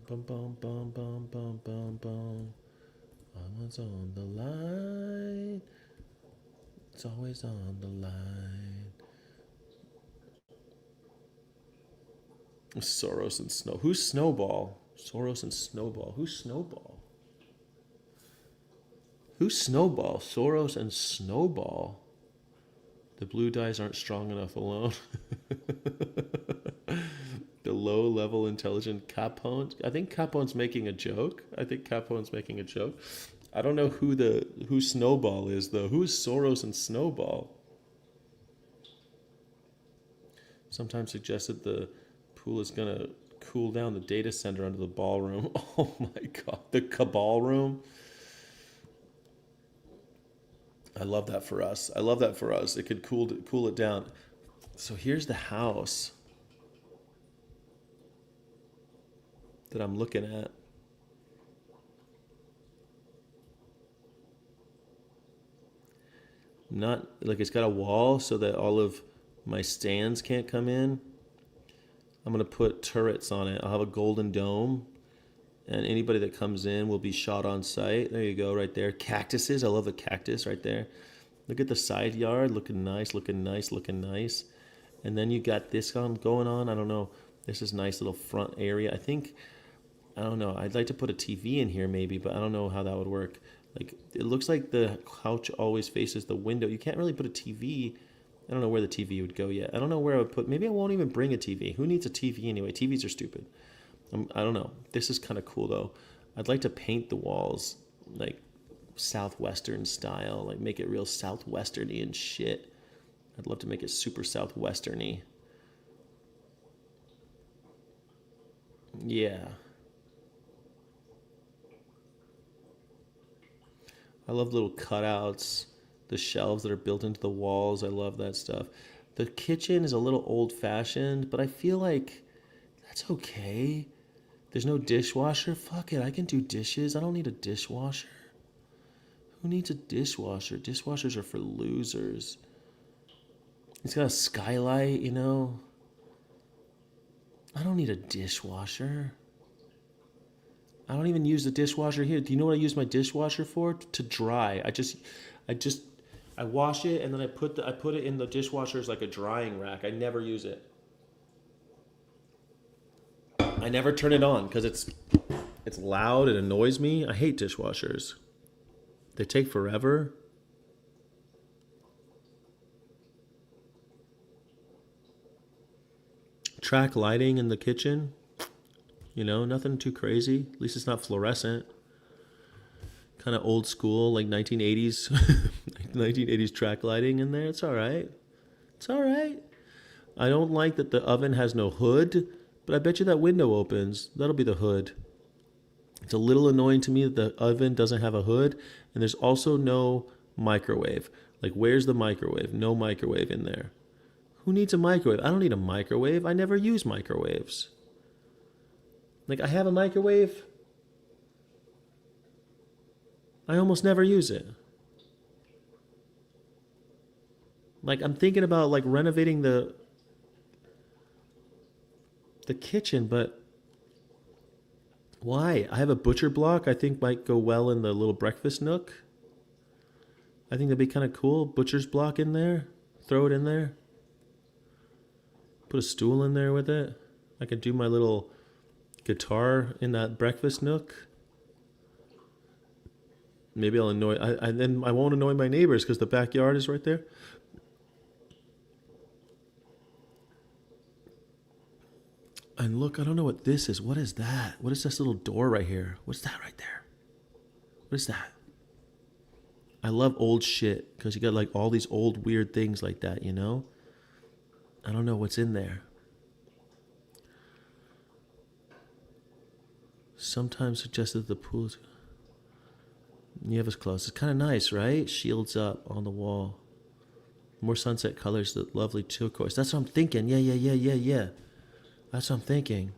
Bum, bum, bum, bum, bum, bum, bum. Always on the line. It's always on the line. Soros and Snow. Who's Snowball? Soros and Snowball. Who's Snowball? Who's Snowball? Soros and Snowball. The blue dyes aren't strong enough alone. The low-level intelligent Capone. I think Capone's making a joke. I don't know who Snowball is though. Who is Soros and Snowball? Sometimes suggested the pool is gonna cool down the data center under the ballroom. Oh my god, the cabal room. I love that for us. It could cool it down. So here's the house that I'm looking at. Not like it's got a wall so that all of my stands can't come in. I'm gonna put turrets on it. I'll have a golden dome, and anybody that comes in will be shot on sight. There you go, right there. Cactuses. I love the cactus right there. Look at the side yard, looking nice. And then you got this going on. I don't know. This is nice little front area. I don't know. I'd like to put a TV in here maybe, but I don't know how that would work. Like, it looks like the couch always faces the window. You can't really put a TV. I don't know where the TV would go yet. I don't know where I would put. Maybe I won't even bring a TV. Who needs a TV anyway? TVs are stupid. I don't know. This is kind of cool though. I'd like to paint the walls like southwestern style, like make it real southwesterny and shit. I'd love to make it super southwesterny. Yeah. I love little cutouts, the shelves that are built into the walls. I love that stuff. The kitchen is a little old-fashioned, but I feel like that's okay. There's no dishwasher. Fuck it, I can do dishes. I don't need a dishwasher. Who needs a dishwasher? Dishwashers are for losers. It's got a skylight, you know. I don't need a dishwasher. I don't even use the dishwasher here. Do you know what I use my dishwasher for? To dry. I wash it and then I put it in the dishwasher as like a drying rack. I never use it. I never turn it on because it's loud. It annoys me. I hate dishwashers. They take forever. Track lighting in the kitchen. Nothing too crazy. At least it's not fluorescent. Kind of old school, like 1980s, 1980s track lighting in there. It's all right. It's all right. I don't like that the oven has no hood, but I bet you that window opens. That'll be the hood. It's a little annoying to me that the oven doesn't have a hood, and there's also no microwave. Like, where's the microwave? No microwave in there. Who needs a microwave? I don't need a microwave. I never use microwaves. Like, I have a microwave. I almost never use it. Like, I'm thinking about, like, renovating the kitchen, but why? I have a butcher block I think might go well in the little breakfast nook. I think that'd be kind of cool. Butcher's block in there. Throw it in there. Put a stool in there with it. I could do my little guitar in that breakfast nook. Maybe I'll annoy... then I won't annoy my neighbors because the backyard is right there. And look, I don't know what this is. What is that? What is this little door right here? What's that right there? What is that? I love old shit because you got like all these old weird things like that, I don't know what's in there. Sometimes suggested the pool. Nieves close. It's kind of nice, right? Shields up on the wall. More sunset colors, the lovely turquoise. That's what I'm thinking. Yeah. That's what I'm thinking.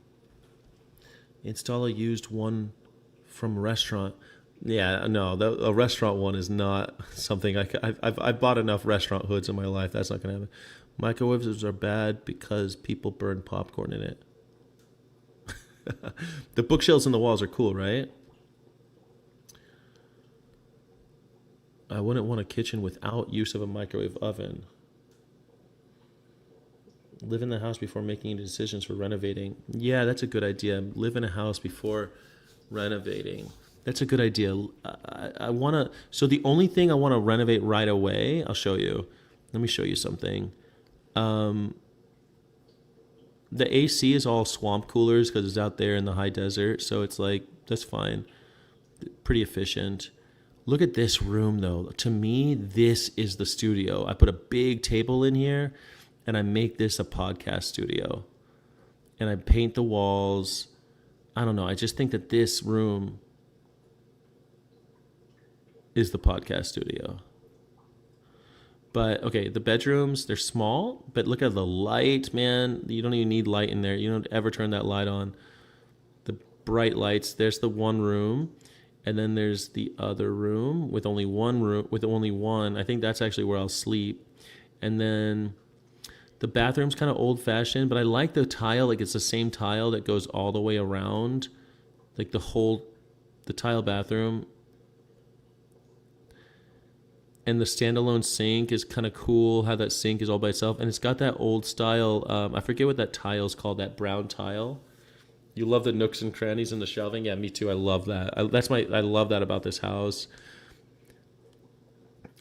Install a used one from a restaurant. Yeah, no, a restaurant one is not something I've bought enough restaurant hoods in my life. That's not going to happen. Microwaves are bad because people burn popcorn in it. The bookshelves in the walls are cool, right? I wouldn't want a kitchen without use of a microwave oven. Live in the house before making any decisions for renovating. Yeah, that's a good idea. Live in a house before renovating. That's a good idea. I want to... So the only thing I want to renovate right away, I'll show you. Let me show you something. The AC is all swamp coolers because it's out there in the high desert. So it's like, that's fine. Pretty efficient. Look at this room, though. To me, this is the studio. I put a big table in here, and I make this a podcast studio. And I paint the walls. I don't know. I just think that this room is the podcast studio. But, okay, the bedrooms, they're small. But look at the light, man. You don't even need light in there. You don't ever turn that light on. The bright lights. There's the one room. And then there's the other room with only one. I think that's actually where I'll sleep. And then the bathroom's kind of old-fashioned, but I like the tile. Like, it's the same tile that goes all the way around. Like, the tile bathroom. And the standalone sink is kind of cool, how that sink is all by itself. And it's got that old style, I forget what that tile is called, that brown tile. You love the nooks and crannies in the shelving? Yeah, me too. I love that. I love that about this house.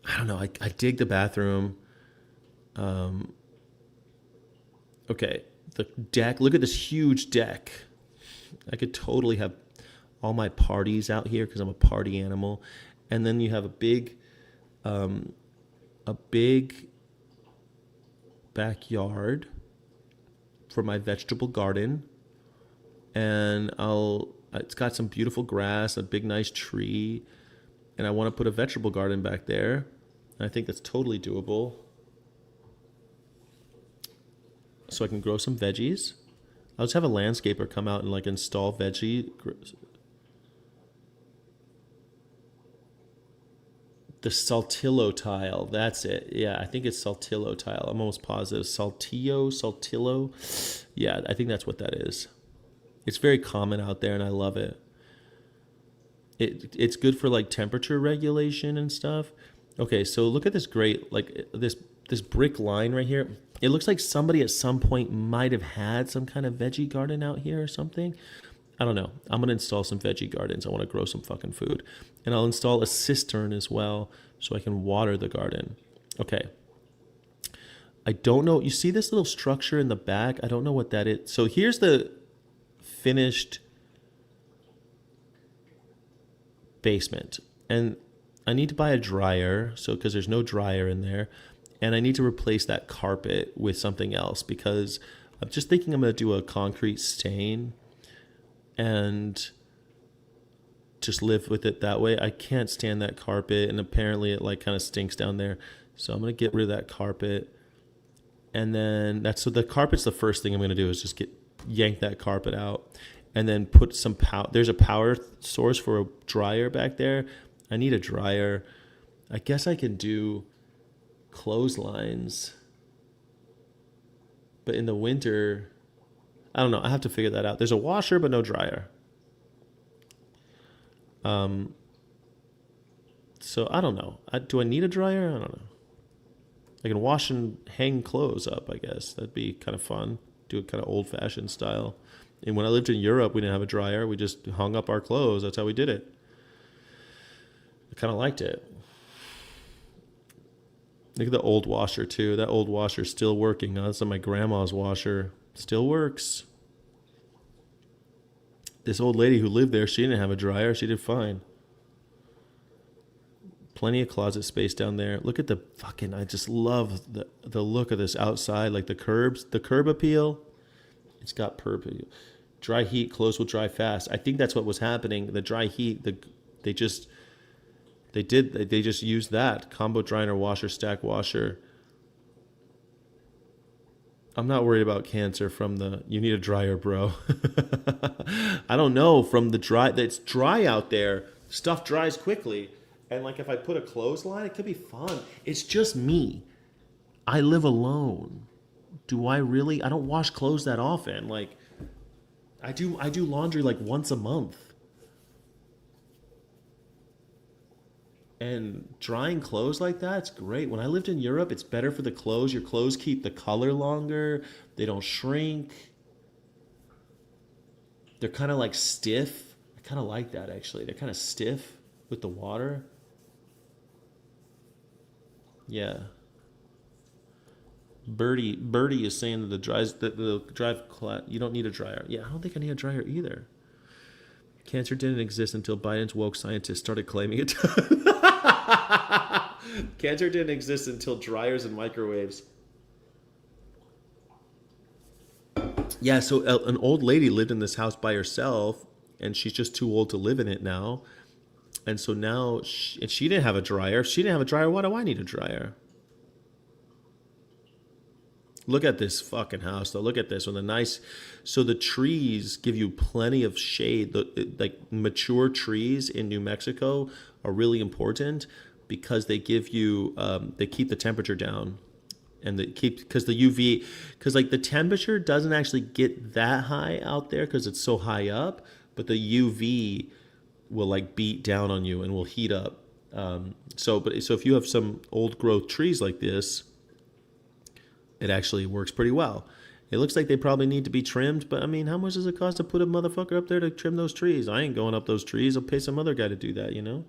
I don't know. I dig the bathroom. Okay, the deck. Look at this huge deck. I could totally have all my parties out here because I'm a party animal. And then you have a big backyard for my vegetable garden. And it's got some beautiful grass, a big nice tree, and I want to put a vegetable garden back there. And I think that's totally doable. So I can grow some veggies. I'll just have a landscaper come out and like install veggie. The Saltillo tile, that's it. Yeah, I think it's Saltillo tile. I'm almost positive. Saltillo. Yeah, I think that's what that is. It's very common out there, and I love it. It's good for like temperature regulation and stuff. Okay, so look at this great, like this brick line right here. It looks like somebody at some point might have had some kind of veggie garden out here or something. I don't know. I'm going to install some veggie gardens. I want to grow some fucking food. And I'll install a cistern as well so I can water the garden. Okay. I don't know. You see this little structure in the back? I don't know what that is. So here's the finished basement. And I need to buy a dryer, so because there's no dryer in there. And I need to replace that carpet with something else because I'm just thinking I'm going to do a concrete stain and just live with it that way. I can't stand that carpet, and apparently it like kind of stinks down there. So I'm going to get rid of that carpet. And then so the carpet's the first thing I'm going to do is just yank that carpet out and then put some power. There's a power source for a dryer back there. I need a dryer. I guess I can do clotheslines, but in the winter, I don't know. I have to figure that out. There's a washer, but no dryer. So I don't know. Do I need a dryer? I don't know. I can wash and hang clothes up, I guess. That'd be kind of fun. Do it kind of old-fashioned style. And when I lived in Europe, we didn't have a dryer. We just hung up our clothes. That's how we did it. I kind of liked it. Look at the old washer, too. That old washer's still working. That's my grandma's washer. Still works. This old lady who lived there, she didn't have a dryer. She did fine. Plenty of closet space down there. Look at the fucking, I just love the look of this outside, like the curb appeal. It's got purple. Dry heat, clothes will dry fast. I think that's what was happening. The dry heat, they just used that. Combo dryer, washer, stack washer. I'm not worried about cancer from you need a dryer, bro. I don't know, from the dry, it's dry out there. Stuff dries quickly. And like if I put a clothesline, it could be fun. It's just me. I live alone. Do I really? I don't wash clothes that often. Like I do laundry like once a month. And drying clothes like that, it's great. When I lived in Europe, it's better for the clothes. Your clothes keep the color longer. They don't shrink. They're kind of like stiff. I kind of like that, actually. They're kind of stiff with the water. Yeah. Birdie is saying that the drive you don't need a dryer. Yeah, I don't think I need a dryer either. Cancer didn't exist until Biden's woke scientists started claiming it. Cancer didn't exist until dryers and microwaves. Yeah, so an old lady lived in this house by herself, and she's just too old to live in it now. And so now she didn't have a dryer. If she didn't have a dryer, why do I need a dryer? Look at this fucking house, though. Look at this. So the trees give you plenty of shade. Like mature trees in New Mexico are really important because they give you, they keep the temperature down. And because the UV, because like the temperature doesn't actually get that high out there because it's so high up, but the UV will like beat down on you and will heat up. So if you have some old growth trees like this, it actually works pretty well. It looks like they probably need to be trimmed, but I mean, how much does it cost to put a motherfucker up there to trim those trees? I ain't going up those trees. I'll pay some other guy to do that, you know?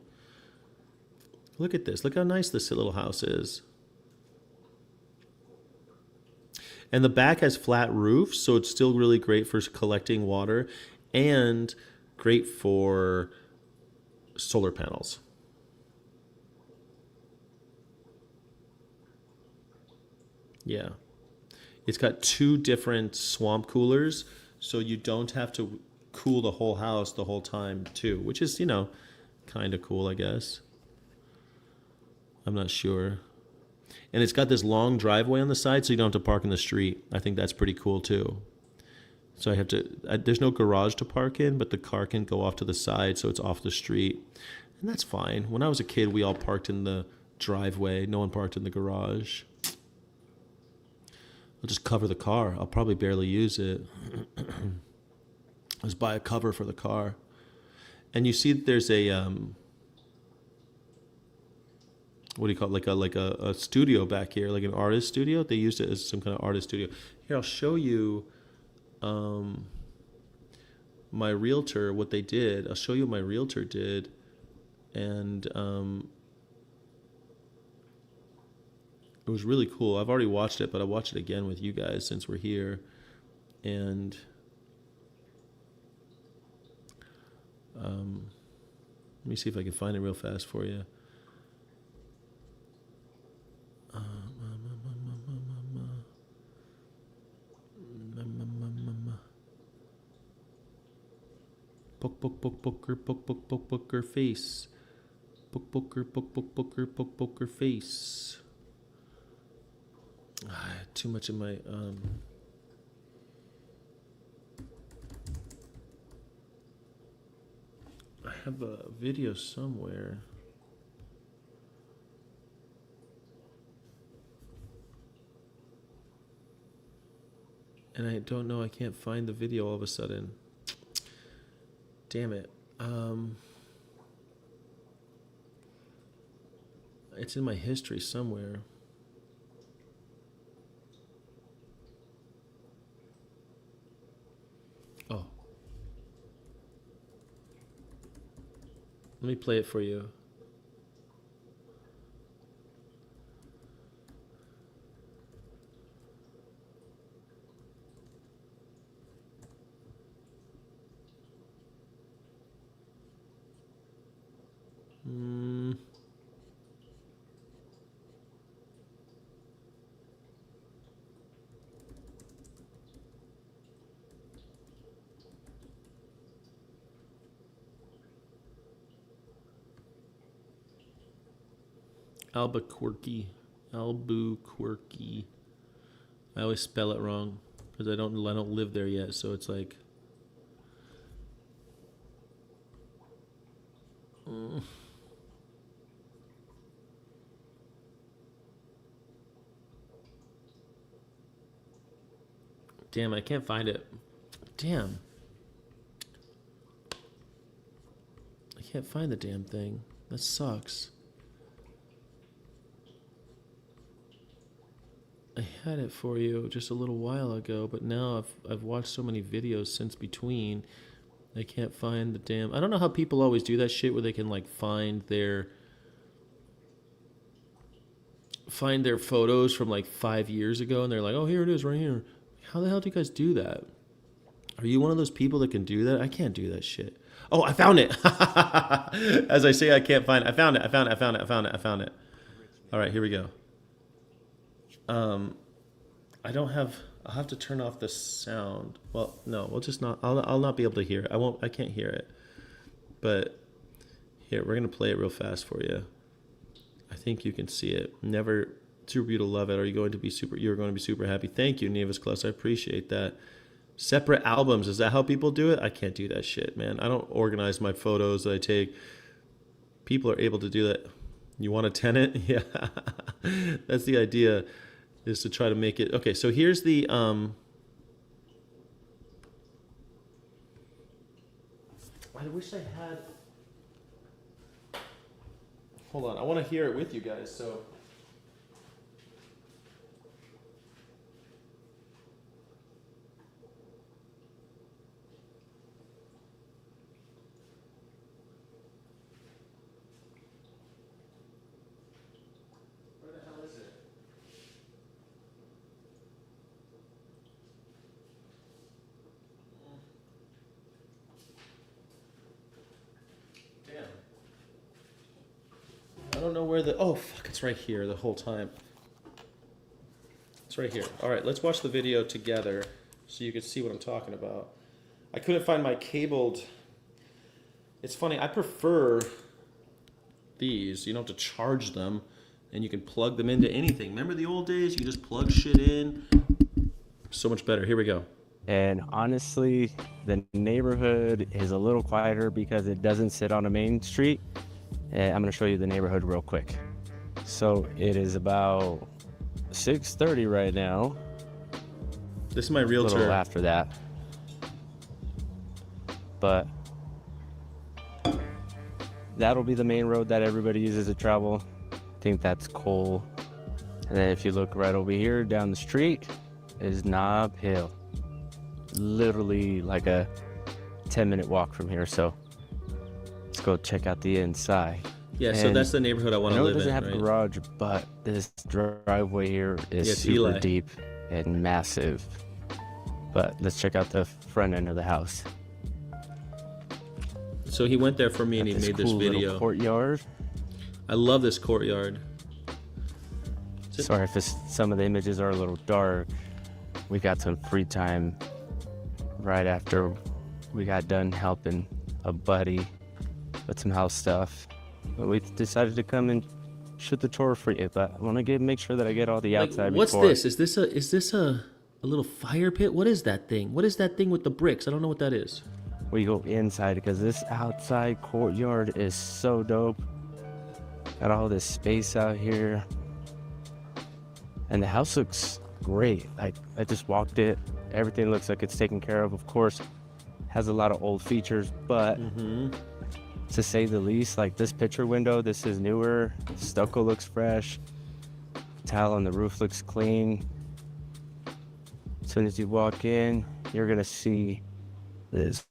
Look at this. Look how nice this little house is. And the back has flat roofs, so it's still really great for collecting water and great for solar panels. Yeah. It's got 2 different swamp coolers, so you don't have to cool the whole house the whole time, too, which is, kind of cool, I guess. I'm not sure. And it's got this long driveway on the side, so you don't have to park in the street. I think that's pretty cool, too. So there's no garage to park in, but the car can go off to the side, so it's off the street. And that's fine. When I was a kid, we all parked in the driveway. No one parked in the garage. I'll just cover the car. I'll probably barely use it. Just buy a cover for the car. And you see that there's a what do you call it? Like a studio back here, like an artist studio. They used it as some kind of artist studio. Here, I'll show you my realtor, what they did. I'll show you what my realtor did. And It was really cool. I've already watched it, but I watched it again with you guys since we're here. And let me see if I can find it real fast for you. Poker face. Poker face. I had too much in my I have a video somewhere. And I don't know, I can't find the video all of a sudden. Damn it. It's in my history somewhere. Oh. Let me play it for you. Albuquerque. I always spell it wrong because I don't live there yet, so it's like Damn, I can't find it. Damn. I can't find the damn thing. That sucks. I had it for you just a little while ago, but now I've watched so many videos since between. I can't find the damn... I don't know how people always do that shit where they can like find their photos from like 5 years ago and they're like, oh, here it is right here. How the hell do you guys do that? Are you one of those people that can do that? I can't do that shit. Oh, I found it. As I say, I can't find it. I found it. All right, here we go. I don't have... I'll have to turn off the sound. Well, no, we'll just not... I'll not be able to hear it. I can't hear it. But here, we're going to play it real fast for you. I think you can see it. Never... Super you to love it. You're going to be super happy. Thank you, Nevis Klus. I appreciate that. Separate albums. Is that how people do it? I can't do that shit, man. I don't organize my photos that I take. People are able to do that. You want a tenant? Yeah. That's the idea, is to try to make it. Okay, so here's the... I wish I had... Hold on. I want to hear it with you guys, so... I don't know where the... Oh, fuck, it's right here the whole time. It's right here. All right, let's watch the video together so you can see what I'm talking about. I couldn't find my cabled... It's funny, I prefer these. You don't have to charge them, and you can plug them into anything. Remember the old days? You just plug shit in. So much better. Here we go. And honestly, the neighborhood is a little quieter because it doesn't sit on a main street. I'm going to show you the neighborhood real quick. So it is about 6:30 right now. This is my realtor. A little after that. But that'll be the main road that everybody uses to travel. I think that's Cole. And then if you look right over here down the street is Knob Hill. Literally like a 10-minute walk from here. So let's go check out the inside. Yeah, so And that's the neighborhood I want I to know it live doesn't in, have a right? garage, but this driveway here is Yeah, it's super Eli. deep and massive. But let's check out the front end of the house. So he went there for me and Got he this made this cool little video. courtyard. I love this courtyard. Sorry if some of the images are a little dark. We got some free time right after we got done helping a buddy with some house stuff. But we decided to come and shoot the tour for you. But I want to make sure that I get all the Like, outside what's before. this? Is this a little fire pit? What is that thing? What is that thing with the bricks? I don't know what that is. We go inside because this outside courtyard is so dope. Got all this space out here. And the house looks great. I just walked it. Everything looks like it's taken care of course. Has a lot of old features, but to say the least, like this picture window, this is newer. Stucco looks fresh. Tile on the roof looks clean. As soon as you walk in, you're gonna see this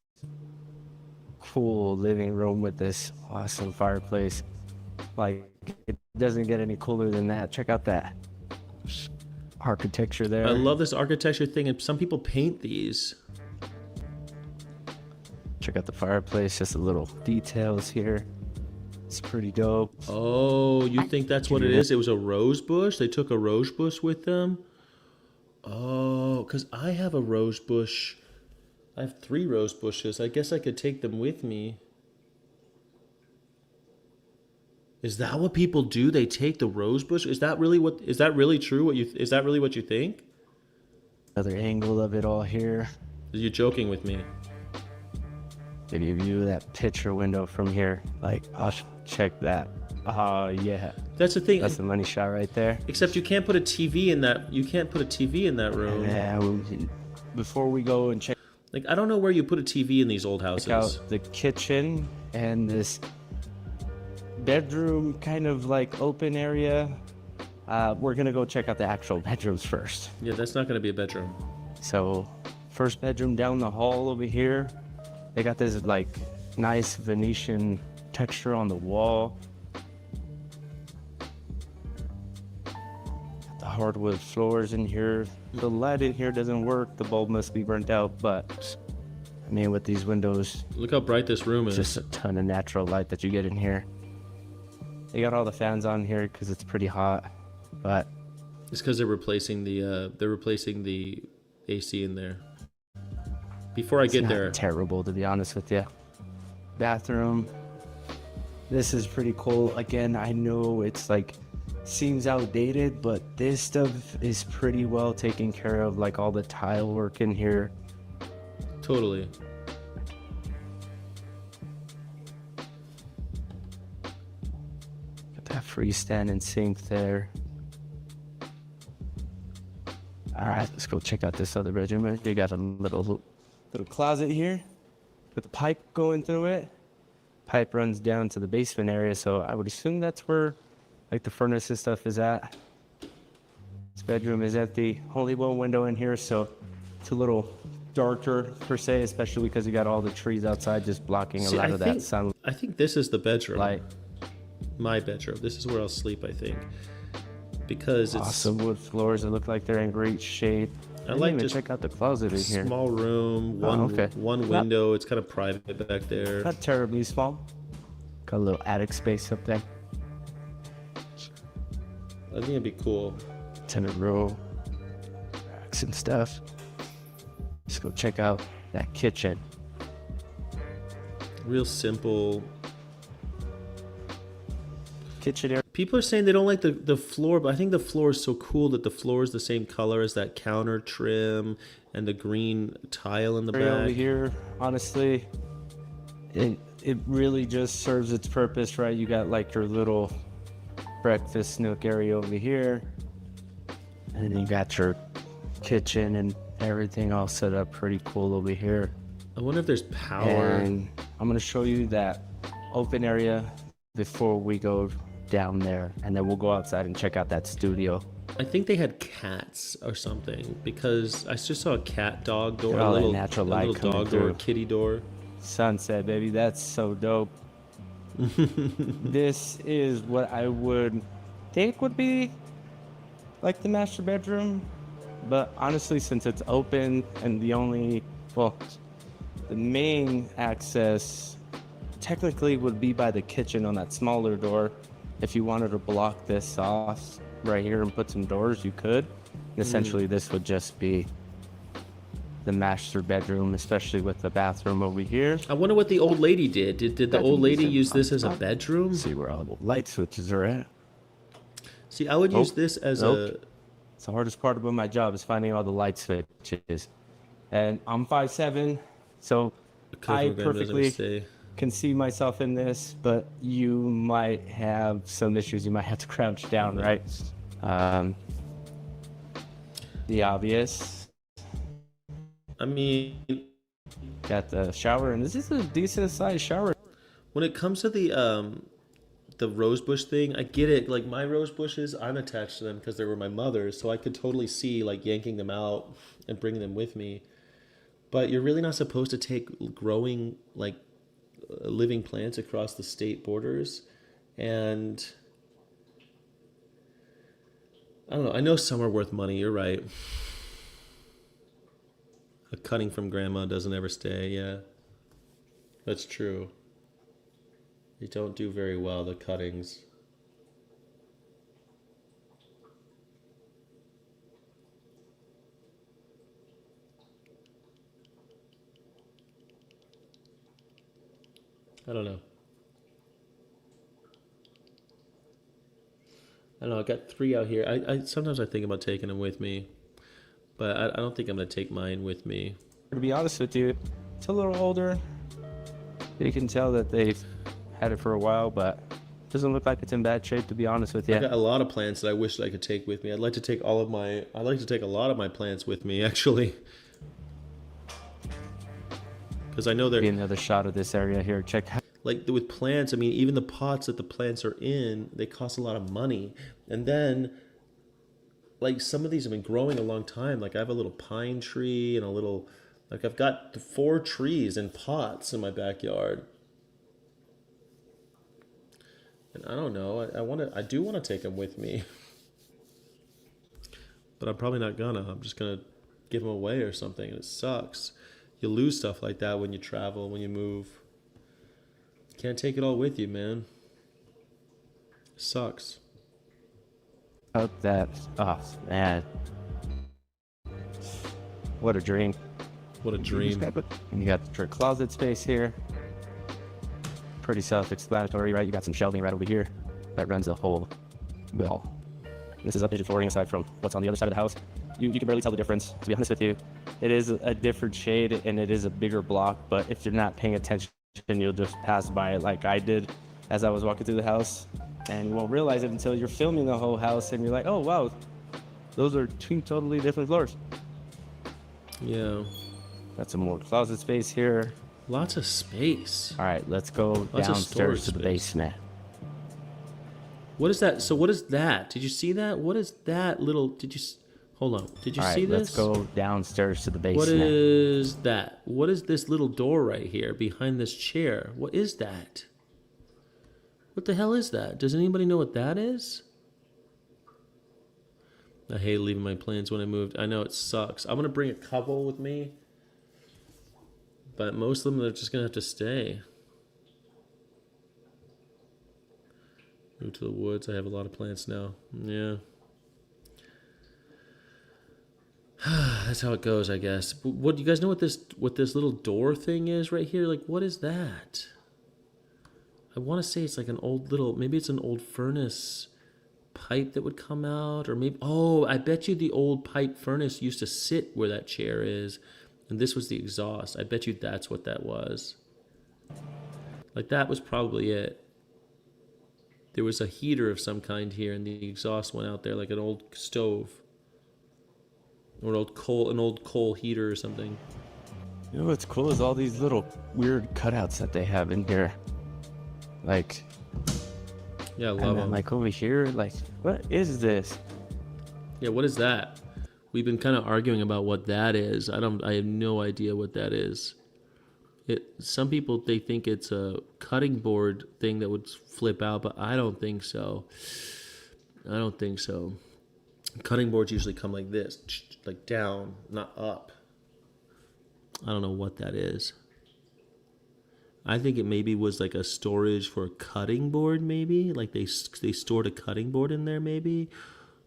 cool living room with this awesome fireplace. Like, it doesn't get any cooler than that. Check out that architecture there. I love this architecture thing, and some people paint these. Check out the fireplace, just the little details here. It's pretty dope. Oh, you think that's what it is? It was a rose bush? They took a rose bush with them? Oh, because I have a rose bush. I have 3 rose bushes. I guess I could take them with me. Is that what people do? They take the rose bush? Is that really true? Is that really what you think? Another angle of it all here. Are you joking with me? Give you a view of that picture window from here. Like, oh, check that. Oh, yeah. That's the thing. That's the money shot right there. Except you can't put a TV in that. You can't put a TV in that room. Yeah, before we go and check Like, I don't know where you put a TV in these old houses. out the kitchen and this bedroom kind of like open area, we're gonna go check out the actual bedrooms first. Yeah, that's not going to be a bedroom. So first bedroom down the hall over here, they got this like nice Venetian texture on the wall. Got the hardwood floors in here. The light in here doesn't work, the bulb must be burnt out, but I mean, with these windows, Look how bright this room is. just a ton of natural light that you get in here. They got all the fans on here because it's pretty hot, but It's because they're replacing the AC in there. Before I it's get not there, terrible, to be honest with you. Bathroom. This is pretty cool. Again, I know it's like seems outdated, but this stuff is pretty well taken care of. Like all the tile work in here. totally. Got that freestanding sink there. All right, let's go check out this other bedroom. They got a little closet here with a pipe going through it. Pipe runs down to the basement area, so I would assume that's where like the furnace and stuff is at. This bedroom is empty. Only one window in here, so it's a little darker per se, especially because you got all the trees outside just blocking a lot of that sunlight. I think this is the bedroom. My bedroom. This is where I'll sleep, I think. Because it's Awesome wood floors. It look like they're in great shape. I like even just check out the closet in here. small room, okay. one window. It's kind of private back there. Not terribly small. Got a little attic space up there. I think it'd be cool. Tenant row, racks and stuff. Let's go check out that kitchen. Real simple. Kitchen area. People are saying they don't like the floor, but I think the floor is so cool that the floor is the same color as that counter trim and the green tile in the Over back. here, honestly, it really just serves its purpose, right? You got like your little breakfast nook area over here, and then you got your kitchen and everything all set up pretty cool over here. I wonder if there's power. And I'm gonna show you that open area before we go down there, and then we'll go outside and check out that studio. I think they had cats or something because I just saw a cat dog door, All that natural light a little coming dog door, through. kitty door. Sunset, baby, that's so dope. This is what I would think would be like the master bedroom, but honestly, since it's open and well, the main access technically would be by the kitchen on that smaller door. If you wanted to block this off right here and put some doors, you could. Essentially, this would just be the master bedroom, especially with the bathroom over here. I wonder what the old lady did. Did the old lady use this as a bedroom? See where all the light switches are at. See, I would use this as It's the hardest part about my job is finding all the light switches. And I'm 5'7", so I perfectly can see myself in this, but you might have some issues. You might have to crouch down, right? The obvious. I mean, got the shower, and this is a decent sized shower. When it comes to the rose bush thing, I get it. Like my rose bushes, I'm attached to them because they were my mother's, so I could totally see like yanking them out and bringing them with me. But you're really not supposed to take growing like living plants across the state borders. And I don't know. I know some are worth money. You're right. A cutting from grandma doesn't ever stay. Yeah, that's true. They don't do very well, the cuttings. I don't know. I don't know. I got 3 out here. I sometimes I think about taking them with me, but I don't think I'm gonna take mine with me. To be honest with you, it's a little older. You can tell that they've had it for a while, but it doesn't look like it's in bad shape, to be honest with you. I got a lot of plants that I wish I could take with me. I'd like to take a lot of my plants with me, actually. Because I know they're... Another shot of this area here. Check. Like with plants, I mean, even the pots that the plants are in, they cost a lot of money. And then, like some of these have been growing a long time. Like I have a little pine tree and a little... Like I've got 4 trees in pots in my backyard. And I don't know. I do want to take them with me, but I'm probably not gonna. I'm just gonna give them away or something. And it sucks. You lose stuff like that when you travel, when you move. You can't take it all with you, man. It sucks. Hope that. Oh man, what a dream! What a dream. And you got your closet space here. Pretty self-explanatory, right? You got some shelving right over here that runs the whole wall. This is updated flooring aside from what's on the other side of the house. You can barely tell the difference, to be honest with you. It is a different shade and it is a bigger block, but if you're not paying attention, you'll just pass by it like I did as I was walking through the house. And you won't realize it until you're filming the whole house and you're like, oh wow, those are 2 totally different floors. Yeah. Got some more closet space here. Lots of space. All right, let's go downstairs to the basement. What is that? So what is that? Did you see that? What is that little... Did you... Hold on. Did you see this? Let's go downstairs to the basement. What is that? What is this little door right here behind this chair? What is that? What the hell is that? Does anybody know what that is? I hate leaving my plants when I moved. I know it sucks. I'm going to bring a couple with me. But most of them are just going to have to stay. Move to the woods. I have a lot of plants now. Yeah. That's how it goes, I guess. But what do you guys know what this little door thing is right here? Like, what is that? I want to say it's like an old little, maybe it's an old furnace pipe that would come out, or maybe, oh, I bet you the old pipe furnace used to sit where that chair is, and this was the exhaust. I bet you that's what that was. Like, that was probably it. There was a heater of some kind here, and the exhaust went out there like an old stove. Or an old coal heater or something. You know what's cool is all these little weird cutouts that they have in here. Like, yeah, I love them. Like over here, like, what is this? Yeah, what is that? We've been kind of arguing about what that is. I have no idea what that is. Some people, they think it's a cutting board thing that would flip out, but I don't think so. I don't think so. Cutting boards usually come like this, like down, not up. I don't know what that is. I think it maybe was like a storage for a cutting board, maybe. Like they stored a cutting board in there, maybe.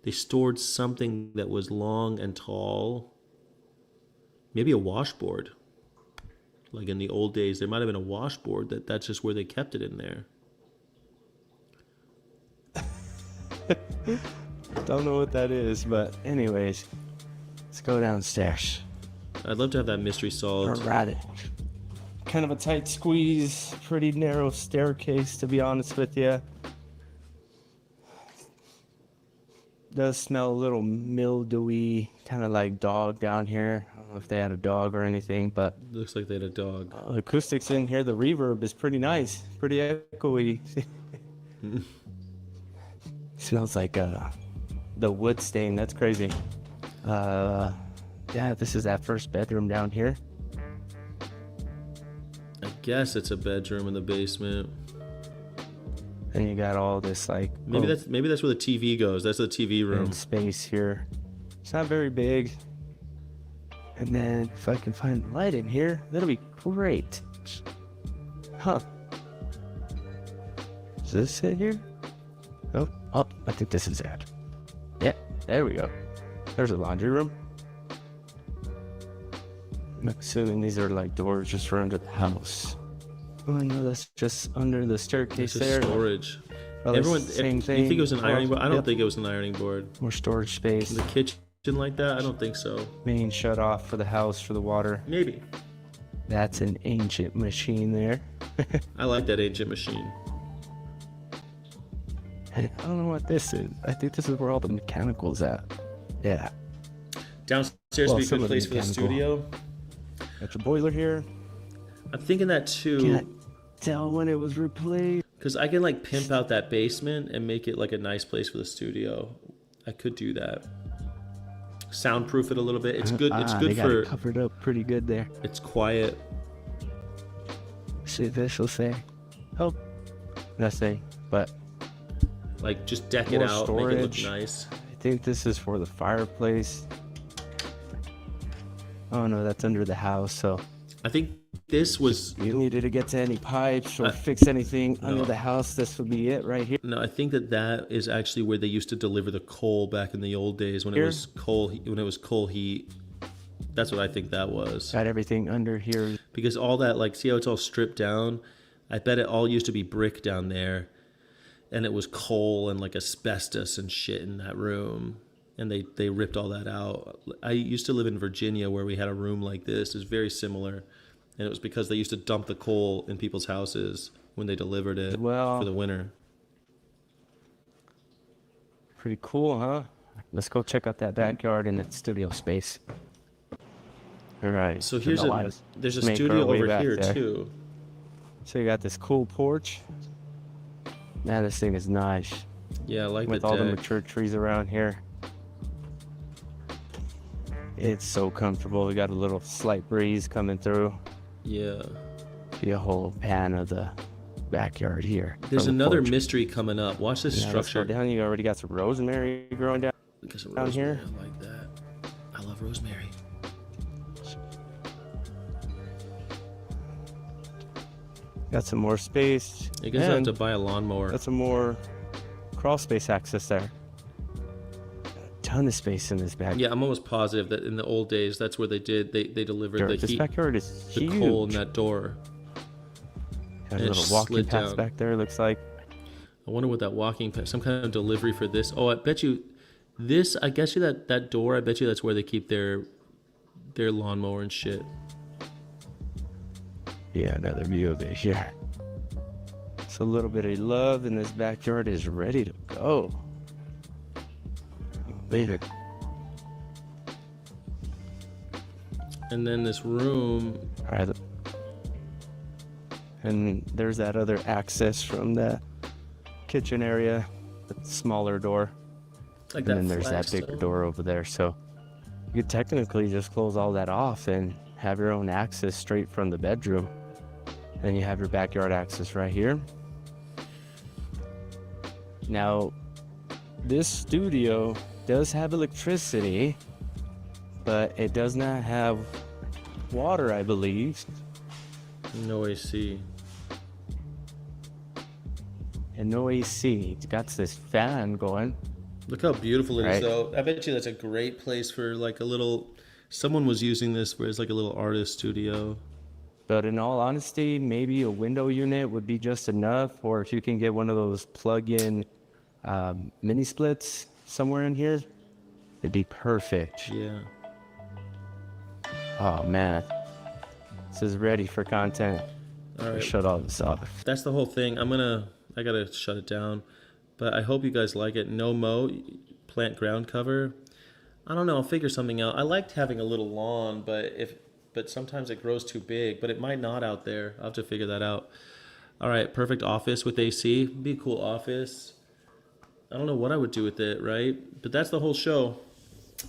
They stored something that was long and tall. Maybe a washboard. Like in the old days, there might have been a washboard that's just where they kept it in there. Don't know what that is, but anyways, let's go downstairs. I'd love to have that mystery solved. Alright. Kind of a tight squeeze, pretty narrow staircase, to be honest with you. Does smell a little mildewy, kind of like dog down here. I don't know if they had a dog or anything, but Looks like they had a dog. the acoustics in here, the reverb is pretty nice, pretty echoey. Smells like the wood stain. That's crazy. Yeah, this is that first bedroom down here. I guess it's a bedroom in the basement. And you got all this like Maybe that's where the TV goes. That's the TV room. space here. It's not very big. And then if I can find light in here, that'll be great. Huh? Is this it here? Oh, I think this is it. Yeah, there we go. There's a laundry room. I'm assuming these are like doors just for under the house. Oh, I know that's just under the staircase It's there. just storage. Probably Everyone, same you thing. think it was an ironing board? I don't Yep. think it was an ironing board. More storage space. The kitchen like that? I don't think so. Main shut off for the house for the water. Maybe. That's an ancient machine there. I like that ancient machine. I don't know what this is. I think this is where all the mechanical's at. Yeah. Downstairs Well, would be a some good of the place for the mechanical. studio. Got your boiler here. I'm thinking that too, Can't tell when it was replaced. because I can like pimp out that basement and make it like a nice place for the studio. I could do that. Soundproof it a little bit. It's good. It's They good got it for. covered up pretty good there. It's quiet. See, this will say. Oh, nothing. But Like just deck it More out, make it look storage. nice. I think this is for the fireplace. Oh no, that's under the house. So I think this was. you needed to get to any pipes or I- fix anything under no. the house. This would be it right here. No, I think that is actually where they used to deliver the coal back in the old days when it Here? was coal. When it was coal heat. That's what I think that was. Got everything under here. Because all that, like, see how it's all stripped down? I bet it all used to be brick down there, and it was coal and like asbestos and shit in that room, and they ripped all that out. I used to live in Virginia where we had a room like this. It's very similar, and it was because they used to dump the coal in people's houses when they delivered it Well- for the winter. Pretty cool, huh? Let's go check out that backyard and that studio space. All right. So here's no, there's a make our studio way over back here there. too. So you got this cool porch. Man, this thing is nice. Yeah, I like With the all the deck. mature trees around here. It's so comfortable. We got a little slight breeze coming through. Yeah. See a whole pan of the backyard here. There's from the another porch. mystery coming up. Watch this Yeah, let's go structure. down. You already got some rosemary growing down. Get some down rosemary. here. I like that. I love rosemary. Got some more space. I guess I have and to buy a lawnmower. got some more crawl space access there. A ton of space in this backyard. Yeah, I'm almost positive that in the old days, that's where they delivered the This heat, backyard is the huge. coal in that door. Got a and it little walking slid path down. back there. Looks like. I wonder what that walking path, some kind of delivery for this. Oh, I bet you this. I guess you that door. I bet you that's where they keep their lawnmower and shit. Yeah, another view of it here. It's a little bit of love, and this backyard is ready to go. Baby. And then this room. All right. And there's that other access from the kitchen area, the smaller door. Like And that then there's that bigger flagstone. door over there. So you could technically just close all that off and have your own access straight from the bedroom. Then you have your backyard access right here. Now, this studio does have electricity, but it does not have water, I believe. No AC. And no AC. It's got this fan going. Look how beautiful it is, Right. though. I bet you that's a great place for like a little. Someone was using this as like a little artist studio. But in all honesty, maybe a window unit would be just enough, or if you can get one of those plug-in mini splits somewhere in here, it'd be perfect. Yeah. Oh man, this is ready for content. All right. Shut all this off. That's the whole thing. I gotta shut it down. But I hope you guys like it. No mow, plant ground cover. I don't know. I'll figure something out. I liked having a little lawn, but sometimes it grows too big. But it might not out there. I'll have to figure that out. All right, perfect office with AC. Be a cool office. I don't know what I would do with it, right? But that's the whole show.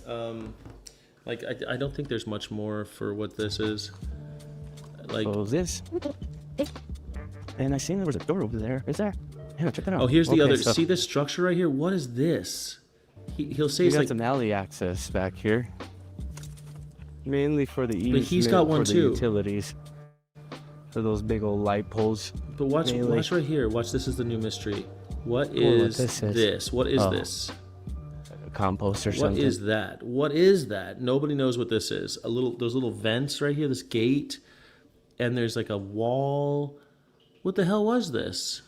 I don't think there's much more for what this is. Like, Close this. And I seen there was a door over there. Is there? Yeah, check that out. oh, here's the Okay, other. so See this structure right here? What is this? He'll say we it's got like. some alley access back here, mainly for the easement. But he's got one for too. The utilities. For those big old light poles. But watch mainly. right here. Watch, this is the new mystery. What what is this is. this? What is Oh. this? A compost or What something. is that? What is that? Nobody knows what this is. Those little vents right here, this gate, and there's like a wall. What the hell was this?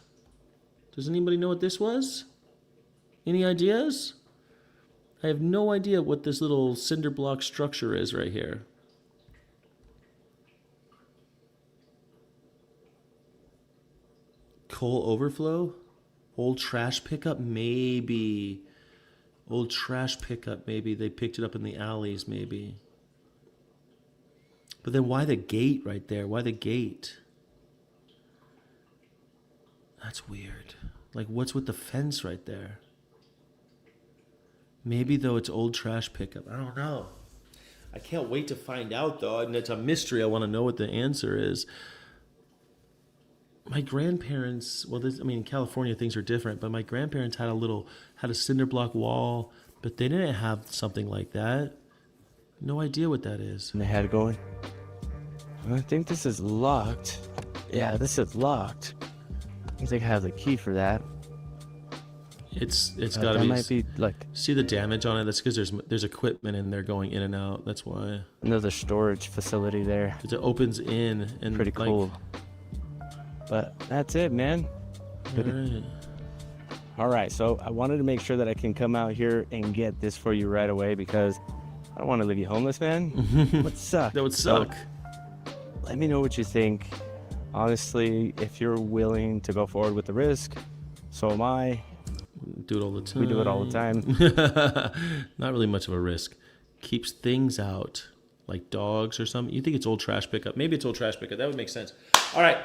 Does anybody know what this was? Any ideas? I have no idea what this little cinder block structure is right here. Coal overflow? Old trash pickup? Maybe. Old trash pickup, maybe. They picked it up in the alleys, maybe. But then why the gate right there? Why the gate? That's weird. Like, what's with the fence right there? Maybe, though, it's old trash pickup. I don't know. I can't wait to find out, though. And it's a mystery. I want to know what the answer is. My grandparents, well, in California things are different, but my grandparents had a cinder block wall, but they didn't have something like that. No idea what that is. And they had it going. I think this is locked. Yeah, this is locked. I think I have the key for that. It's got to that be. might be like See the damage on it? That's because there's equipment in there going in and out. That's why. another storage facility there. 'Cause it opens in and Pretty like, cool. But that's it, man. All right. All right, so I wanted to make sure that I can come out here and get this for you right away because I don't want to leave you homeless, man. That would suck. That would So, suck. let me know what you think. Honestly, if you're willing to go forward with the risk, so am I. Do it all the time. We do it all the time. Not really much of a risk. Keeps things out, like dogs or something. You think it's old trash pickup? Maybe it's old trash pickup. That would make sense. All right,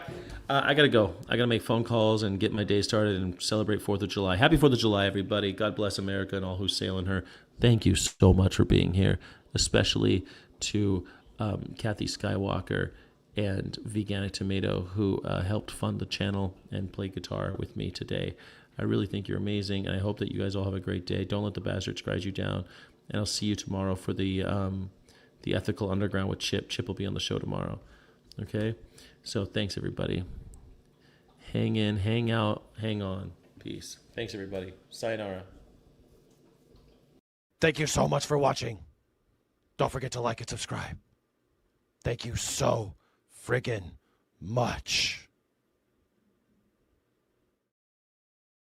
I gotta go. I gotta make phone calls and get my day started and celebrate 4th of July. Happy 4th of July, everybody. God bless America and all who sail in her. Thank you so much for being here, especially to Kathy Skywalker and Veganic Tomato, who helped fund the channel and play guitar with me today. I really think you're amazing, and I hope that you guys all have a great day. Don't let the bastards grind you down, and I'll see you tomorrow for the Ethical Underground with Chip. Chip will be on the show tomorrow. Okay? So thanks, everybody. Hang in, hang out, hang on. Peace. Thanks, everybody. Sayonara. Thank you so much for watching. Don't forget to like and subscribe. Thank you so friggin' much.